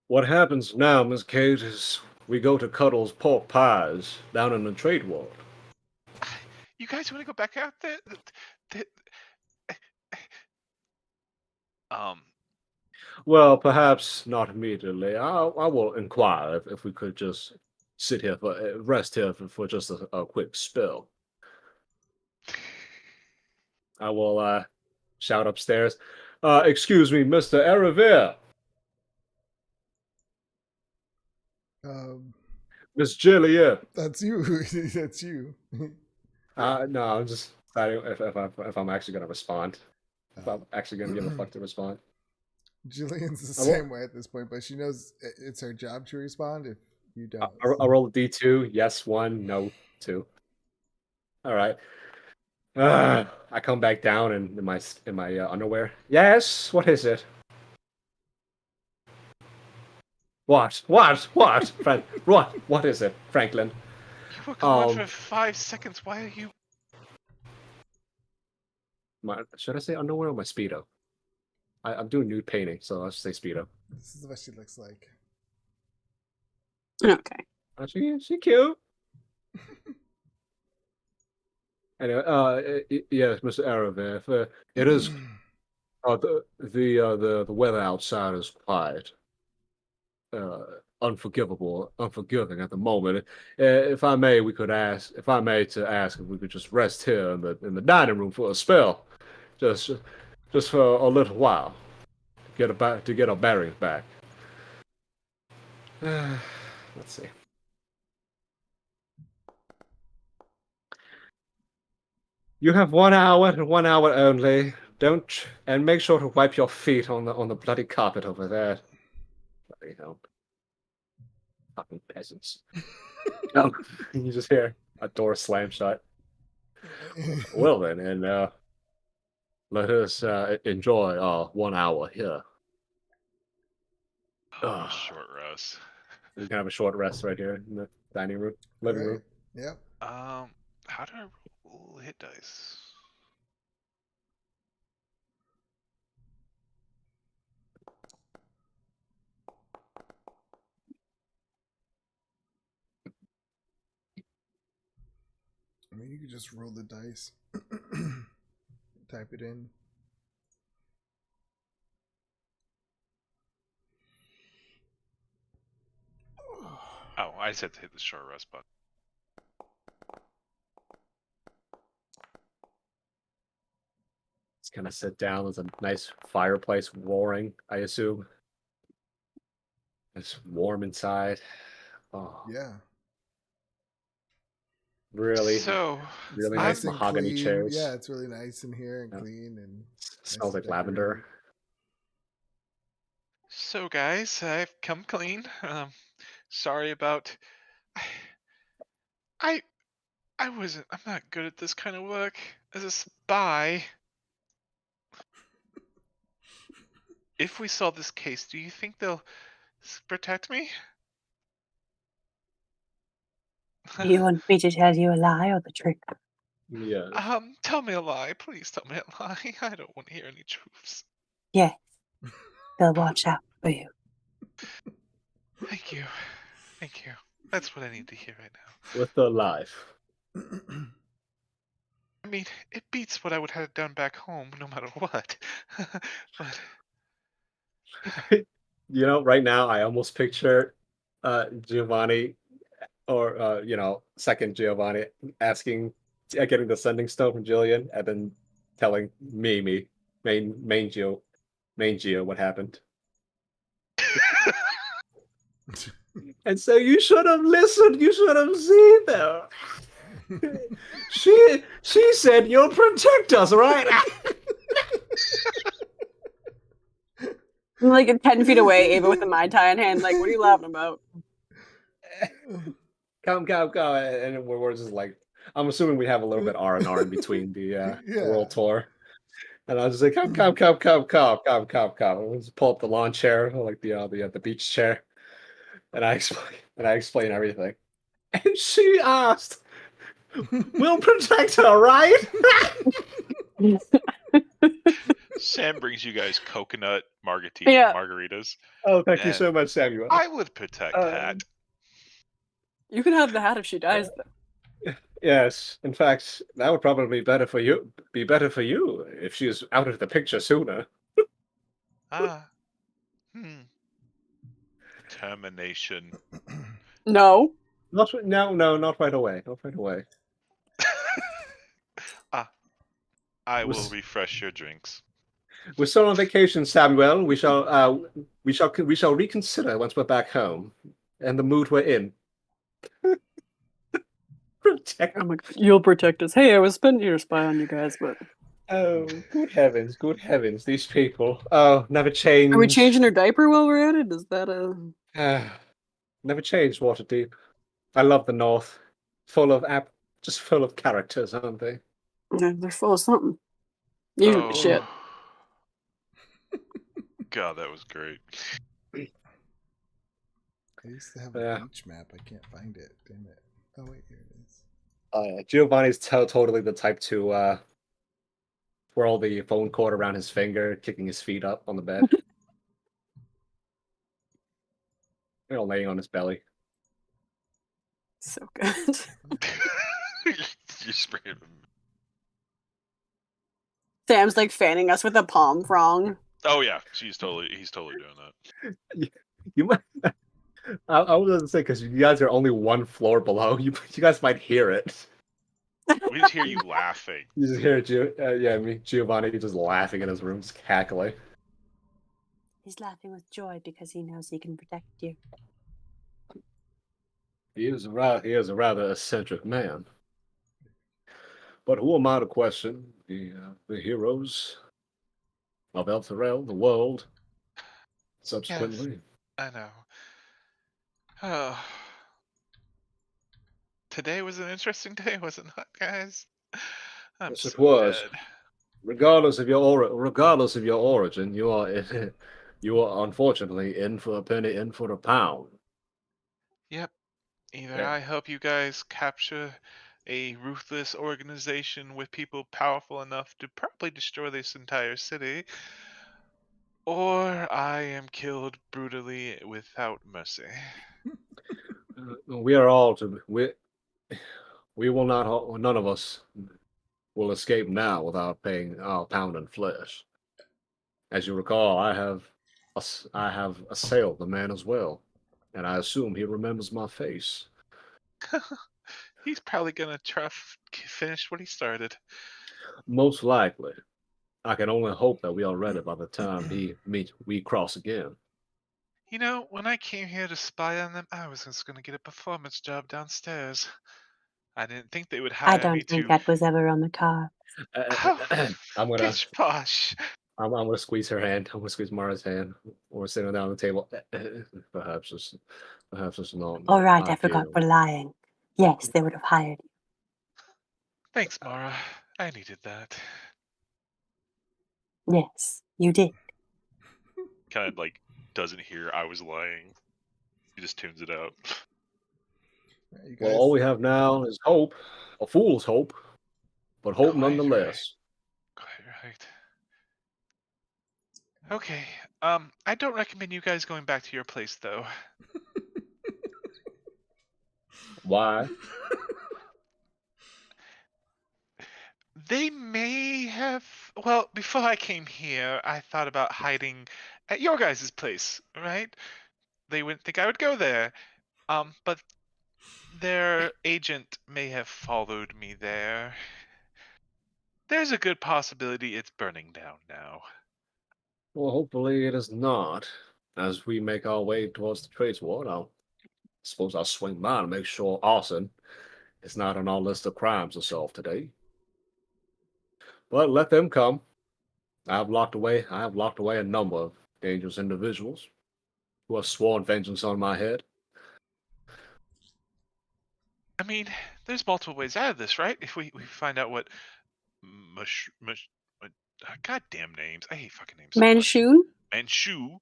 What happens now, Miss Kate, is we go to Cuddles Pork Pies down in the trade world. You guys want to go back out there? Well, perhaps not immediately. I will inquire if we could just sit here for rest here for just a quick spell. I will shout upstairs. Excuse me, Mr. Arevere. Miss Jillian. That's you. That's you. No, I'm just deciding if I'm actually gonna respond. If I'm actually gonna give a fuck to respond. Jillian's the same way at this point, but she knows it's her job to respond if you don't. I'll roll a D2. Yes, 1. No, 2. All right. I come back down in my underwear. Yes. What is it? What? What is it, Franklin? You were gone for 5 seconds. Why are you? Should I say underwear or my Speedo? I'm doing nude painting, so I'll just say Speedo. This is what she looks like. Okay. She cute. Anyway, yes, Mr. Arevere, it is. The weather outside is quite unforgiving at the moment. If I may ask if we could just rest here in the dining room for a spell, just for a little while, to get our bearings back. Let's see. You have 1 hour and 1 hour only. And make sure to wipe your feet on the bloody carpet over there. Bloody hell. Fucking peasants. You just hear a door slam shut. Well then, and let us enjoy our 1 hour here. Short rest. We can have a short rest right here in the dining room, living room. Yep. How do I roll hit dice? I mean, you could just roll the dice, type it in. Oh, I said to hit the short rest button. Just kind of sit down. There's a nice fireplace roaring, I assume. It's warm inside. Oh, Yeah. really Nice nice mahogany clean. chairs. Yeah, it's really nice in here and clean and Smells like nicely lavender. decorated. So, guys, I've come clean. Sorry about. I'm not good at this kind of work as a spy. If we solve this case, do you think they'll protect me? You want me to tell you a lie or the truth? Yeah. Tell me a lie. Please tell me a lie. I don't want to hear any truths. Yes, they'll watch out for you. Thank you. Thank you. That's what I need to hear right now. With the life. I mean, it beats what I would have done back home, no matter what. But You know, right now I almost picture Giovanni or second Giovanni asking getting the sending stone from Jillian and then telling Mimi, main Gio what happened. And so you should have listened, you should have seen them. She said you'll protect us, right? I'm like 10 feet away, Ava with a Mai Tai in hand. Like, what are you laughing about? Come. And we're just like, I'm assuming we have a little bit R&R in between the world tour. And I was just like, come. We'll just pull up the lawn chair, like the beach chair. And I explain everything. And she asked, we'll protect her, right? Sam brings you guys coconut margaritas. Oh, thank you so much, Samuel. I would protect Hat. You can have the hat if she dies, though. Yes, in fact, that would probably be better for you if she is out of the picture sooner. Termination. No. Not right away. Not right away. I will refresh your drinks. We're still on vacation, Samuel. We shall reconsider once we're back home and the mood we're in. Protect. Oh my God. You'll protect us. Hey, I was spent here to spy on you guys, but oh, good heavens, these people. Oh, never change. Are we changing her diaper while we're at it? Is that a never changed, Waterdeep. I love the North. Full of characters, aren't they? Yeah, they're full of something. Usually shit. God, that was great. I used to have a beach map. I can't find it. Damn it. Oh wait, here it is. Giovanni's totally the type to twirl the phone cord around his finger, kicking his feet up on the bed. Laying on his belly. So good. You sprayed him. Sam's like fanning us with a palm frond. Oh yeah, he's totally doing that. You might. I was gonna say because you guys are only one floor below. You guys might hear it. We just hear you laughing. You just hear Giovanni just laughing in his room, just cackling. He's laughing with joy because he knows he can protect you. He is a rather eccentric man. But who am I to question the heroes of Elturel, the world? Subsequently, yes, I know. Oh. Today was an interesting day, was it not, guys? Yes, it was. Dead. Regardless of your origin, you are unfortunately in for a penny, in for a pound. Yep. Either I help you guys capture a ruthless organization with people powerful enough to probably destroy this entire city, or I am killed brutally without mercy. We are all to we will not. None of us will escape now without paying our pound in flesh. As you recall, I have assailed the man as well, and I assume he remembers my face. He's probably gonna try finish what he started. Most likely. I can only hope that we are ready by the time we cross again. You know, when I came here to spy on them, I was just gonna get a performance job downstairs. I didn't think they would hire I me don't think that was ever on the card. I'm gonna Pish posh. I'm gonna squeeze her hand. I'm gonna squeeze Mara's hand. We're sitting down on the table. Perhaps it's not. All right, I forgot we're lying. Yes, they would have hired you. Thanks, Mara. I needed that. Yes, you did. Kind of like doesn't hear I was lying. He just tunes it out. You Well, guys, all we have now is hope. A fool's hope. but hope Quite right. nonetheless. Quite right. Okay. I don't recommend you guys going back to your place, though. Why? They may have. Well, before I came here, I thought about hiding at your guys' place, right? They wouldn't think I would go there. But their agent may have followed me there. There's a good possibility it's burning down now. Well, hopefully it is not. As we make our way towards the trades ward, suppose I'll swing by to make sure arson is not on our list of crimes to solve today. But let them come. I have locked away a number of dangerous individuals who have sworn vengeance on my head. I mean, there's multiple ways out of this, right? If we find out what goddamn names. I hate fucking names so much. Manchun? Manchu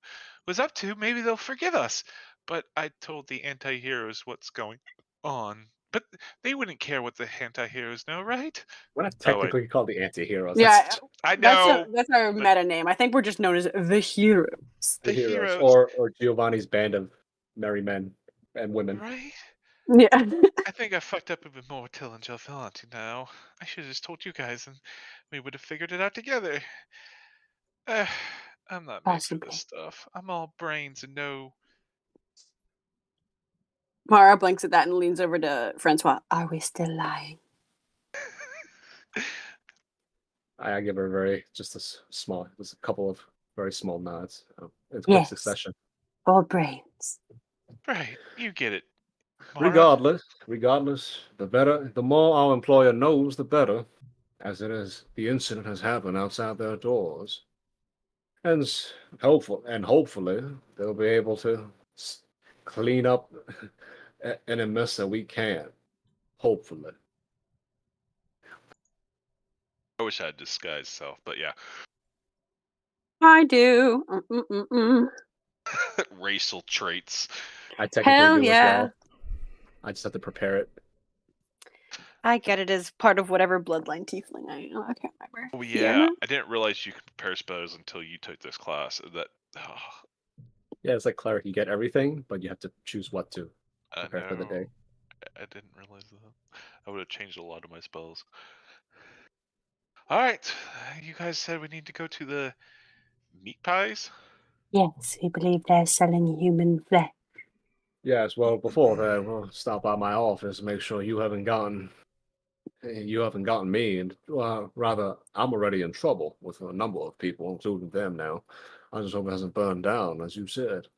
was up to, maybe they'll forgive us. But I told the anti-heroes what's going on. But they wouldn't care what the anti-heroes know, right? We're not Oh, wait. technically called the anti-heroes. Yeah, I know. that's our meta name. I think we're just known as the heroes. the The heroes. heroes. Or Giovanni's band of merry men and women. Right? Yeah. I think I fucked up even more with Till and Gelfelanti now. I should have just told you guys and we would have figured it out together. I'm not made for Possibly. this stuff. I'm all brains and no. Mara blinks at that and leans over to Francois. Are we still lying? I give her just a couple of very small nods in quick Yes. succession. All brains. Right, you get it. Mara. Regardless, the more our employer knows, the better, as it is the incident has happened outside their doors. And hopefully they'll be able to clean up any mess that we can. Hopefully. I wish I had disguised self, but yeah. I do. Racial traits. I technically Hell do yeah. as well. I just have to prepare it. I get it as part of whatever bloodline tiefling I can't remember. Oh yeah, I didn't realize you could prepare spells until you took this class. Yeah, it's like cleric. You get everything, but you have to choose what to I prepare for the day. I didn't realize that. I would have changed a lot of my spells. All right, you guys said we need to go to the meat pies. Yes, we believe they're selling human flesh. Yes, well, before that, we'll stop by my office and make sure you haven't gotten me, and rather, I'm already in trouble with a number of people, including them now. I just hope it hasn't burned down, as you said.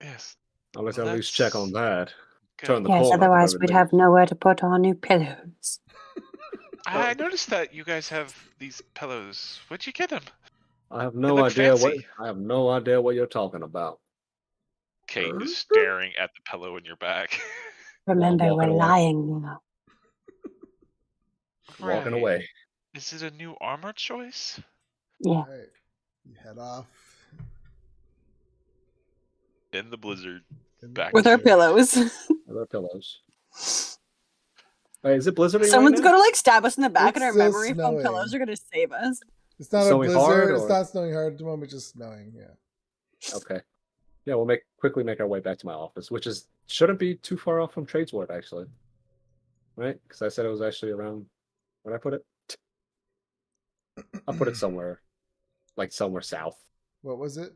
Yes. Let's Well, at least check on that. Good. Turn the Yes, corner. at the otherwise very we'd least. have nowhere to put our new pillows. I noticed that you guys have these pillows. Where'd you get them? I have They no look idea fancy. what you're talking about. Kate is staring at the pillow in your back. Remember, walking we're away. lying now. Walking Right. away. Is it a new armor choice? Yeah. All right, you head off. In the blizzard. in the Back With our blizzard. pillows. With our pillows. Wait, is it blizzarding Someone's right now? gonna like stab us in the back, It's and our still memory foam pillows snowing. are gonna save us. It's not a Snowing blizzard. hard, It's or- not snowing hard at the moment. Just snowing. Yeah. Okay. Yeah, we'll quickly make our way back to my office, which shouldn't be too far off from Tradesward, actually. Right? Because I said it was actually around. Where'd I put it? I'll put it somewhere south. What was it?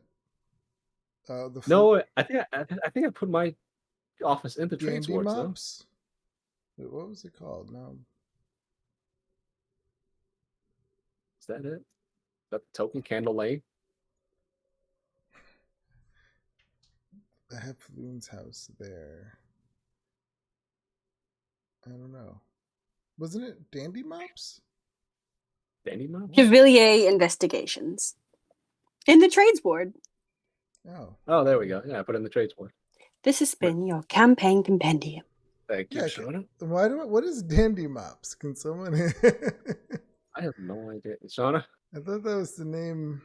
The No, I think I put my office into D&D Tradesward. No? mobs. Wait, what was it called? No. Is that it? Is that the token Candle Lane? I have Floon's house there. I don't know. Wasn't it Dandy Mops? Dandy Mom? Chevalier investigations. In the trades board. Oh. Oh, there we go. Yeah, I put it in the Tradesward. This has been your campaign compendium. Thank you, Yeah, Shauna. what is Dandy Mops? Can someone I have no idea. Shauna? I thought that was the name.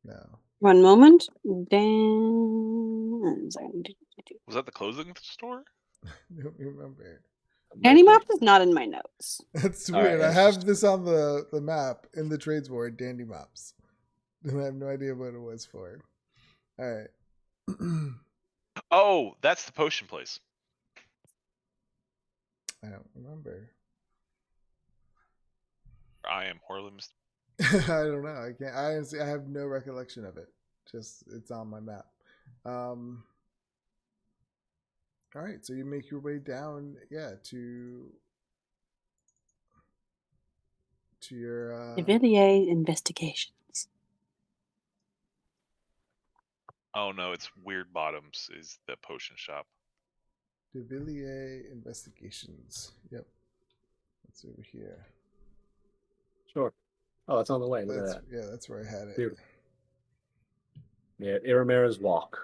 No. One moment. Dan. Was that the clothing store? I don't remember. Dandy Mops is not in my notes. That's All right, weird. I it's have just- this on the map in the trades board, Dandy Mops. And I have no idea what it was for. Alright. Oh, that's the potion place. I don't remember. I am Horlim's. I don't know. I can't. I honestly, I have no recollection of it. Just it's on my map. All right, so you make your way down, to your De Villiers Investigations. Oh no, it's Weird Bottoms is the potion shop. De Villiers Investigations. Yep, that's over here. Sure. Oh, that's on the way. Look at That's that. yeah, that's where I had it. Beautiful. Yeah, Iramira's Walk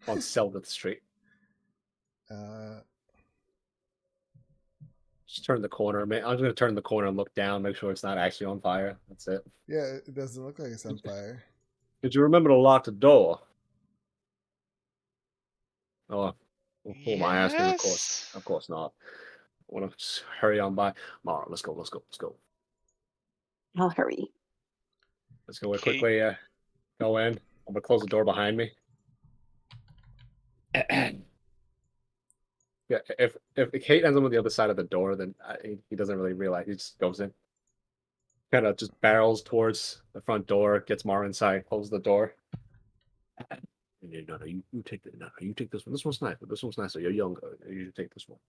on Selveth Street. Just turn the corner. I'm just gonna turn the corner and look down, make sure it's not actually on fire. That's it. Yeah, it doesn't look like it's on fire. Did you remember to lock the door? Oh, who am I asking? Of course not. I want to just hurry on by. Mara, let's go. I'll hurry. Let's go a quick way. Go in. I'm gonna close the door behind me. Yeah, if Kate ends up on the other side of the door, then he doesn't really realize. He just goes in, kind of just barrels towards the front door, gets Mara inside, closes the door. No, you take the. No, you take this one. This one's nice. This one's nicer. You're younger. You should take this one.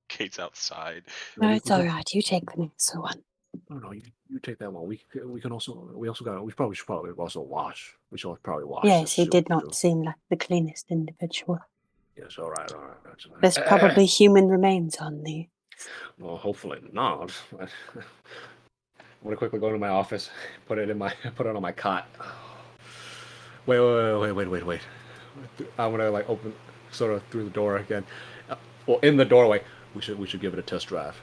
Kate's outside. No, it's all right. You take the next one. No, you take that one. We can also we probably should also wash. We should probably wash. Yes, this he too, did too. not seem like the cleanest individual. Yes, all right. That's all right. There's probably human remains on the. Well, hopefully not. I'm gonna quickly go to my office, put it on my cot. Wait. I'm gonna like open sort of through the door again. Well, in the doorway, we should give it a test drive.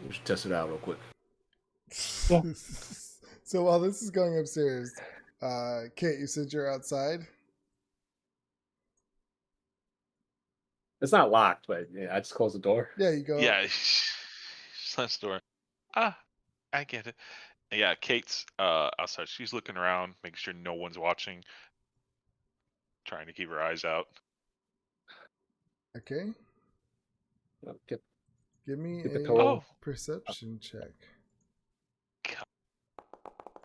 We should test it out real quick. Yeah. So while this is going upstairs, Kate, you said you're outside. It's not locked, but yeah, I just closed the door. Yeah, you go. Yeah, slams the door. I get it. Yeah, Kate's outside. She's looking around, making sure no one's watching, trying to keep her eyes out. Okay. Give me Get the a pillow. perception check.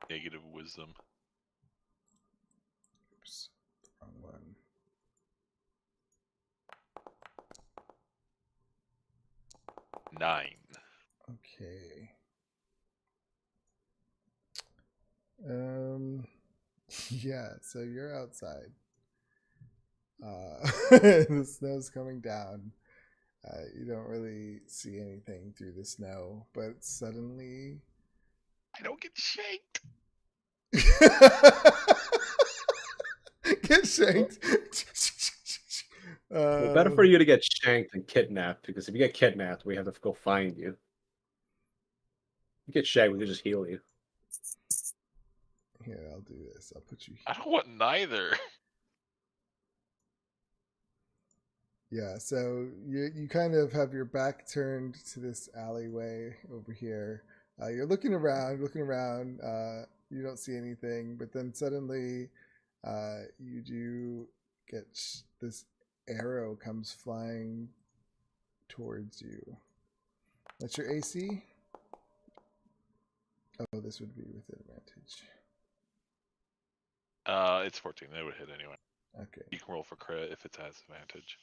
Negative wisdom. Oops, wrong one. Nine. Okay. Yeah, so you're outside. The snow's coming down. You don't really see anything through the snow, but suddenly I don't get shanked. get shanked. Well, better for you to get shanked than kidnapped, because if you get kidnapped, we have to go find you. If you get shanked, we can just heal you. Here, I'll do this. I'll put you here. I don't want neither. Yeah, so you kind of have your back turned to this alleyway over here. You're looking around. You don't see anything, but then suddenly you do get this arrow comes flying towards you. That's your AC? Oh, this would be with advantage. It's 14. They would hit anyway. Okay. You can roll for crit if it has advantage.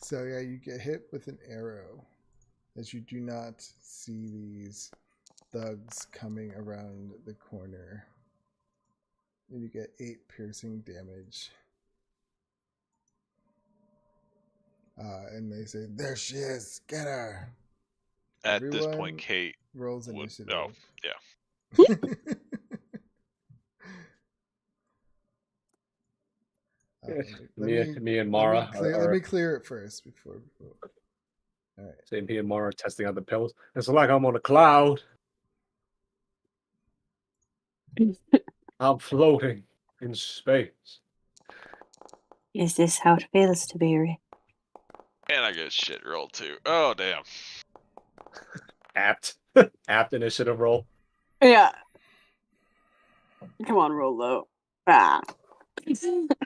So yeah, you get hit with an arrow as you do not see these thugs coming around the corner. And you get 8 piercing damage. And they say, "There she is! Get her!" At this Everyone point, Kate rolls would. initiative. Oh, yeah. Me and Mara. Let me clear it first before. All right. Same me and Mara are testing out the pills. It's like I'm on a cloud. I'm floating in space. Is this how it feels to be Rick? And And I get shit rolled too. Oh damn. Apt. Apt initiative roll. Yeah. Come on, roll low. Ah.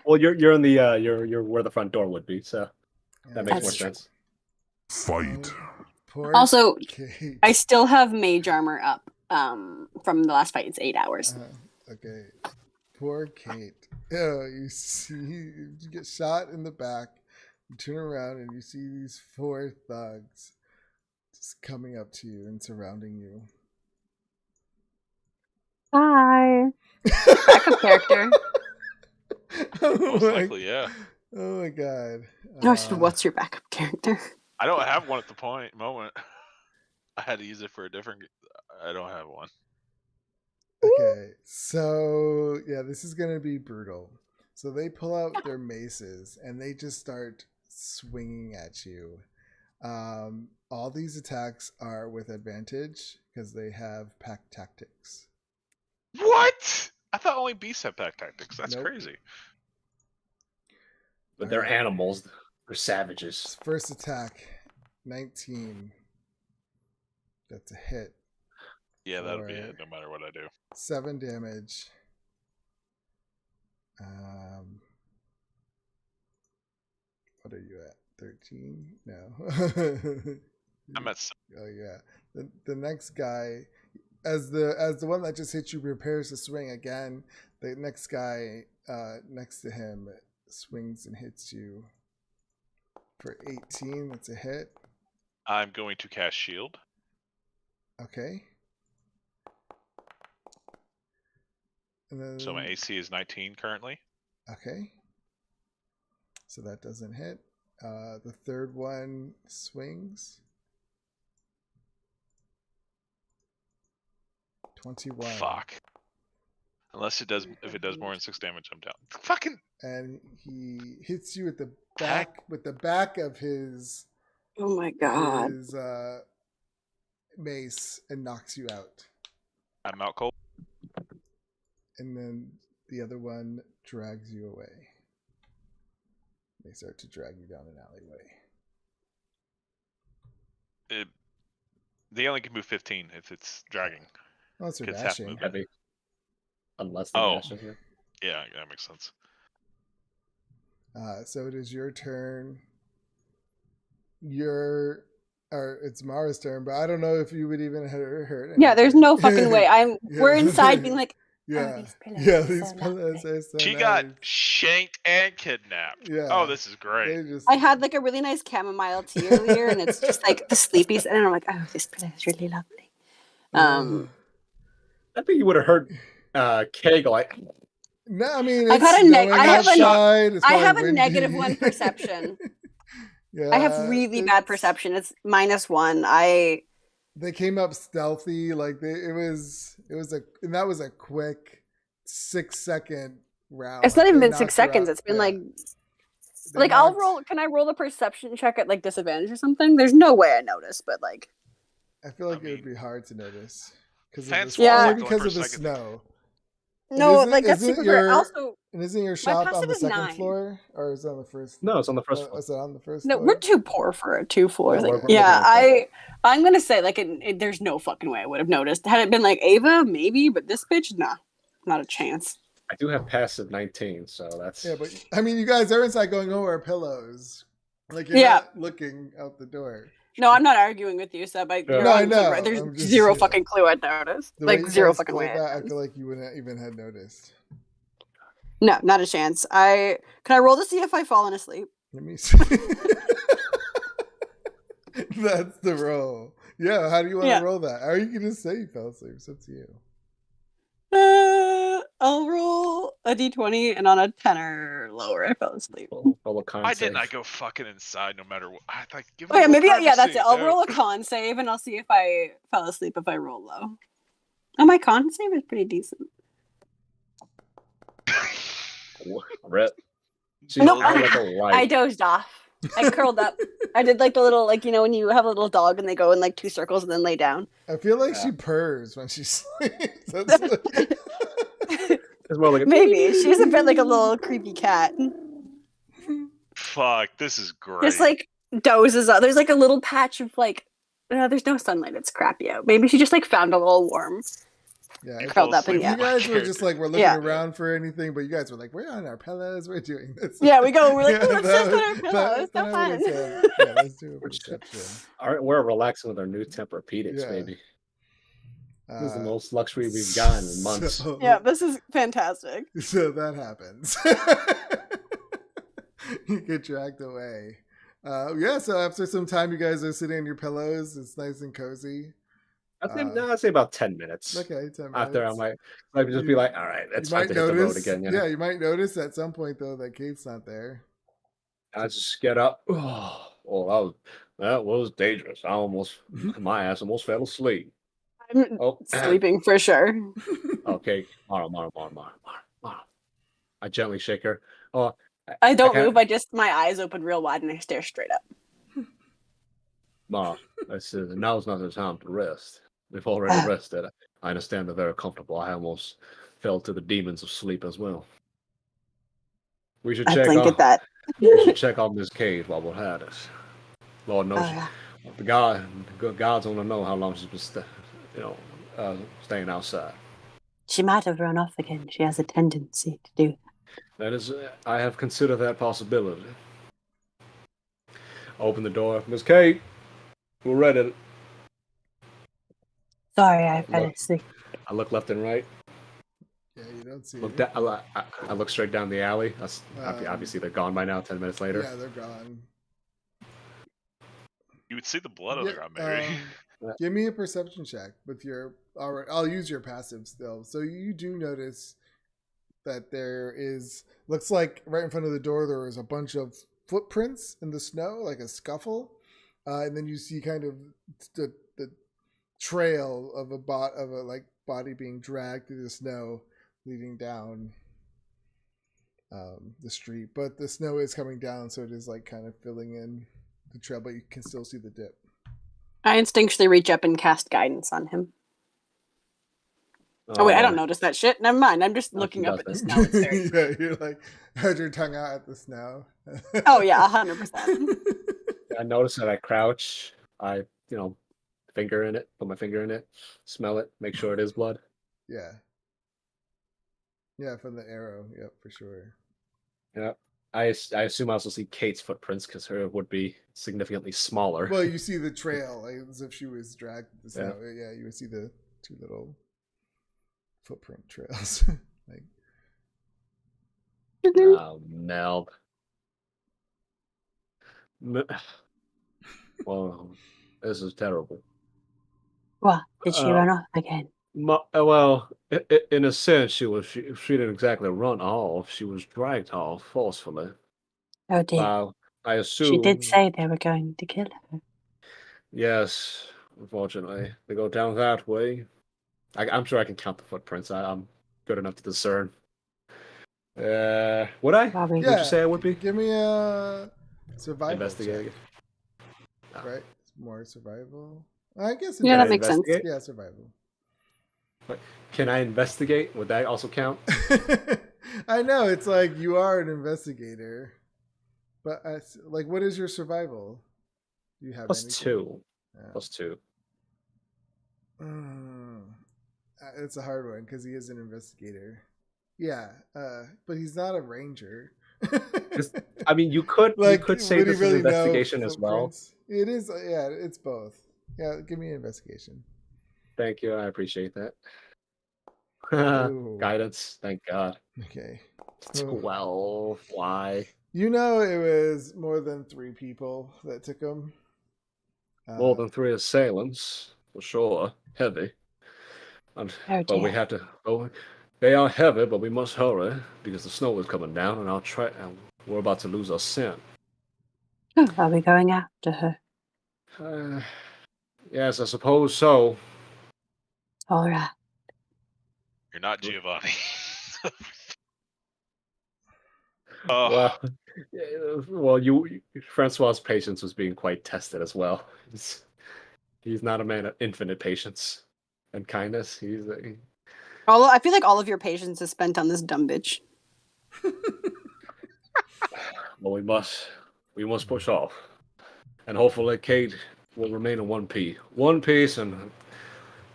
Well, you're in the you're where the front door would be, so that makes more That's true. sense. Fight. Poor Also, Kate. I still have mage armor up from the last fight. It's 8 hours. Okay. Poor Kate. Oh, you see, you get shot in the back. You turn around and you see these 4 thugs just coming up to you and surrounding you. Hi. Backup character. Most likely, yeah. Oh my god. No, what's your backup character? I don't have one at the moment. I had to use it for a different. I don't have one. Okay, so yeah, this is gonna be brutal. So they pull out their maces and they just start swinging at you. All these attacks are with advantage because they have pack tactics. What? I thought only beasts have pack tactics. That's Nope. crazy. But they're Alright. animals. They're savages. First attack, 19. That's a hit. Yeah, that'll be For it. No matter what I do. 7 damage. What are you at? 13? No. I'm at. Oh yeah. The next guy, as the one that just hit you prepares to swing again, the next guy next to him swings and hits you for 18. That's a hit. I'm going to cast shield. Okay. And then, So my AC is 19 currently. okay. So that doesn't hit. The third one swings. 21. Fuck. Unless it does, if it does more than 6 damage, I'm down. Fucking. And he hits you at the back with the back of his Oh my god. his mace and knocks you out. I'm out cold. And then the other one drags you away. They start to drag you down an alleyway. They only can move 15 if it's dragging. Oh, it's Kids have dashing. movement. Heavy. Unless they're Oh. dashing here. Yeah, that makes sense. So it is your turn. It's Mara's turn, but I don't know if you would even hurt. Yeah, there's no fucking way. Yeah. We're inside being like, Yeah, these pillows yeah, are these so pillows are so She got nice. shanked and kidnapped. Yeah. Oh, this is great. They just, I had like a really nice chamomile tea earlier, and it's just like the sleepies, and I'm like, oh, this pillow is really lovely. I think you would have heard Kay go like, No, I mean, I've it's had a neg- snowing I have a- outside, it's I probably have a windy. negative 1 perception. Yeah, I have really bad perception. It's -1. They came up stealthy, like and that was a quick 6-second round. It's not They even been knocked 6 her seconds. out. It's been Yeah. like They I'll knocked- roll. Can I roll a perception check at like disadvantage or something? There's no way I notice, but like, I feel like I it would mean, be hard to notice because Fans Yeah. walk only like because for of a the second. snow. no, isn't- like that's isn't super your- great. Also, And isn't your shop on passive the is second 9. floor, or is it on the first? no, it's on the first floor. Is it on the first no, floor? we're too poor for a 2-floor Yeah, thing. we're Yeah, looking at I'm gonna say like there's no fucking way I would have noticed. Had it been like Ava, maybe, but this bitch, nah, not a chance. I do have passive 19, so that's Yeah, but I mean, you guys are inside going, "Oh, our pillows." Like you're Yeah. not looking out the door. No, I'm not arguing with you, Seb. You're No, I on to know. right. There's I'm just- zero yeah. fucking clue I'd notice. The way Like you zero guys fucking way. played that, I I'd feel like you wouldn't even had noticed. No, not a chance. Can I roll to see if I've fallen asleep? Let me see. That's the roll. Yeah, how do you want Yeah. to roll that? Or you can just say you fell asleep. It's up to you. I'll roll a d20, and on a 10 or lower, I fell asleep. roll a con Why save. didn't I go fucking inside no matter what? I like give Oh yeah, me a maybe little yeah, that's privacy, it. I'll dude. roll a con save, and I'll see if I fell asleep if I roll low. Oh, my con save is pretty decent. Rip. She's Nope. like a light. I dozed off. I curled up. I did like the little, like, you know, when you have a little dog and they go in like 2 circles and then lay down. I feel like Yeah. she purrs when she sleeps. That's what- It's more like a Maybe she's a bit like a little creepy cat. Fuck, this is great. Just like dozes up. There's like a little patch of like, there's no sunlight. It's crappy out. Maybe she just like found a little warm. Yeah, You curled fell up and asleep you with my guys were just character. like, we're looking Yeah. around for anything, but you guys were like, we're on our pillows, we're doing this. Yeah, we go. We're like, Yeah, "Ooh, let's that just put our was- pillows. that- So that I would've fun. said, yeah, let's do a perception. All right, we're relaxing with our new Tempur-Pedics, Yeah. baby. This is the Uh, most luxury we've gotten in months. So, Yeah, this is fantastic. so that happens. You get dragged away. Yeah, so after some time, you guys are sitting on your pillows. It's nice and cozy. I'd say about 10 minutes. Okay, 10 minutes. After I might just be You- like, all right, it's you time might to hit the road notice, again. You know? yeah, you might notice at some point though that Kate's not there. I just get up. Oh, well, that was dangerous. My ass almost fell asleep. I'm Oh, sleeping for sure. okay. Mara. I gently shake her. Oh, I don't can't- move. My eyes open real wide and I stare straight up. Ma, I said, now's not the time to rest. We've already rested. I understand they're very comfortable. I almost fell to the demons of sleep as well. We should I check blink on at that. we should check on this cave while we're at it. Lord knows, Oh, yeah. the gods want to know how long she's been, staying outside. She might have run off again. She has a tendency to do. That is, I have considered that possibility. Open the door, Miss Kate. We're ready. Sorry, I fell Look. asleep. I look left and right. Yeah, you don't see. Look her. down. I look straight down the alley. Um, Obviously, they're gone by now. 10 minutes later. Yeah, they're gone. You would see the blood on the Yeah, ground, Mary. give me a perception check with your. All right, I'll use your passive still. So you do notice that there is looks like right in front of the door there is a bunch of footprints in the snow, like a scuffle, and then you see kind of the trail of a body being dragged through the snow, leading down the street. But the snow is coming down, so it is like kind of filling in the trail, but you can still see the dip. I instinctually reach up and cast guidance on him. Oh wait, I don't notice that shit. Never mind. I'm just Oh, looking she up at the doesn't. snow. It's very... Yeah, you're like had your tongue out at the snow. Oh yeah, 100%. I notice that I crouch. I, finger in it, put my finger in it, smell it, make sure it is blood. Yeah. Yeah, from the arrow. Yep, for sure. Yeah. I assume I also see Kate's footprints because her would be significantly smaller. Well, you see the trail, like, as if she was dragged through the Yeah. snow. Yeah, you would see the two little footprint trails. Like, Oh, Mel. Well, this is terrible. What? Did she run off again? Well, in a sense, she didn't exactly run off. She was dragged off forcefully. Oh dear. I assume She did say they were going to kill her. Yes, unfortunately, they go down that way. I'm sure I can count the footprints. I'm good enough to discern. Would I? Probably. Would you say I would be? give me a survival Investigating. check, right? More survival. I guess. Yeah, that investi- makes sense. Investigate? Yeah, survival. Can I investigate? Would that also count? I know it's like you are an investigator, but like, what is your survival? Do you have Plus anything? 2. Yeah. Plus 2. It's a hard one because he is an investigator. Yeah, but he's not a ranger. I mean, you could say would he this really is know investigation as well. footprints? It is. Yeah, it's both. Yeah, give me an investigation. Thank you. I appreciate that. Ooh. Guidance. Thank God. Okay. 12. Why? You know, it was more than 3 people that took him. More than 3 assailants, for sure. Heavy. Oh But we dear. have to. Oh, they are heavy, but we must hurry because the snow is coming down, and we're about to lose our scent. Are we going after her? Yes, I suppose so. All right. You're not Giovanni. Oh, Well, Francois' patience was being quite tested as well. He's not a man of infinite patience and kindness. I feel like all of your patience is spent on this dumb bitch. Well, we must push off. And hopefully Kate will remain in one piece, and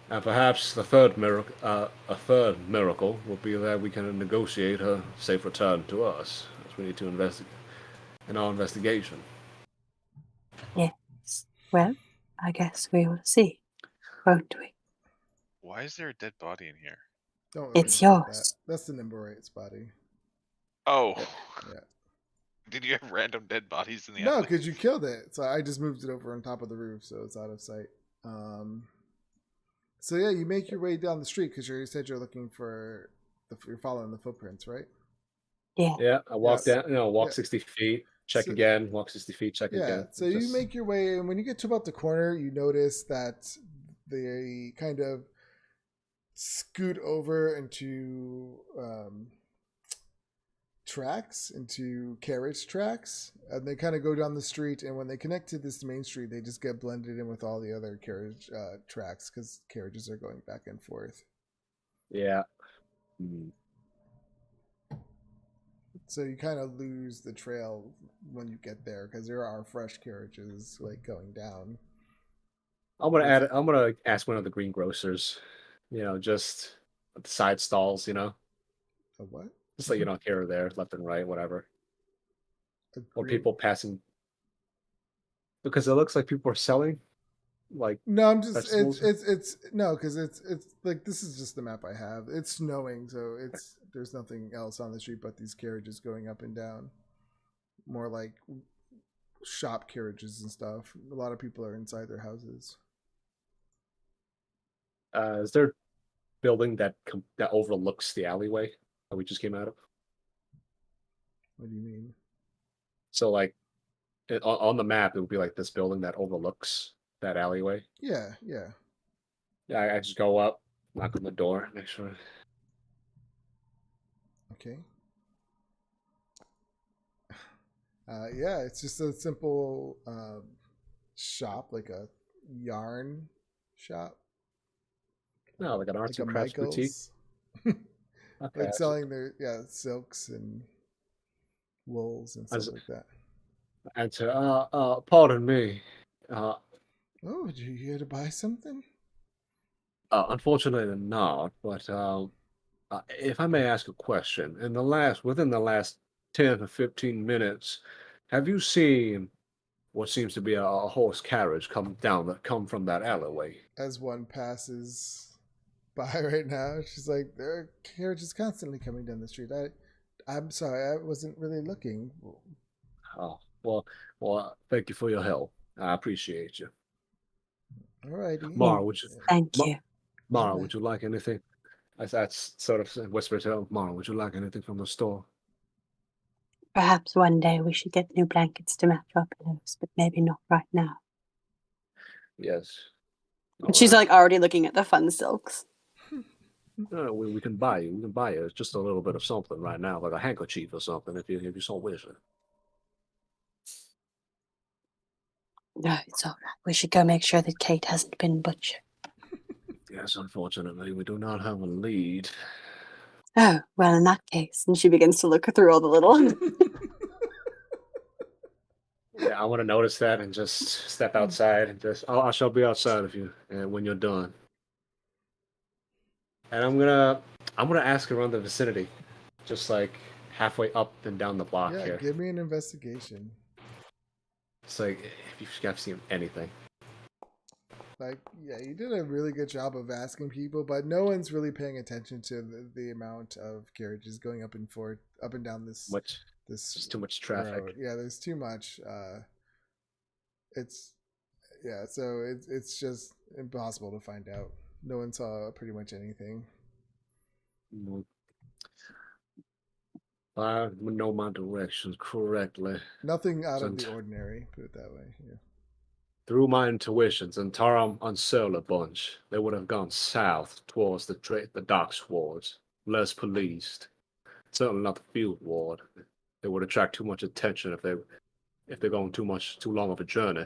perhaps a third miracle will be that we can negotiate her safe return to us, as we need to investigate in our investigation. Yes. Well, I guess we will see, won't we? Why is there a dead body in here? Don't It's worry about yours. that. That's the Nimborate's body. Oh. Yeah. Did you have random dead bodies in the No, alley? because you killed it. So I just moved it over on top of the roof, so it's out of sight. So yeah, you make your way down the street because you said you're looking for you're following the footprints, right? Yeah. Yeah, I walk Yes. down, walk Yeah. 60 feet, check So- again, walk 60 feet, check Yeah. again. So you make your way, and when you get to about the corner, you notice that they kind of scoot over into carriage tracks, and they kind of go down the street, and when they connect to this main street, they just get blended in with all the other carriage tracks because carriages are going back and forth. Yeah. So you kind of lose the trail when you get there because there are fresh carriages like going down. I'm gonna ask one of the greengrocers, just the side stalls, A what? just like here or there, left and right, whatever. Or Agree. people passing, because it looks like people are selling, like No, I'm just vegetables. it's no, because it's like this is just the map I have. It's snowing, so there's nothing else on the street but these carriages going up and down. More like shop carriages and stuff. A lot of people are inside their houses. Is there a building that overlooks the alleyway that we just came out of? What do you mean? So like on the map, it would be like this building that overlooks that alleyway. Yeah. Yeah, I just go up, knock on the door, make sure. Okay. Yeah, it's just a simple shop, like a yarn shop, No, like an arts like a and crafts boutique. Michaels. Okay, Like selling their silks and wools and stuff like that. answer. Pardon me. Oh, did you here to buy something? Unfortunately not. But if I may ask a question, within the last 10 to 15 minutes, have you seen what seems to be a horse carriage come from that alleyway? As one passes by right now, she's like, there are carriages constantly coming down the street. I'm sorry, I wasn't really looking. Oh, well, thank you for your help. I appreciate you. Alrighty. Mara, would you? Thank you. Mara, Alright. would you like anything? I sort of whispered to her, Mara, would you like anything from the store? Perhaps one day we should get new blankets to match our pillows, but maybe not right now. Yes. And she's like already looking at the fun silks. No, we can buy you. We can buy you just a little bit of something right now, like a handkerchief or something, if you so wish it. No, it's all right. We should go make sure that Kate hasn't been butchered. Yes, unfortunately, we do not have a lead. Oh, well, in that case. And she begins to look through all the little. Yeah, I want to notice that and just step outside and I shall be outside of you when you're done. And I'm gonna ask around the vicinity, just like halfway up and down the block Yeah, here. give me an investigation. It's like if you've seen anything. Like, yeah, you did a really good job of asking people, but no one's really paying attention to the amount of carriages going up and down this There's just too much traffic. road. Yeah, there's too much. So it's just impossible to find out. No one saw pretty much anything. I know my directions correctly. Nothing out of And- the ordinary, put it that way. Yeah. Through my intuitions and Taram Unsola bunch, they would have gone south towards the docks wards, less policed. Certainly not the field ward. They would attract too much attention if they're going too long of a journey.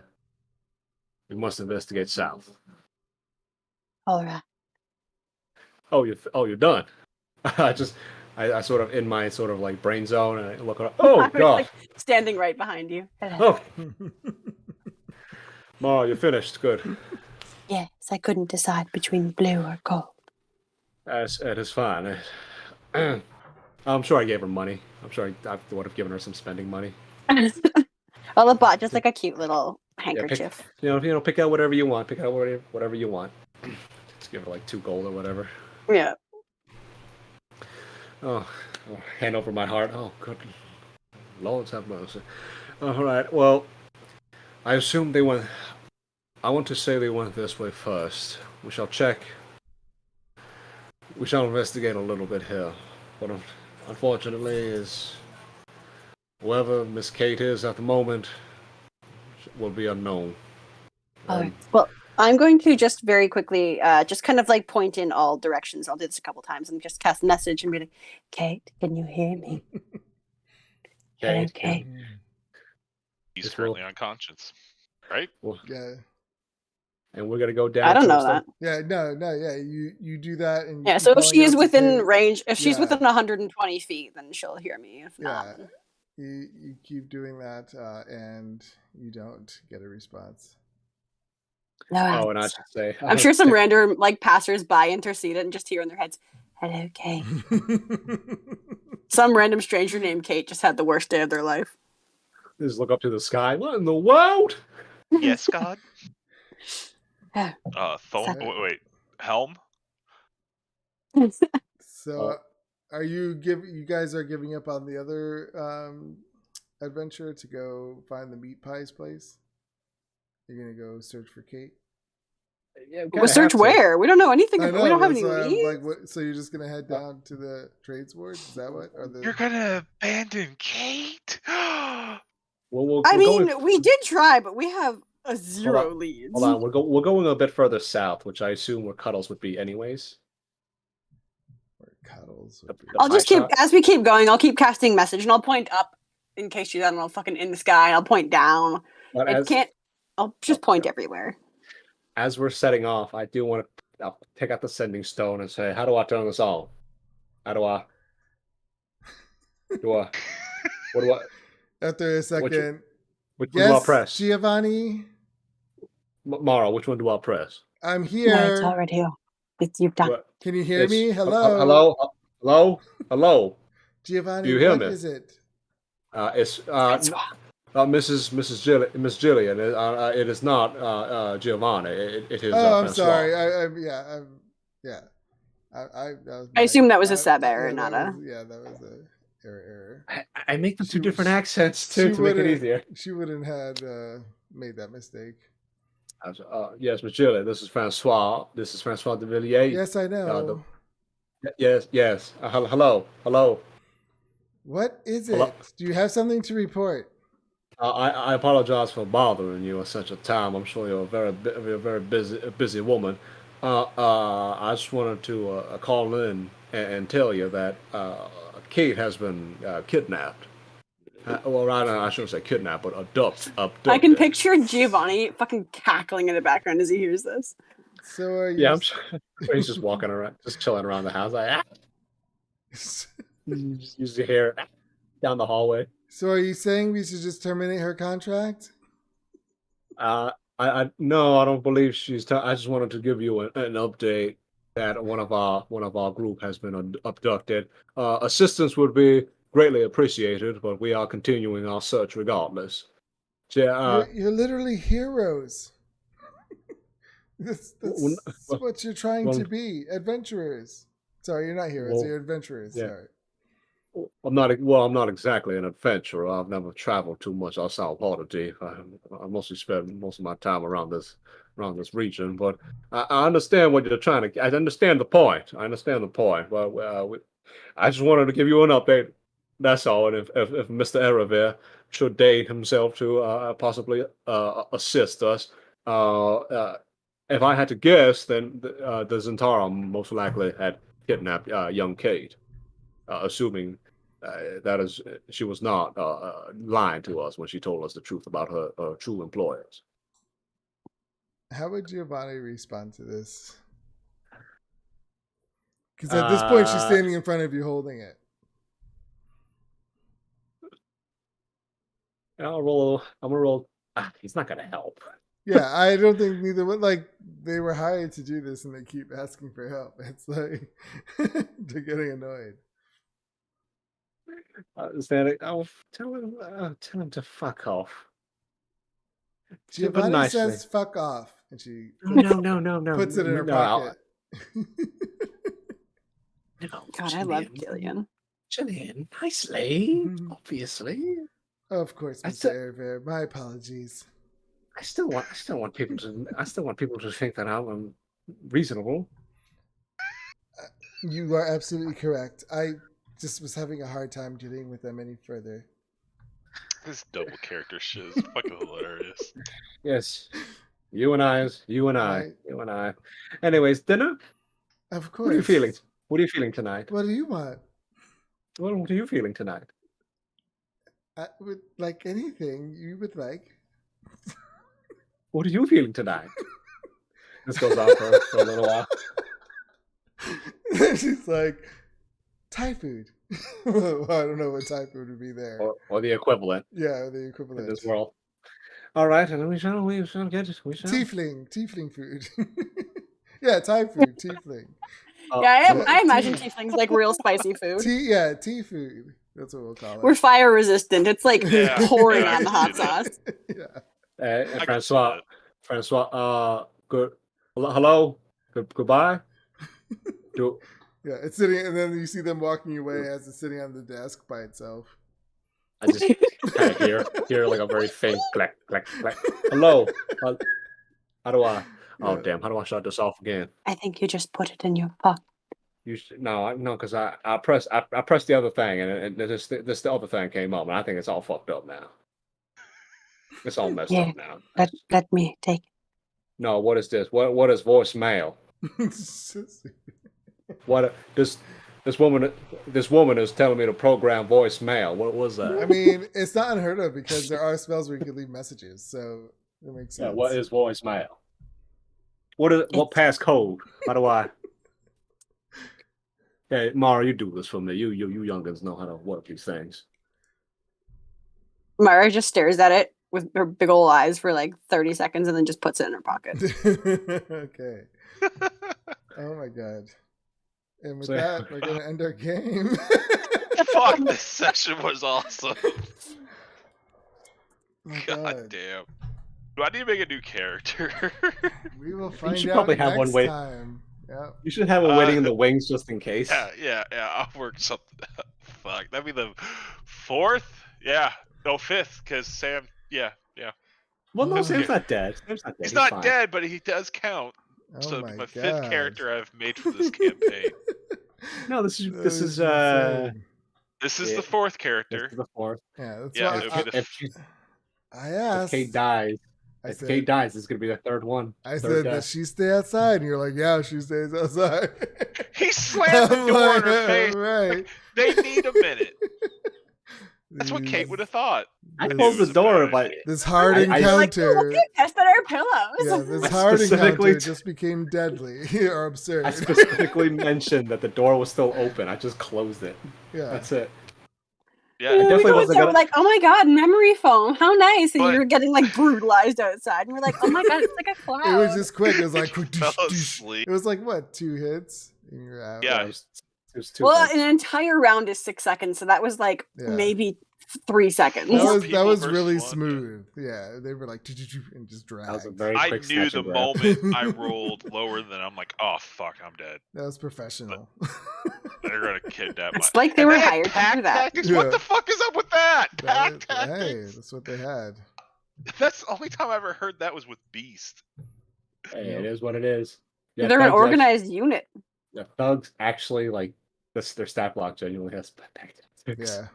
We must investigate south. All right. Oh, you're done. I sort of in my sort of like brain zone and I look around. Oh I was god. like standing right behind you. Oh, Mara, you're finished. Good. Yes, I couldn't decide between blue or gold. It is fine. I'm sure I gave her money. I'm sure I would have given her some spending money. Well, bought just like a cute little Yeah, handkerchief. pick out whatever you want. Pick out whatever you want. Just give her like 2 gold or whatever. Yeah. Oh, hand over my heart. Oh, good Lord have mercy. All right. Well, I assume they went. I want to say they went this way first. We shall check. We shall investigate a little bit here. What unfortunately is whoever Miss Kate is at the moment will be unknown. All right. Well, I'm going to just very quickly, just kind of like point in all directions. I'll do this a couple times and just cast a message and be like, Kate, can you hear me? Hello, Kate, Kate. He's This currently unconscious, right? Well, Yeah. and we're gonna go down. I don't to know the that. Yeah, no, yeah. You do that and you Yeah, keep so if calling she out is to within Kate. range, if she's Yeah. within 120 feet, then she'll hear me. If not, Yeah. You keep doing that, and you don't get a response. No Oh, and I answer. should say, I'm sure some random like passers-by intercede and just hear in their heads, Hello, Kate. some random stranger named Kate just had the worst day of their life. just look up to the sky. What in the world? Yes, God. Oh, Thorn. Sorry. Wait, Helm. So, are you guys are giving up on the other adventure to go find the meat pies place? You're gonna go search for Kate. Yeah, Well, search where? We don't know anything. I About, know. we don't have That's any why I'm leads. like, what? So you're just gonna head down to the trades ward? Is that what? Or the? You're gonna abandon Kate? Well, I we're mean, going, we did try, but we have a Hold zero on. leads. Hold on, we're going a bit further south, which I assume where Cuddles would be, anyways. Or Cuddles. The I'll just pie keep shop. as we keep going. I'll keep casting message, and I'll point up in case she's I don't know, fucking in the sky. I'll point down. But It as can't. I'll just point everywhere. as we're setting off, I do want to take out the sending stone and say, "How do I turn this on? How do I? Do I? What do I? After a second, Which one do I yes, press? Giovanni, Mara, which one do I press? I'm No, it's here. already on. You've done. What? Can you hear It's- me? he- Hello, hello. Giovanni. Do you hear what me? is it? It's Francois. Miss Jillian. It is not Giovanni. It is. Oh, I'm Francois. sorry. Yeah. that was I my- assume that was a sub error, yeah, not that a. was- yeah, that was a error. I make them She- 2 different accents She too to make it wouldn't- easier. She wouldn't have made that mistake. Yes, Miss Jillian. This is Francois. This is Francois de Villiers. Yes, I know. Yes. Hello. What is Hello? it? Do you have something to report? I apologize for bothering you at such a time. I'm sure you're a very busy woman. I just wanted to call in and tell you that Kate has been kidnapped. Well, right now I shouldn't say kidnapped, but abducted. I can picture Giovanni fucking cackling in the background as he hears this. So are you? Yeah, I'm sure he's just walking around, just chilling around the house. Like, you just used to hear down the hallway. So are you saying we should just terminate her contract? I no, I don't believe she's. I just wanted to give you an update that one of our group has been abducted. Assistance would be greatly appreciated, but we are continuing our search regardless. Yeah, You're literally heroes. That's what you're trying to be. Adventurers. Sorry, you're not heroes. Well, You're adventurers. yeah. Sorry. I'm not exactly an adventurer. I've never traveled too much outside of Waterdeep. I mostly spend most of my time around this region. But I understand what you're trying to. I understand the point. But I just wanted to give you an update. That's all. And if Mr. Eravir should deign himself to possibly assist us, if I had to guess, then the Zentara most likely had kidnapped young Kate. Assuming that is she was not lying to us when she told us the truth about her true employers. How would Giovanni respond to this? Because at this point, she's standing in front of you holding it. I'm gonna roll. He's not gonna help. Yeah, I don't think neither one, like, they were hired to do this and they keep asking for help. It's like, they're getting annoyed. Standing. Oh, tell him to fuck off. But Giovanni nicely. says, fuck off. And she No. puts it in her No, pocket. No, God, I love Gillian. Gillian, nicely, obviously. Of course, I Mr. said- Airfare. My apologies. I still want people to think that I'm reasonable. You are absolutely correct. I just was having a hard time dealing with them any further. This double character shit is fucking hilarious. Yes, you and I. Right. Anyways, dinner. Of course. What are you feeling? What are you feeling tonight? What do you want? What are you feeling tonight? I would like anything you would like. What are you feeling tonight? This goes on for a little while. She's like, Thai food. Well, I don't know what Thai food would be there. Or the equivalent Yeah, the in equivalent. this world. All right, and we shall get it. We shall. Tiefling food. Yeah, Thai food, tiefling. Yeah, I imagine tieflings like real spicy food. Tea food. That's what we'll call it. We're fire resistant. It's like Yeah. pouring Yeah, I on the can hot see that. sauce. Yeah. And I can see Francois, that. Francois, good. Hello, goodbye. Do Yeah, it's sitting, and then you see them walking away as it's sitting on the desk by itself. I just kind of hear like a very faint clack, clack, clack. Hello. How do I? Oh Yeah. damn! How do I shut this off again? I think you just put it in your pocket. You should, no, because I pressed the other thing and this the other thing came up and I think it's all fucked up now. It's all messed Yeah. up now. Let me take it. No, what is this? What is voicemail? What this woman is telling me to program voicemail. What was that? I mean, it's not unheard of because there are spells where you can leave messages, so it makes sense. Yeah, what is voicemail? What passcode? How do I? Hey, Mara, you do this for me. You youngins know how to work these things. Mara just stares at it with her big ol' eyes for like 30 seconds and then just puts it in her pocket. Okay. Oh my god. And with So- that, we're gonna end our game. Fuck, this session was awesome. Oh, God damn. Do I need to make a new character? We will find should out probably have one next wait. time. Yeah. You should have a waiting in the wings just in case. yeah. I'll work something out. Fuck, that'd be the 4th? Yeah. No, 5th, because Sam, yeah. Well, no, Oh. Sam's not dead. Sam's not dead. He's not fine. dead, but he does count. Oh So my my god. 5th character I've made for this campaign. No, this is That this is is insane. This is Yeah. the 4th this character. is the fourth. Yeah, that's Yeah, why it'll be the I If asked. Kate dies, I if said, Kate dies, it's gonna be the third one. I Third said, death. does she stay outside? And you're like, yeah, she stays outside. He slammed the I'm door in like, her face. Right. They need a minute. That's what Kate would have thought. I This- closed the door, but This hard I- You're like, "Oh, encounter. look at tested our pillows. Yeah, this I hard specifically encounter just became deadly or absurd. I specifically mentioned that the door was still open. I just closed it. Yeah. That's it. Yeah, definitely we wasn't were gonna- like, oh my god, memory foam, how nice! And But- you're getting like brutalized outside, and we're like, oh my god, it's like a cloud. It was just quick. It was like He quick, fell doosh, doosh. asleep. It was like what, 2 hits? And you're out. Yeah. It was too well, big. an entire round is 6 seconds, so that was like Yeah. maybe 3 seconds. That Four was people really versus one, yeah. smooth. Yeah, they were like and just dragged. That was a very I quick knew snatch the and grab. moment I rolled lower than I'm like, oh fuck, I'm dead. That was professional. They're gonna kidnap It's my. like they And were had hired to pack do that. tactics? Yeah. What the fuck is up with that? Pack Hey, tactics. that's what they had. That's the only time I ever heard that was with Beast. Hey, it is what it is. Yeah, They're an thugs organized unit. thugs actually like this. Their stat block genuinely has back tactics. Yeah.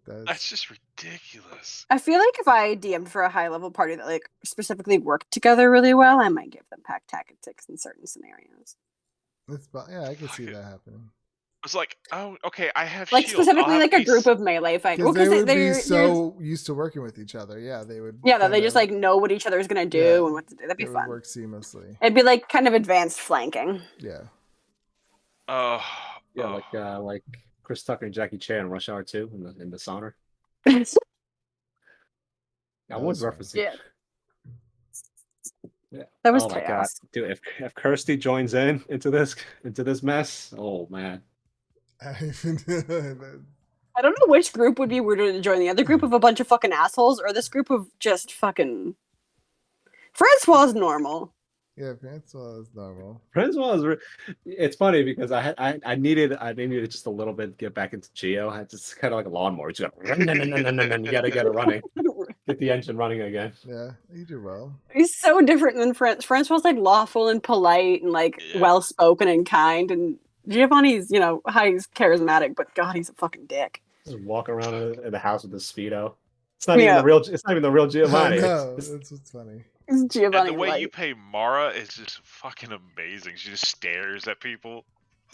That's, That's just ridiculous. I feel like if I DM'd for a high level party that like specifically worked together really well, I might give them pack tactics in certain scenarios. yeah, I can see Fuck it. that happening. It's like, oh, okay, I have Like shields. specifically I'll like have a group Beast. of melee fighting. Because Well, they would be they're- so used to working with each other. Yeah, they would. yeah, that they kinda- just like know what each other's gonna do Yeah. and what to do. That'd be it would fun. work seamlessly. It'd be like kind of advanced flanking. Yeah. Oh, Yeah, oh. like Chris Tucker and Jackie Chan in Rush Hour 2 in the sauna. I That was was fun. referencing. Yeah. Yeah. That was Oh my god, chaos. dude! If Kirsty joins into this mess, oh man. I don't know which group would be weirder to join, the other group of a bunch of fucking assholes or this group of just fucking. Francois is normal. Yeah, Francois is normal. Francois is. It's funny because I needed just a little bit to get back into Geo. I just kind of like a lawnmower. You just got you gotta get it running, get the engine running again. Yeah, you do well. He's so different than Francois like lawful and polite and like Yeah. well spoken and kind, and Giovanni's he's charismatic, but God, he's a fucking dick. Just walk around in the house with the speedo. It's not even the real I Giovanni. know, It's that's what's funny. It's And Giovanni the way you light. pay Mara is just fucking amazing. She just stares at people,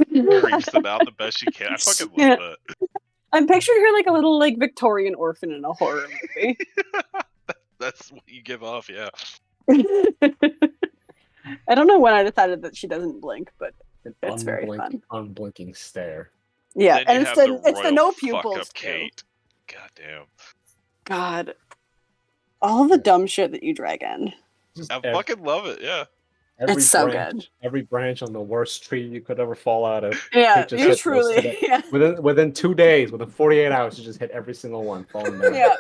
creeps them out the best she can. I fucking Yeah. love that. I'm picturing her like a little like Victorian orphan in a horror movie. That's what you give off, yeah. I don't know when I decided that she doesn't blink, but an It's very fun. unblinking stare. yeah, Then and you it's have the royal no fuck pupils up too. Kate. God damn. God, all the dumb shit that you drag in. Just I fucking love it, yeah. every It's so branch, good. Every branch on the worst tree you could ever fall out of. Yeah, Kate just you hit those truly. today. Yeah, Within 2 days, within 48 hours, you just hit every single one falling down. yeah.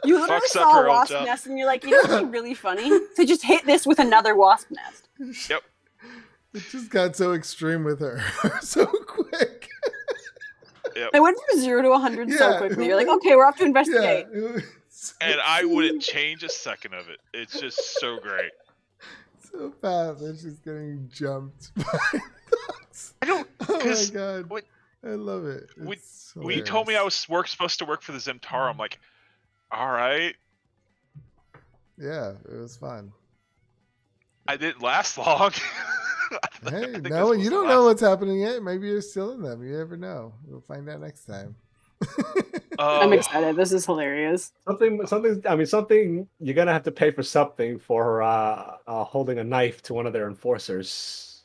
You literally Fucks up saw her a old wasp job. nest, and you're like, you know what's really funny? To just hit this with another wasp nest. Yep. It just got so extreme with her so quick. They went from 0 to 100 so Yeah, quickly. it You're like, was- okay, we're off to Yeah, investigate. it was so, And I wouldn't change a second of it. It's just so great. so fast. And she's getting jumped by dogs. I don't Oh my 'cause god, what- I love it. when- It's when you told me I hilarious. was supposed to work for the Zemtara, I'm like, alright. Yeah, it was fun. I didn't last long. I Hey, think no, this was you the don't know last- what's happening yet. Maybe you're still in them. You never know. We'll find out next time. I'm Oh, excited. This is hilarious. Something you're gonna have to pay for something for holding a knife to one of their enforcers.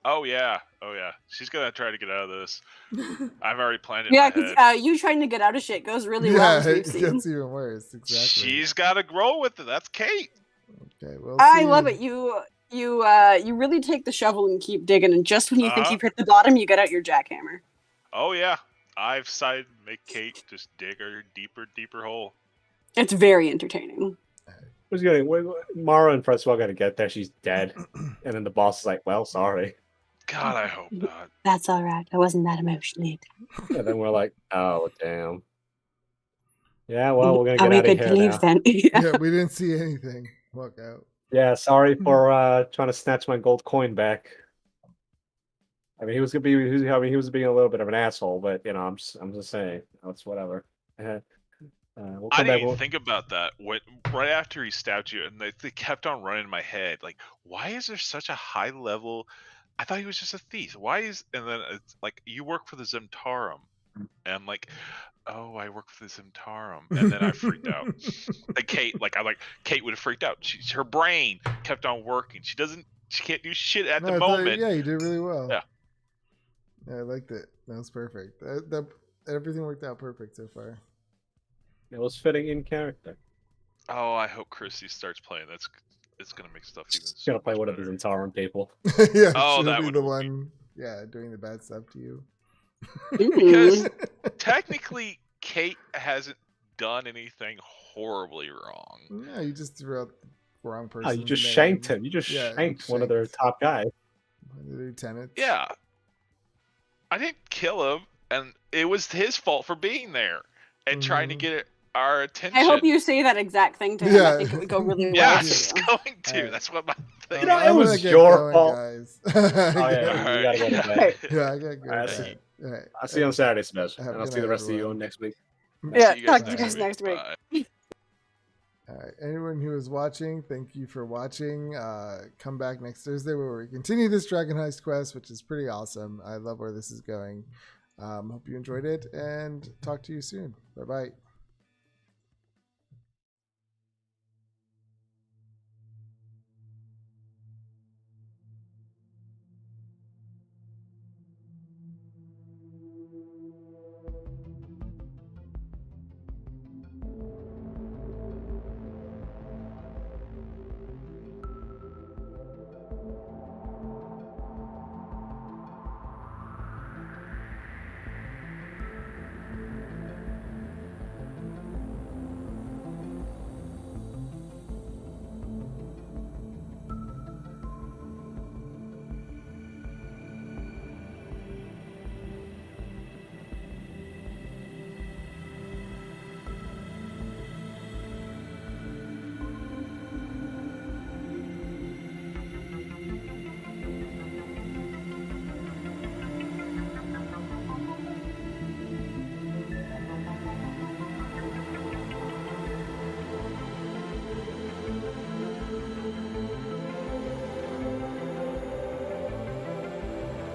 oh yeah. Oh yeah. She's gonna try to get out of this. I've already planned it in Yeah, my because head. you trying to get out of shit goes really well, yeah, as we've it seen. gets even worse. Exactly. She's gotta grow with it. That's Kate. Okay, we'll I see. love it. You really take the shovel and keep digging, and just when you think Uh-huh. you've hit the bottom, you get out your jackhammer. Oh yeah. I've decided to make Kate just dig her deeper hole. It's very entertaining. Mara and Francois gotta get there. She's dead, and then the boss is like, "Well, sorry." God, I hope not. That's all right. I wasn't that emotionally. And then we're like, "Oh, damn." Yeah, well, we're gonna Are get we out of good here to leave now. then? Yeah, we didn't see anything. Walk out. Yeah, sorry for trying to snatch my gold coin back. I mean, he was being a little bit of an asshole, but I'm just saying, it's whatever. We'll I come didn't back. even think about that. Right after he stabbed you, and they kept on running in my head. Like, why is there such a high level? I thought he was just a thief. Why is? And then it's like, you work for the Zemtarum, and I'm like, oh, I work for the Zemtarum, and then I freaked out. Like Kate, Kate would have freaked out. Her brain kept on working. She can't do shit at No, the I thought- moment. yeah, you did really well. Yeah. Yeah, I liked it. That was perfect. Everything worked out perfect so far. It was fitting in character. Oh, I hope Chrissy starts playing. It's gonna make stuff even. She's so gonna play much one of better. the Zentarum people. Yeah, Oh, she'll that be would the be- one. Yeah, doing the bad stuff to you. Because technically, Kate hasn't done anything horribly wrong. No, you just threw out the wrong person. Oh, you just shanked him. You just Yeah, shanked one of their shanked. top guys. One of the lieutenants. Yeah, I didn't kill him, and it was his fault for being there and trying to Mhm. get our attention. I hope you say that exact thing to him. Yeah. I think it would go really well. Yeah, for she's you. going to. Alright. That's what my thing. You know, is. it I'm was gonna get your going, fault. guys. Oh, yeah. Alright. You gotta go to bed. Right. Yeah, I gotta go. Alright, to see bed. All right. I'll see you on Saturday, Smash. Have And a I'll good see the night, rest of you everyone. next week. Yeah, See you talk guys to you guys next week. Bye. All right. Anyone who is watching, thank you for watching. Come back next Thursday where we continue this Dragon Heist quest, which is pretty awesome. I love where this is going. Hope you enjoyed it, and talk to you soon. Bye bye.